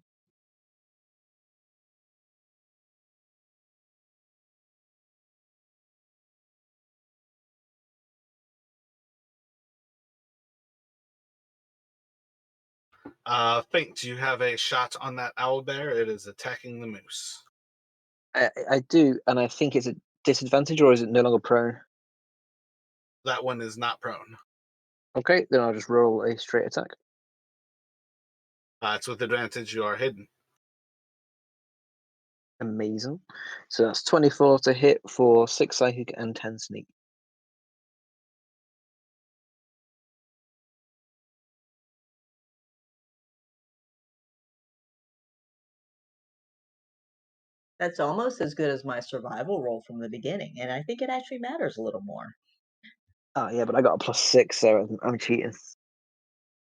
Fink, do you have a shot on that owlbear? It is attacking the moose. I do, and I think it's a disadvantage, or is it no longer prone? That one is not prone. Okay, then I'll just roll a straight attack. It's with advantage. You are hidden. Amazing. So that's 24 to hit for 6 psychic and 10 sneak. That's almost as good as my survival roll from the beginning, and I think it actually matters a little more. Oh, yeah, but I got a +6, so I'm cheating.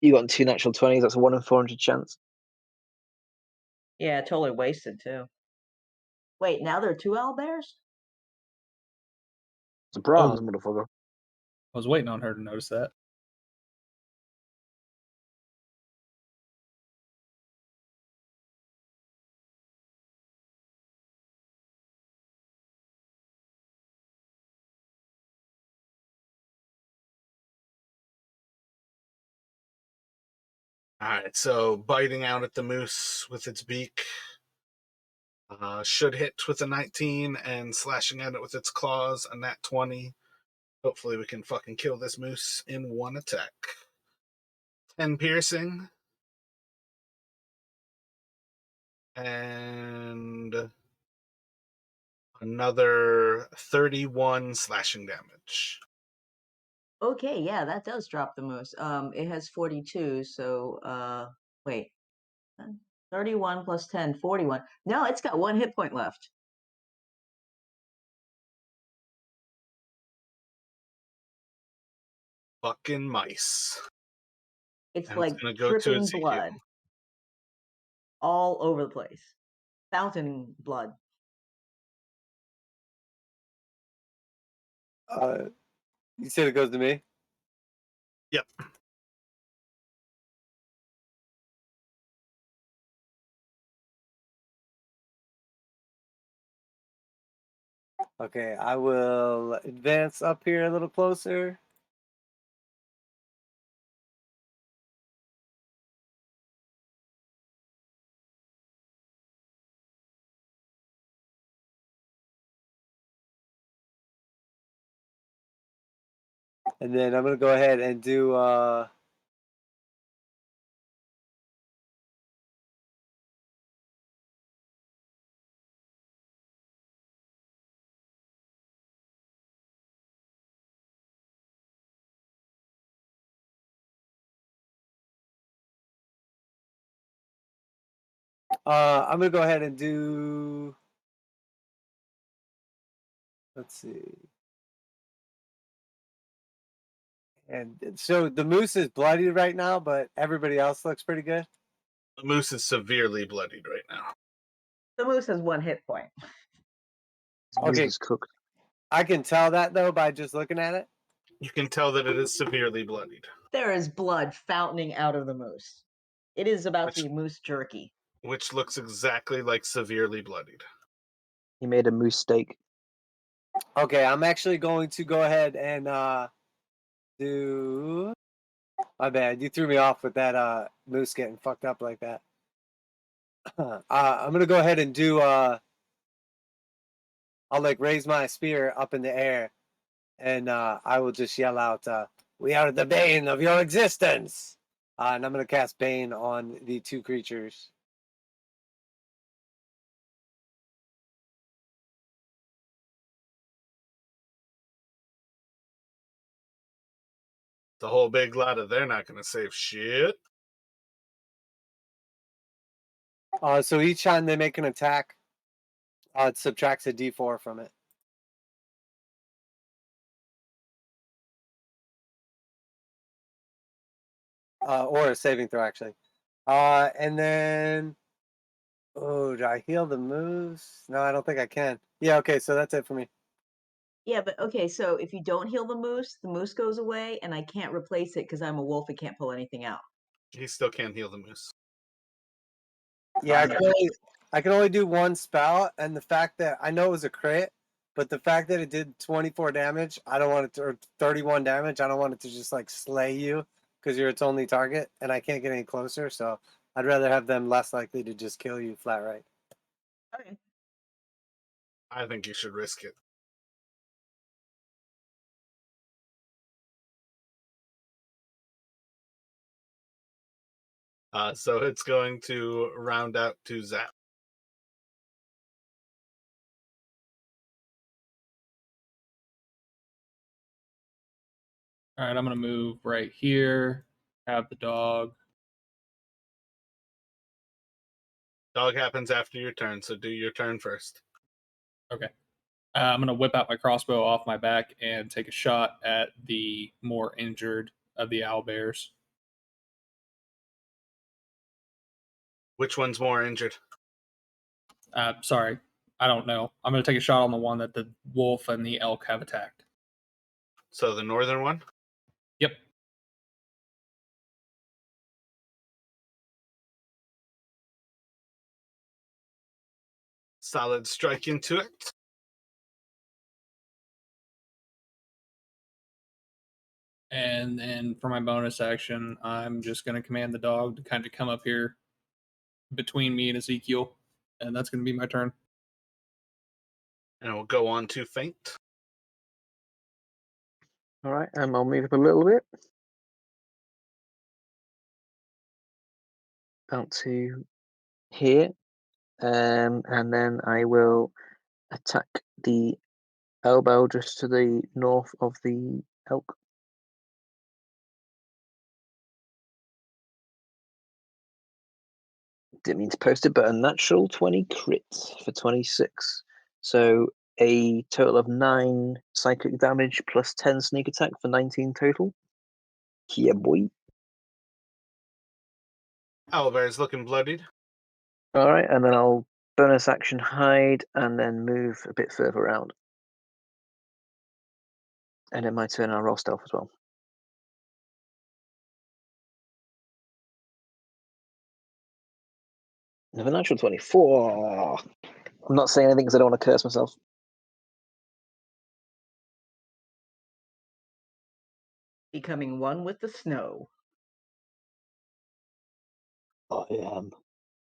You got 2 natural 20s, that's a 1 in 400 chance. Yeah, totally wasted too. Wait, now there are 2 owlbears? Surprise, motherfucker. I was waiting on her to notice that. All right, so biting out at the moose with its beak should hit with a 19, and slashing at it with its claws a nat 20. Hopefully we can fucking kill this moose in one attack. 10 piercing. And another 31 slashing damage. Okay, yeah, that does drop the moose. It has 42, so wait. 31 plus 10, 41. No, it's got 1 hit point left. Fucking mice. It's And like it's going to go to dripping Ezekiel. blood all over the place. Fountain blood. You said it goes to me? Yep. Okay, I will advance up here a little closer. And then I'm going to go ahead and do I'm going to go ahead and do, let's see. And so the moose is bloody right now, but everybody else looks pretty good. The moose is severely bloodied right now. The moose has 1 hit point. Okay. Is cooked. I can tell that though by just looking at it. You can tell that it is severely bloodied. There is blood fountaining out of the moose. It is about to be moose jerky. Which looks exactly like severely bloodied. He made a moose steak. Okay, I'm actually going to go ahead and do. My bad, you threw me off with that moose getting fucked up like that. I'm gonna go ahead and do. I'll like raise my spear up in the air, and I will just yell out, "We are the bane of your existence!" And I'm gonna cast Bane on the two creatures. The whole big lot of they're not going to save shit. So each time they make an attack, it subtracts a D4 from it. Or a saving throw, actually. And then, oh, do I heal the moose? No, I don't think I can. Yeah, okay, so that's it for me. Yeah, but okay, so if you don't heal the moose goes away, and I can't replace it because I'm a wolf and can't pull anything out. He still can't heal the moose. Yeah, I know. I can only do one spell, and the fact that I know it was a crit, but the fact that it did 24 damage, I don't want it to, or 31 damage, I don't want it to just like slay you because you're its only target, and I can't get any closer, so I'd rather have them less likely to just kill you flat right. Okay. I think you should risk it. So it's going to round out to Zap. All right, I'm gonna move right here. Have the dog. Dog happens after your turn, so do your turn first. Okay. I'm gonna whip out my crossbow off my back and take a shot at the more injured of the owlbears. Which one's more injured? Sorry, I don't know. I'm gonna take a shot on the one that the wolf and the elk have attacked. So the northern one? Yep. Solid strike into it. And then for my bonus action, I'm just gonna command the dog to kind of come up here between me and Ezekiel, and that's gonna be my turn. And we'll go on to Faint. All right, I'll move up a little bit. Out to here. And then I will attack the elbow just to the north of the elk. Didn't mean to post it, but a natural 20 crit for 26. So a total of 9 psychic damage plus 10 sneak attack for 19 total. Yeah, boy. Owlbear's looking bloodied. All right, and then I'll bonus action hide and then move a bit further around. And in my turn, I'll roll stealth as well. Another natural 24. I'm not saying anything because I don't want to curse myself. Becoming one with the snow. I am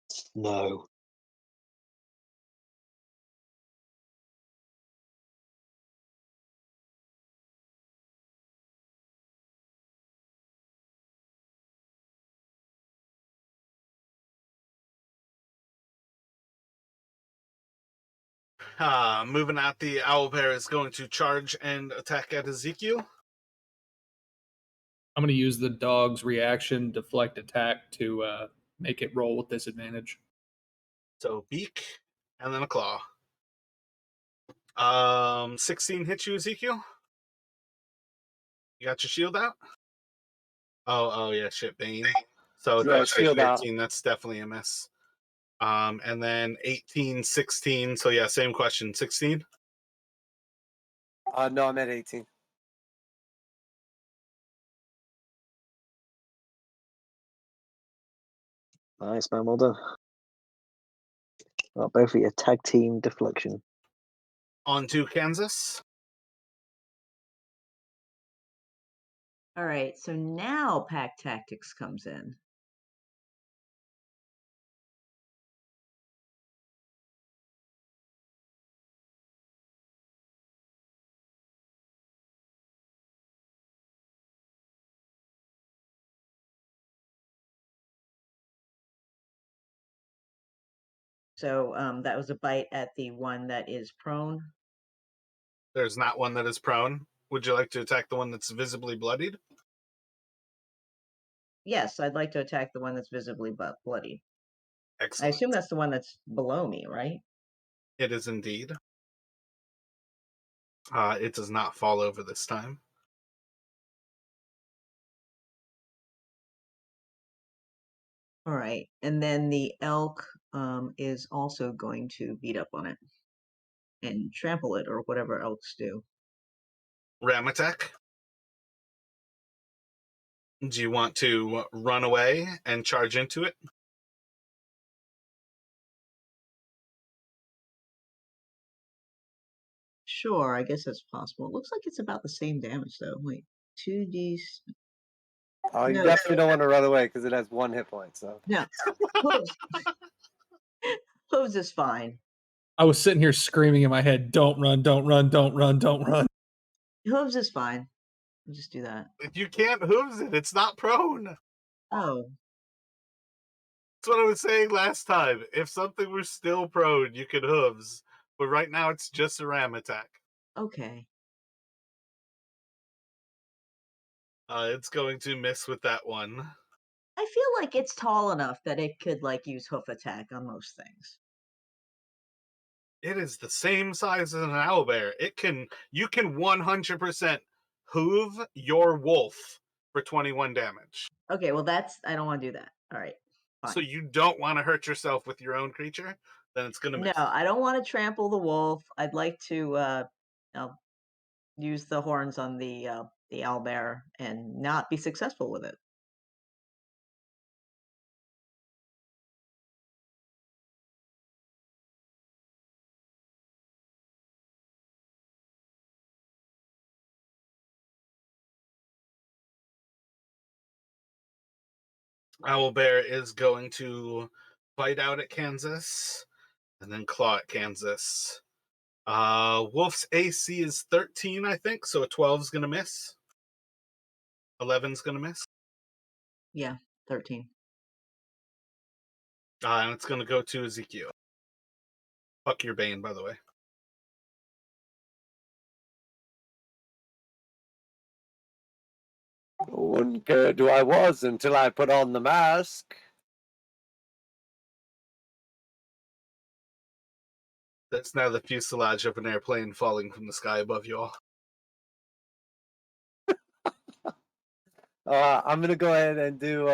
snow. Moving out, the owlbear is going to charge and attack at Ezekiel. I'm gonna use the dog's reaction deflect attack to make it roll with disadvantage. So beak and then a claw. 16 hits you, Ezekiel. You got your shield out? Oh yeah, shit, Bane. So Yeah, that's shield out. 15. That's definitely a miss. And then 18, 16. So yeah, same question. 16. No, I'm at 18. Nice, man. Well done. Well, both of you tag team deflection. On to Kansas. All right, so now pack tactics comes in. So that was a bite at the one that is prone. There's not one that is prone. Would you like to attack the one that's visibly bloodied? Yes, I'd like to attack the one that's visibly bloody. I Excellent. assume that's the one that's below me, right? It is indeed. It does not fall over this time. All right, and then the elk is also going to beat up on it and trample it, or whatever elks do. Ram attack. Do you want to run away and charge into it? Sure, I guess that's possible. It looks like it's about the same damage, though. Wait, 2d. Oh, you No. definitely don't want to run away because it has 1 hit point. So No, hooves. Hooves is fine. I was sitting here screaming in my head, "Don't run! Don't run! Don't run! Don't run!" Hooves is fine. We'll just do that. If you can't hooves it, it's not prone. Oh, That's what I was saying last time. If something were still prone, you could hooves. But right now, it's just a ram attack. okay. It's going to miss with that one. I feel like it's tall enough that it could like use hoof attack on most things. It is the same size as an owlbear. You can 100% hoove your wolf for 21 damage. Okay, well I don't want to do that. All right, fine. So you don't want to hurt yourself with your own creature, then it's going to No, miss. I don't want to trample the wolf. I'd like to use the horns on the owlbear and not be successful with it. Owlbear is going to bite out at Kansas and then claw at Kansas. Wolf's AC is 13, I think, so a 12 is going to miss. 11's going to miss. Yeah, 13. And it's going to go to Ezekiel. Fuck your Bane, by the way. no one cared who I was until I put on the mask. That's now the fuselage of an airplane falling from the sky above you all. I'm gonna go ahead and do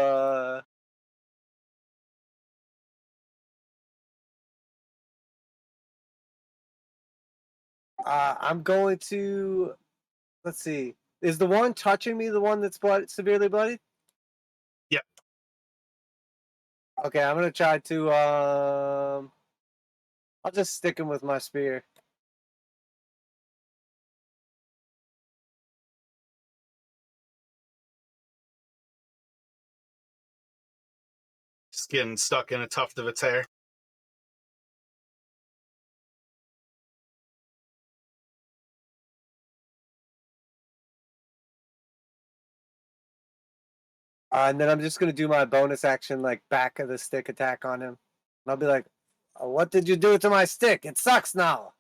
I'm going to, let's see. Is the one touching me the one that's severely bloodied? Yep. Okay, I'm gonna try to I'll just stick him with my spear. Skin stuck in a tuft of its hair. And then I'm just gonna do my bonus action, like back of the stick attack on him. And I'll be like, "What did you do to my stick? It sucks now."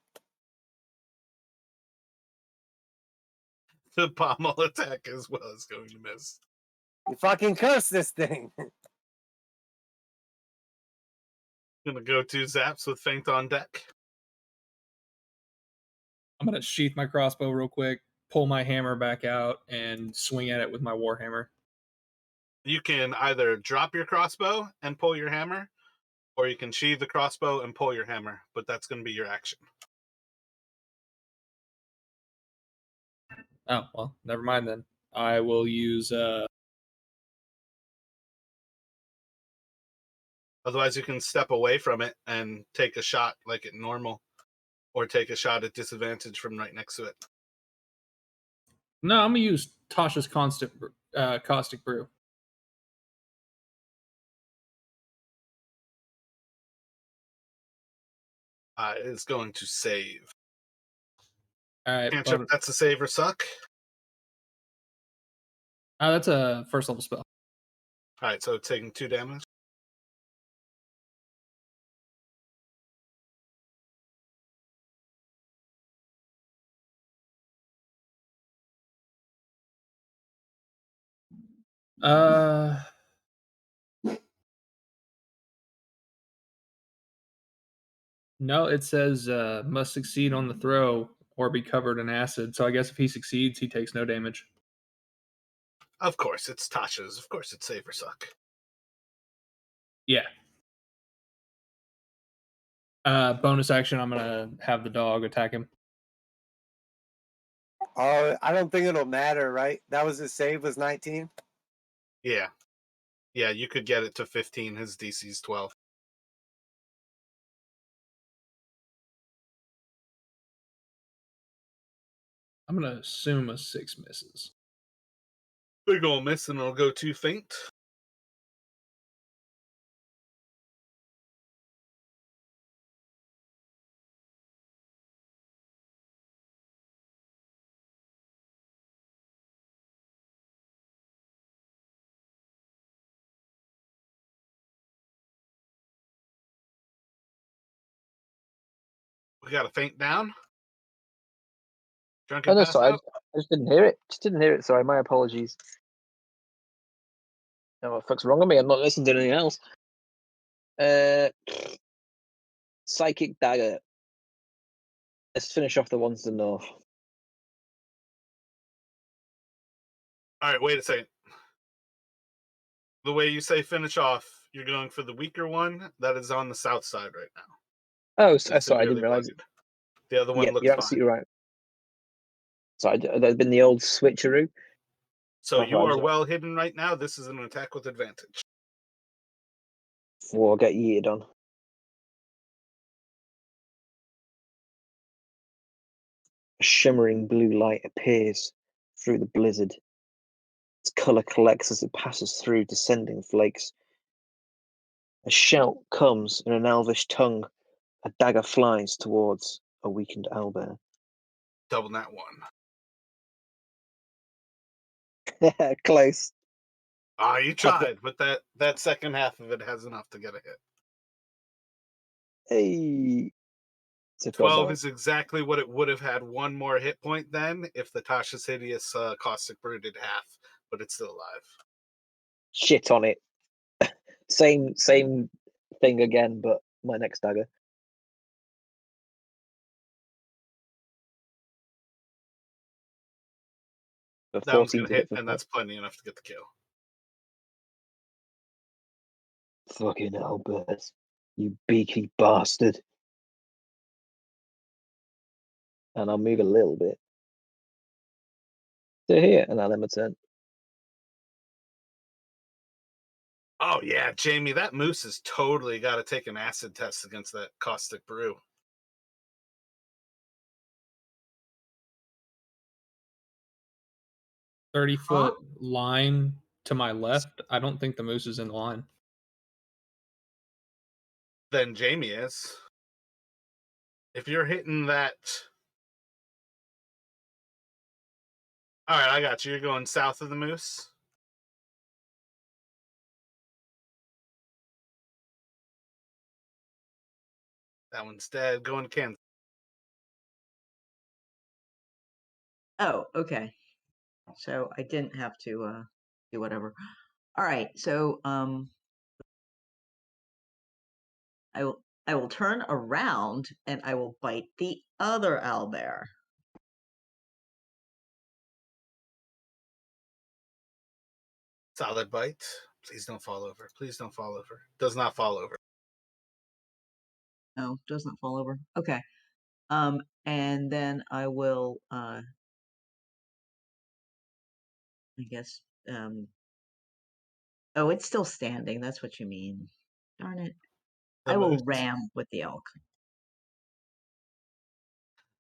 The pommel attack as well is going to miss. You fucking curse this thing. Gonna go to Zaps with Faint on deck. I'm gonna sheath my crossbow real quick, pull my hammer back out, and swing at it with my warhammer. You can either drop your crossbow and pull your hammer, or you can sheathe the crossbow and pull your hammer, but that's going to be your action. Oh well, never mind then. I will use Otherwise, you can step away from it and take a shot like it normal. or take a shot at disadvantage from right next to it. No, I'm gonna use Tasha's caustic brew. It's going to save. All right, Cantrip, that's a save or suck. that's a first level spell. All right, so it's taking 2 damage. No, it says must succeed on the throw or be covered in acid. So I guess if he succeeds, he takes no damage. Of course, it's Tasha's. Of course, it's save or suck. Yeah. Bonus action, I'm gonna have the dog attack him. Oh, I don't think it'll matter, right? That was his save was 19. Yeah. Yeah, you could get it to 15. His DC's 12. I'm gonna assume a 6 misses. Big ol' miss, and it'll go 2 faint. We got a faint down. Drunken Oh no, pass sorry, out. I just didn't hear it. Just didn't hear it. Sorry, my apologies. No, what the fuck's wrong with me? I'm not listening to anything else. Psychic dagger. Let's finish off the ones to the north. All right, wait a second. The way you say finish off, you're going for the weaker one that is on the south side right now. Oh, It's sorry, I severely didn't realize. bugged. The other one Yeah, looks you're fine. absolutely right. Sorry, there's been the old switcheroo. So you Right, are so- well hidden right now. This is an attack with advantage. Before I get yeeted on. A shimmering blue light appears through the blizzard. Its color collects as it passes through descending flakes. A shout comes in an elvish tongue. A dagger flies towards a weakened owlbear. Double that one. Close. You tried, but that second half of it has enough to get a hit. Hey. 12 is exactly what it would have had. One more hit point then if the Tasha's Hideous Caustic Brew did half, but it's still alive. Shit on it. Same thing again, but my next dagger. The That one's 14 going to to hit, hit for and that's plenty enough to get the kill. Fucking Albert, you beaky bastard. and I'll move a little bit to here, and I'll end my turn. Oh, yeah, Jamie, that moose has totally got to take an acid test against that Caustic Brew. Huh? 30-foot line to my left. I don't think the moose is in line. Then Jamie is. If you're hitting that... All right, I got you. You're going south of the moose? That one's dead. Going to Kansas. Oh, okay. So I didn't have to do whatever. All right. So I will turn around and I will bite the other owlbear. Solid bite. Please don't fall over. Please don't fall over. Does not fall over. No, doesn't fall over. Okay. And then I will I guess oh, it's still standing. That's what you mean. Darn it. The I will moose. ram with the elk.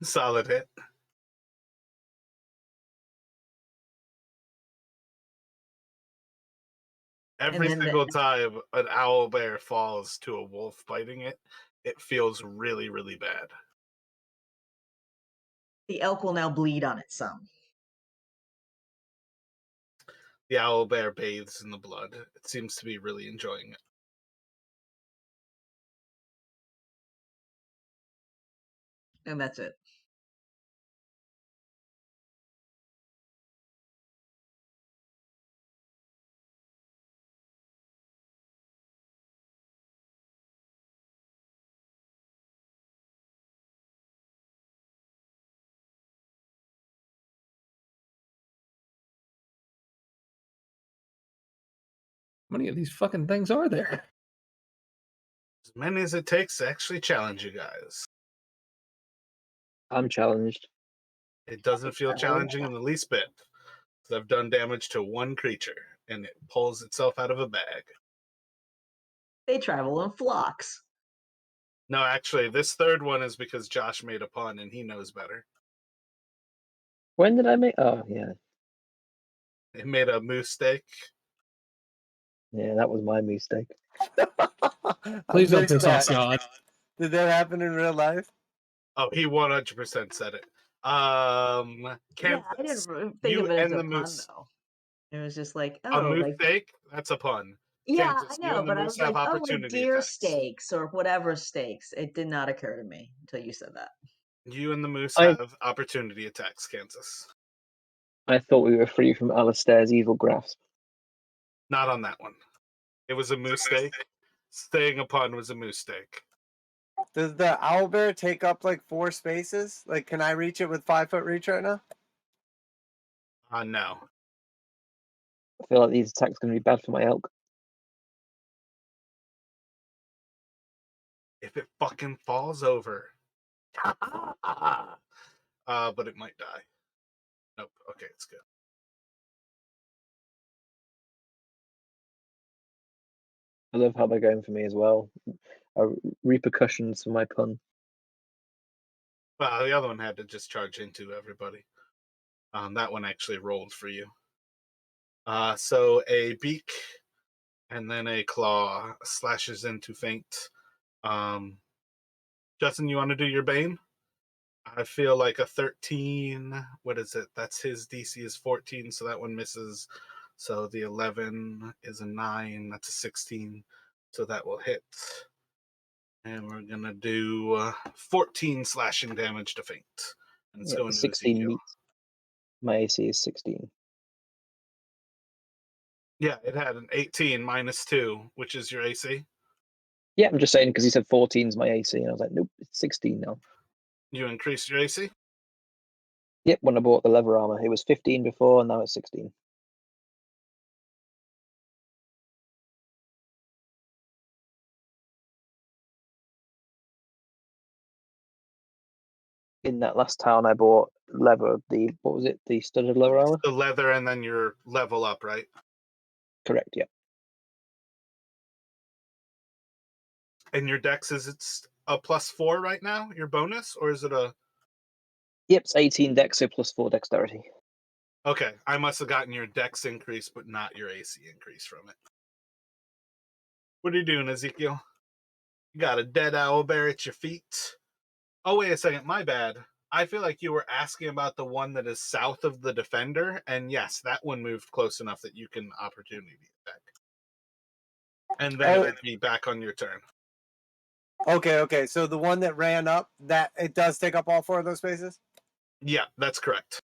Solid hit. Every then single time an owl bear falls to a wolf biting it, it feels really, really bad. the elk will now bleed on it some. The owl bear bathes in the blood. It seems to be really enjoying it. And that's it. How many of these fucking things are there? As many as it takes to actually challenge you guys. I'm challenged. It doesn't feel challenging in the least bit. So I've done damage to one creature, and it pulls itself out of a bag. They travel in flocks. No, actually, this third one is because Josh made a pun, and he knows better. When did I make? Oh, yeah. It made a moose steak. Yeah, that was my mistake. Please don't missed piss off that. God. Did that happen in real life? Oh, he 100% said it. Yeah, Kansas, I didn't think you of it as and a the pun moose. though. It was just like, A oh, moose like steak? That's a pun. yeah, Kansas, I you know, and the but I moose was have like, oh, like opportunity deer attacks. steaks or whatever steaks. It did not occur to me until you said that. You and the moose I have opportunity attacks, Kansas. thought we were free from Alistair's evil grasp. Not on that one. It was a moose steak. Staying a pun was a moose steak. Does the owlbear take up like 4 spaces? Like, can I reach it with 5-foot reach right now? No. I feel like these attacks are going to be bad for my elk. If it fucking falls over. But it might die. Nope. Okay, it's good. I love how they're going for me as well. Repercussions for my pun. Well, the other one had to just charge into everybody. That one actually rolled for you. So a beak and then a claw slashes into Feint. Justin, you want to do your Bane? I feel like a 13. What is it? That's his DC is 14, so that one misses. So the 11 is a 9. That's a 16. So that will hit. And we're going to do 14 slashing damage to Feint. And it's Yeah, going to 16 Ezekiel. meets. My AC is 16. Yeah, it had an 18 minus 2, which is your AC. Yeah, I'm just saying because he said 14 is my AC, and I was like, nope, it's 16 now. You increased your AC? Yep, when I bought the leather armor, it was 15 before, and now it's 16. In that last town, I bought leather. What was it? The studded leather armor. The leather, and then your level up, right? Correct. Yeah. And your dex, is it a +4 right now, your bonus, or is it a... Yep, it's 18 dex, so +4 dexterity. Okay, I must have gotten your dex increase, but not your AC increase from it. What are you doing, Ezekiel? You got a dead owl bear at your feet. Oh, wait a second, my bad. I feel like you were asking about the one that is south of the defender, and yes, that one moved close enough that you can opportunity attack. And then it would be back on your turn. Okay. So the one that ran up, that it does take up all 4 of those spaces? Yeah, that's correct.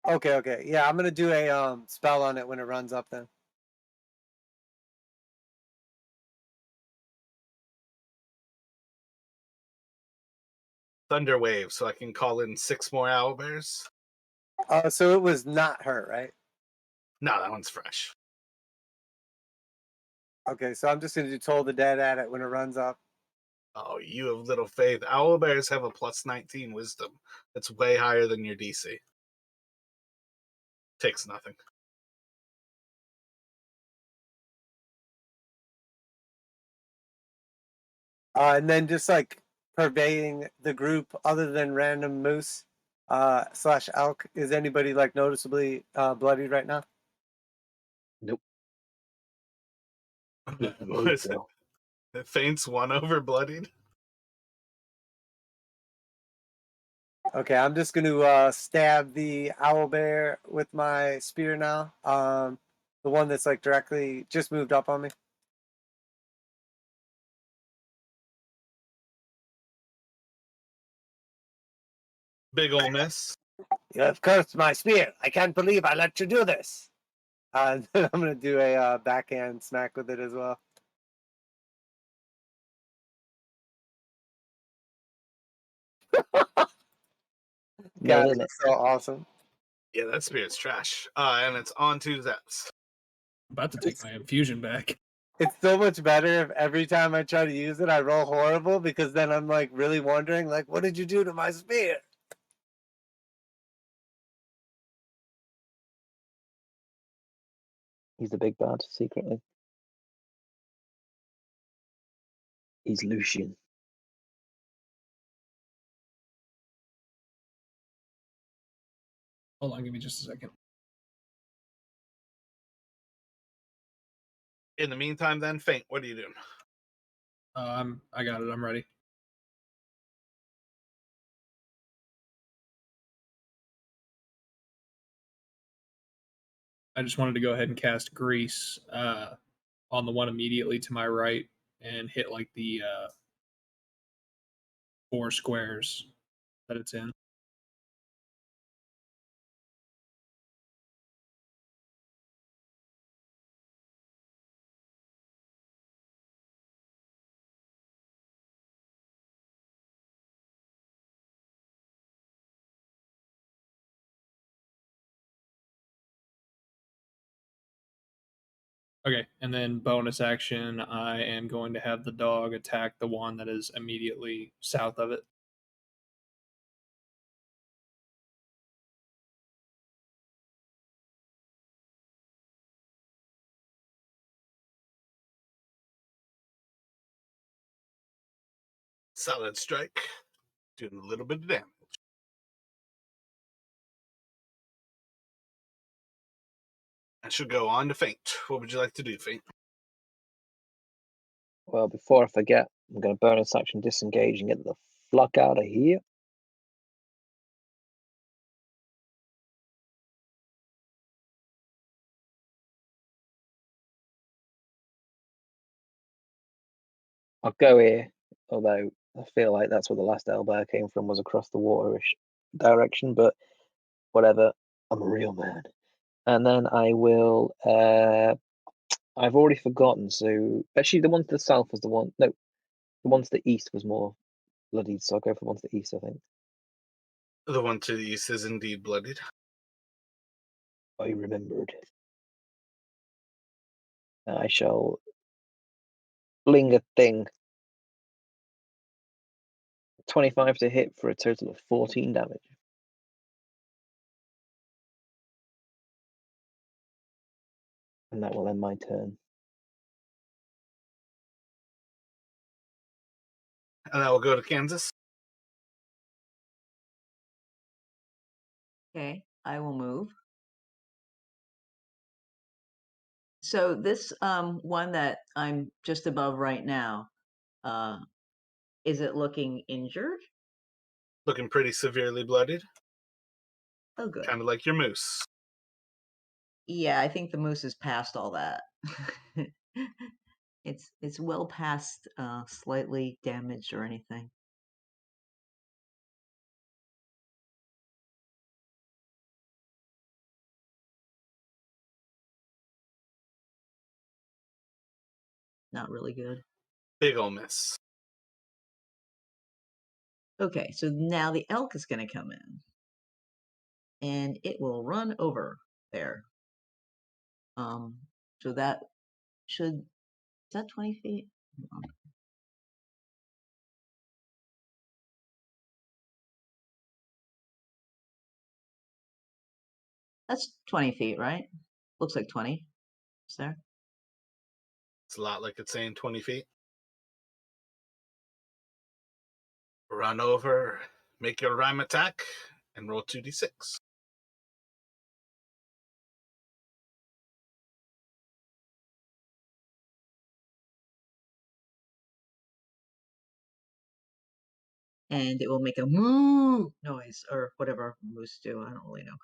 Okay. Yeah, I'm gonna do a spell on it when it runs up then. Thunder Wave, so I can call in 6 more owlbears. So it was not hurt, right? No, that one's fresh. Okay, so I'm just gonna do Toll the Dead at it when it runs up. Oh, you have little faith. Owlbears have a +19 wisdom. That's way higher than your DC. Takes nothing. And then just like pervading the group other than random moose slash elk? Is anybody like noticeably bloodied right now? Nope. What is it? It faints one over bloodied. Okay, I'm just going to stab the owl bear with my spear now. The one that's like directly just moved up on me. Big ol' miss. You have cursed my spear. I can't believe I let you do this. And then I'm going to do a backhand smack with it as well. God, Nailing it. it's so awesome. Yeah, that spear's trash. And it's on to Zets. I'm about to take my infusion back. It's so much better if every time I try to use it, I roll horrible, because then I'm like really wondering, like, what did you do to my spear? He's the big bad secretly. He's Lucian. Hold on, give me just a second. In the meantime, then, Faint, what are you doing? I got it. I'm ready. I just wanted to go ahead and cast Grease on the one immediately to my right and hit like the 4 squares that it's in. Okay, and then bonus action, I am going to have the dog attack the one that is immediately south of it. Solid strike. Doing a little bit of damage. I should go on to Faint. What would you like to do, Faint? Well, before I forget, I'm going to bonus action disengage and get the fuck out of here. I'll go here, although I feel like that's where the last owlbear came from, was across the waterish direction, but whatever. I'm a real man. And then I will, I've already forgotten, so actually the one to the south was the one, no, the one to the east was more bloodied, so I'll go for the one to the east, I think. The one to the east is indeed bloodied. I remembered. I shall fling a thing. 25 to hit for a total of 14 damage. And that will end my turn. And I will go to Kansas. Okay, I will move. So this one that I'm just above right now, is it looking injured? Looking pretty severely bloodied. Oh, good. Kind of like your moose. Yeah, I think the moose is past all that. It's well past slightly damaged or anything. Not really good. Big ol' miss. Okay, so now the elk is going to come in. And it will run over there. So that should, is that 20 feet? Hold on. That's 20 feet, right? Looks like 20. Is there? It's a lot like it's saying 20 feet. Run over, make your rhyme attack, and roll 2d6. And it will make a moo noise or whatever moose do. I don't really know.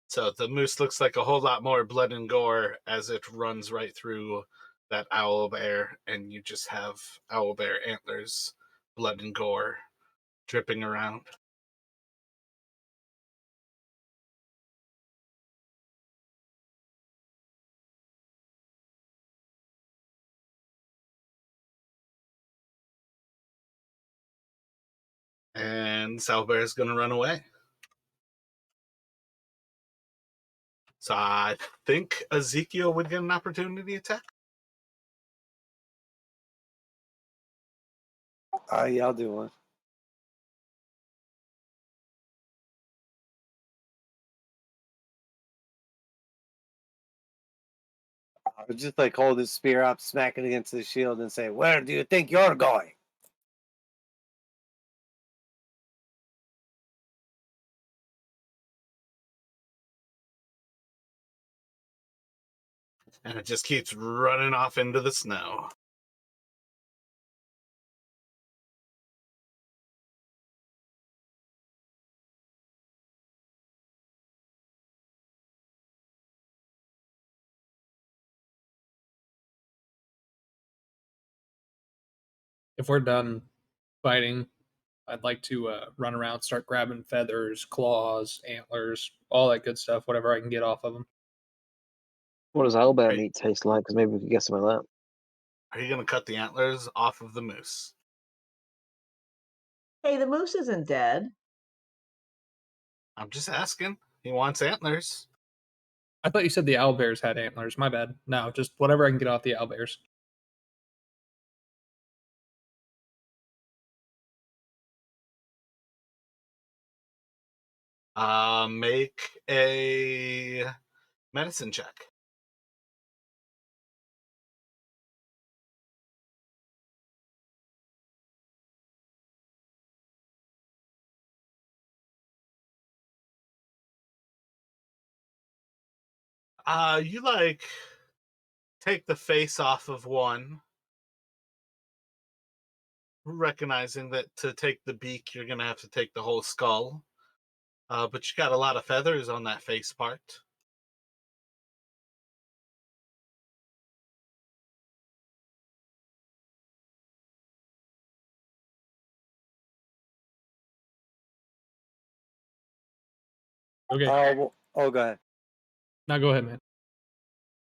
So the moose looks like a whole lot more blood and gore as it runs right through that owl bear, and you just have owl bear antlers, blood and gore dripping around. And this owl bear is going to run away. So I think Ezekiel would get an opportunity attack. Yeah, I'll do one. I would just like hold his spear up, smack it against the shield, and say, "Where do you think you're going?" And it just keeps running off into the snow. If we're done fighting, I'd like to run around, start grabbing feathers, claws, antlers, all that good stuff, whatever I can get off of them. What does owlbear Right. meat taste like? Because maybe we could get some of that. Are you going to cut the antlers off of the moose? Hey, the moose isn't dead. I'm just asking. He wants antlers. I thought you said the owlbears had antlers. My bad. No, just whatever I can get off the owlbears. Make a medicine check. You like take the face off of one, recognizing that to take the beak, you're gonna have to take the whole skull. But you got a lot of feathers on that face part. Okay. Oh, go ahead. Now go ahead, man.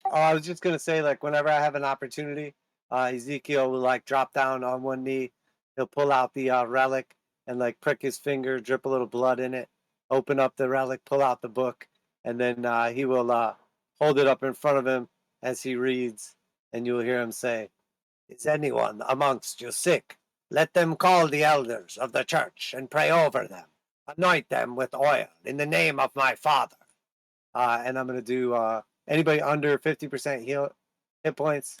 Oh, I was just gonna say, like, whenever I have an opportunity, Ezekiel will like drop down on one knee. He'll pull out the relic and like prick his finger, drip a little blood in it, open up the relic, pull out the book, and then he will hold it up in front of him as he reads, and you'll hear him say, "Is anyone amongst you sick? Let them call the elders of the church and pray over them. Anoint them with oil in the name of my Father." And I'm gonna do anybody under 50% hit points.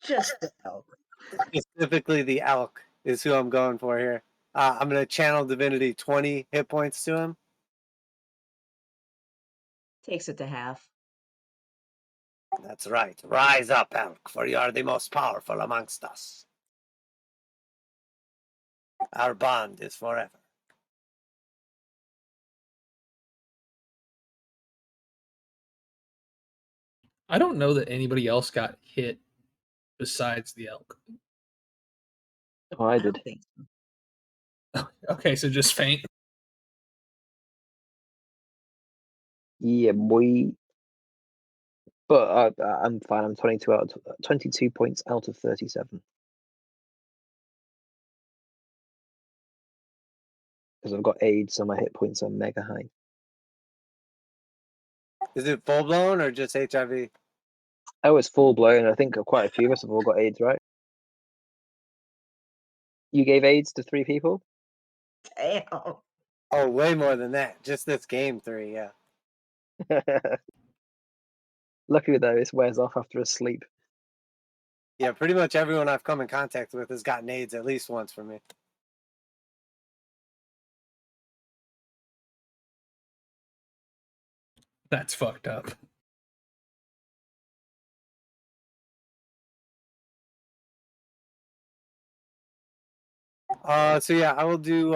Just the elk. Specifically, the elk is who I'm going for here. I'm gonna channel divinity 20 hit points to him. Takes it to half. That's right. Rise up, elk, for you are the most powerful amongst us. Our bond is forever. I don't know that anybody else got hit besides the elk. Oh, I don't did. think Okay, so just faint. Yeah, boy. But I'm fine. I'm 22 points out of 37 because I've got AIDS, so my hit points are mega high. Is it full blown or just HIV? Oh, it's full blown. I think quite a few of us have all got AIDS, right? You gave AIDS to 3 people? Damn. Oh, way more than that. Just this game 3, yeah. Luckily though, it wears off after a sleep. Yeah, pretty much everyone I've come in contact with has gotten AIDS at least once from me. That's fucked up. So yeah, I will do.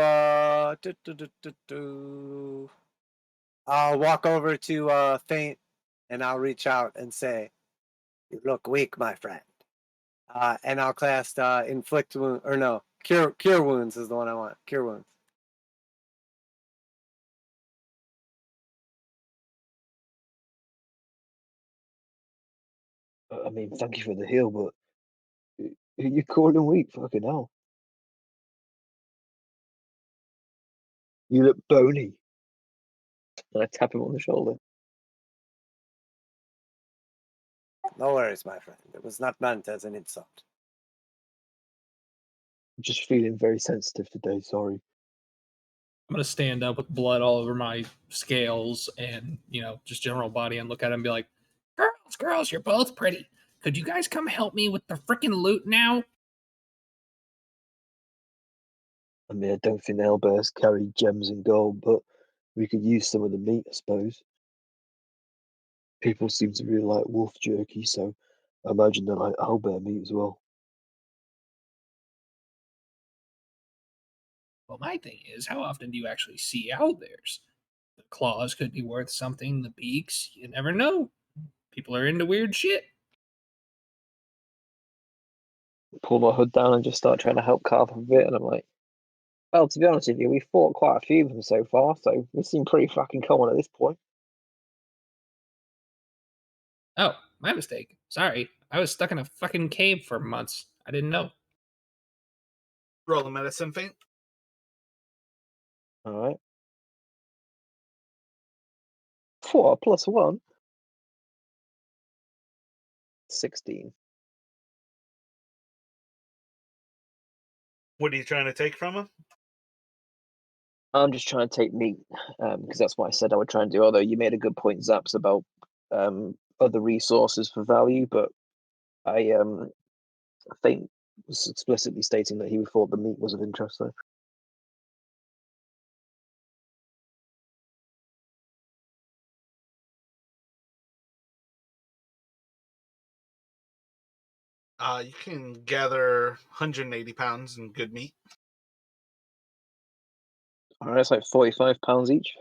I'll walk over to Faint, and I'll reach out and say, "You look weak, my friend." And I'll cast inflict wound, or no, cure wounds is the one I want. Cure wounds. I mean, thank you for the heal, but you're calling weak. Fucking hell. You look bony. And I tap him on the shoulder. No worries, my friend. It was not meant as an insult. I'm just feeling very sensitive today. Sorry. I'm gonna stand up with blood all over my scales and just general body and look at him and be like, girls, you're both pretty. Could you guys come help me with the freaking loot now? I mean, I don't think the owlbears carry gems and gold, but we could use some of the meat, I suppose. People seem to really like wolf jerky, so I imagine they like owlbear meat as well. Well, my thing is, how often do you actually see owlbears? The claws could be worth something, the beaks, you never know. People are into weird shit. Pull my hood down and just start trying to help carve a bit, and I'm like, well, to be honest with you, we've fought quite a few of them so far, so they seem pretty fucking common at this point. Oh, my mistake. Sorry. I was stuck in a fucking cave for months. I didn't know. Roll a medicine, Faint. All right. 4 plus 1. 16. What are you trying to take from him? I'm just trying to take meat, because that's what I said I would try and do. Although you made a good point, Zaps, about other resources for value, but I think was explicitly stating that he thought the meat was of interest. So You can gather 180 pounds in good meat. all right, it's like 45 pounds each.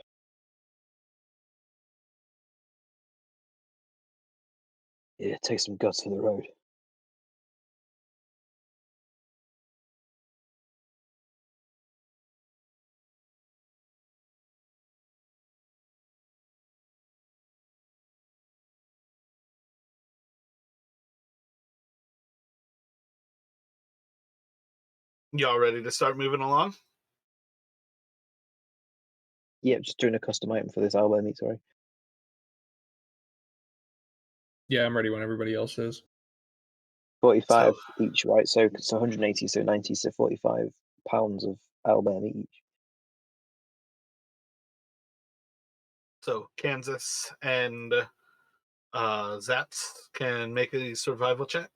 Yeah, take some guts for the road. Y'all ready to start moving along? Yeah, just doing a custom item for this owlbear meat. Sorry. Yeah, I'm ready when everybody else is. 45 So- each, right? So 180, so 90, so 45 pounds of owlbear meat each. So Kansas and Zaps can make a survival check.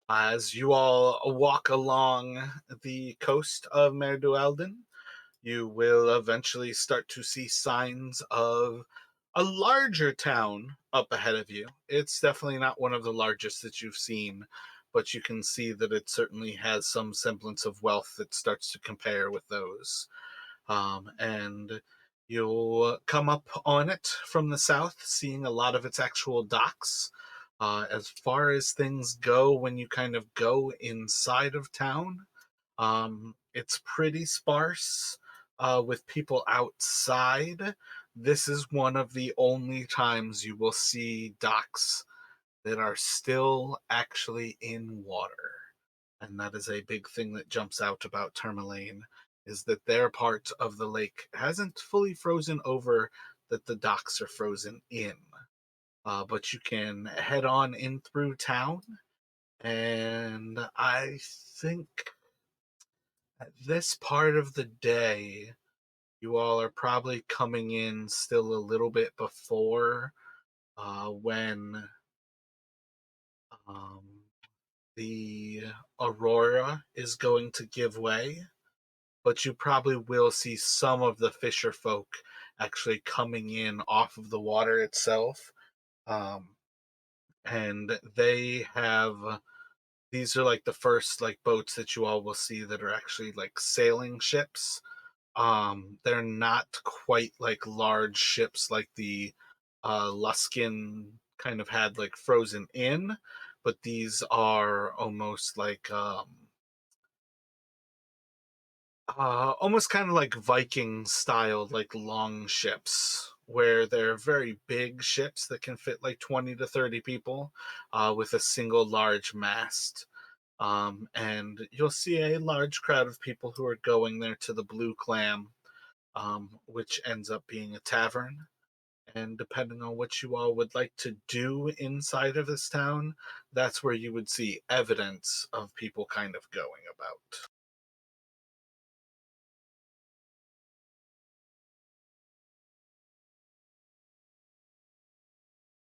As you all walk along the coast of Mer Dualden, you will eventually start to see signs of a larger town up ahead of you. It's definitely not one of the largest that you've seen, but you can see that it certainly has some semblance of wealth that starts to compare with those. And you'll come up on it from the south, seeing a lot of its actual docks. As far as things go, when you kind of go inside of town, it's pretty sparse with people outside. This is one of the only times you will see docks that are still actually in water. and that is a big thing that jumps out about Tourmaline, is that their part of the lake hasn't fully frozen over, that the docks are frozen in. But you can head on in through town, and I think at this part of the day, you all are probably coming in still a little bit before when um, the aurora is going to give way, but you probably will see some of the fisher folk actually coming in off of the water itself. Um, and they have these are like the first like boats that you all will see that are actually like sailing ships. They're not quite like large ships like the Luskin kind of had like frozen in, but these are almost kind of like Viking style, like long ships, where they're very big ships that can fit like 20 to 30 people with a single large mast. And you'll see a large crowd of people who are going there to the Blue Clam, which ends up being a tavern. And depending on what you all would like to do inside of this town, that's where you would see evidence of people kind of going about.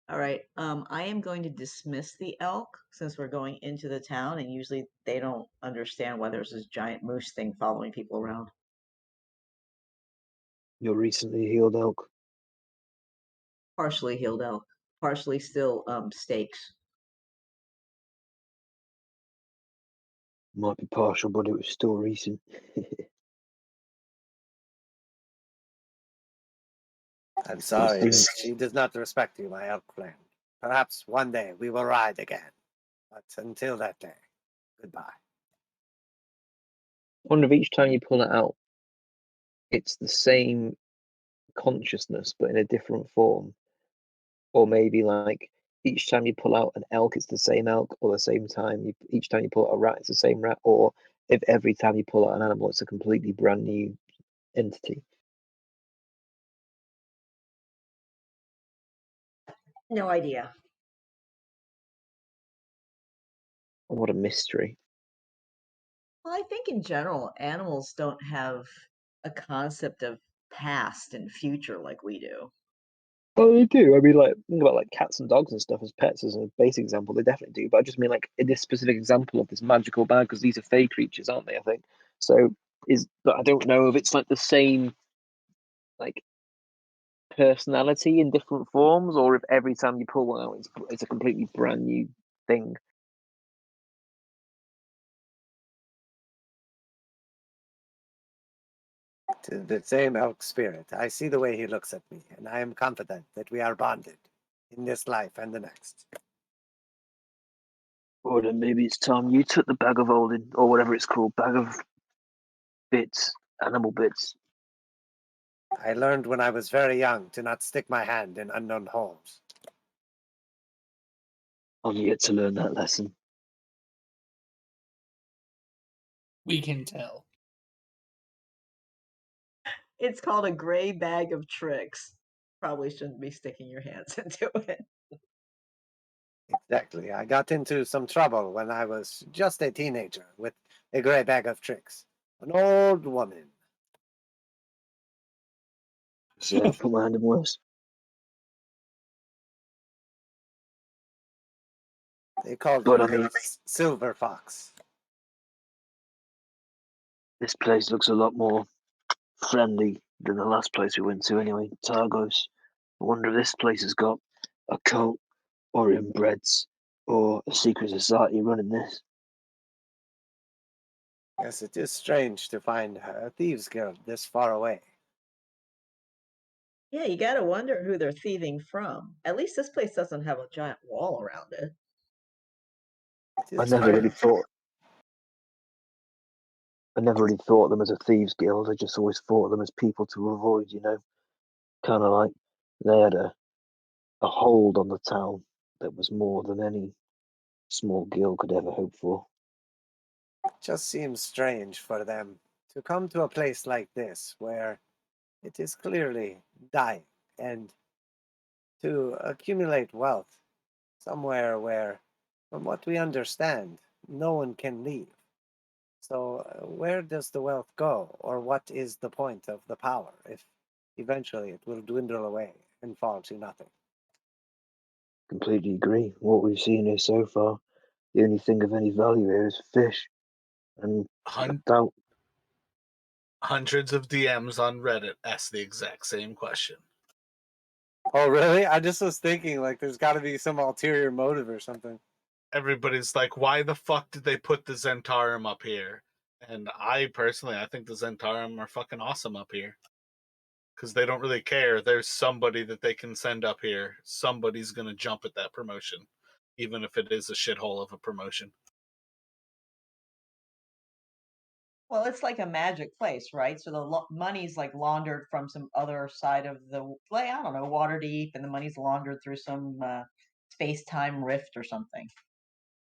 All right. I am going to dismiss the elk since we're going into the town, and usually they don't understand why there's this giant moose thing following people around. Your recently healed elk. Partially healed elk, partially still stakes. Might be partial, but it was still recent. I'm sorry things- that she does not respect you, my elk friend. Perhaps one day we will ride again. But until that day, goodbye. I wonder if each time you pull it out, it's the same consciousness but in a different form, or maybe like each time you pull out an elk, it's the same elk, or the same time each time you pull out a rat, it's the same rat, or if every time you pull out an animal, it's a completely brand new entity. No idea. What a mystery. Well, I think in general, animals don't have a concept of past and future like we do. Oh, they do. I mean, like, think about like cats and dogs and stuff as pets as a basic example. They definitely do. But I just mean like in this specific example of this magical bag, because these are fey creatures, aren't they? I think so. But I don't know if it's like the same like personality in different forms, or if every time you pull one out, it's a completely brand new thing. To the same elk spirit, I see the way he looks at me, and I am confident that we are bonded in this life and the next. Or then maybe it's time you took the bag of holding, or whatever it's called, bag of bits, animal bits. I learned when I was very young to not stick my hand in unknown holes. I'm yet to learn that lesson. We can tell. It's called a gray bag of tricks. Probably shouldn't be sticking your hands into it. Exactly. I got into some trouble when I was just a teenager with a gray bag of tricks. An old woman. So I put my hand in worse. They called But her I mean, Silver Fox. this place looks a lot more friendly than the last place we went to anyway, Targos. I wonder if this place has got a cult or inbreds or a secret society running this. Yes, it is strange to find a thieves' guild this far away. Yeah, you gotta wonder who they're thieving from. At least this place doesn't have a giant wall around it. It I is never really strange. thought I never really thought of them as a thieves guild. I just always thought of them as people to avoid, kind of like they had a hold on the town that was more than any small guild could ever hope for. just seems strange for them to come to a place like this where it is clearly dying and to accumulate wealth somewhere where, from what we understand, no one can leave. So, where does the wealth go, or what is the point of the power if eventually it will dwindle away and fall to nothing? Completely agree. What we've seen here so far, the only thing of any value here is fish. And I Hun- doubt Hundreds of DMs on Reddit ask the exact same question. Oh, really? I just was thinking, like, there's got to be some ulterior motive or something. Everybody's like, why the fuck did they put the Zhentarum up here? And I think the Zhentarum are fucking awesome up here. Because they don't really care. There's somebody that they can send up here. Somebody's going to jump at that promotion, even if it is a shithole of a promotion. Well, it's like a magic place, right? So the money's like laundered from some other side of the, like, I don't know, Waterdeep, and the money's laundered through some space-time rift or something.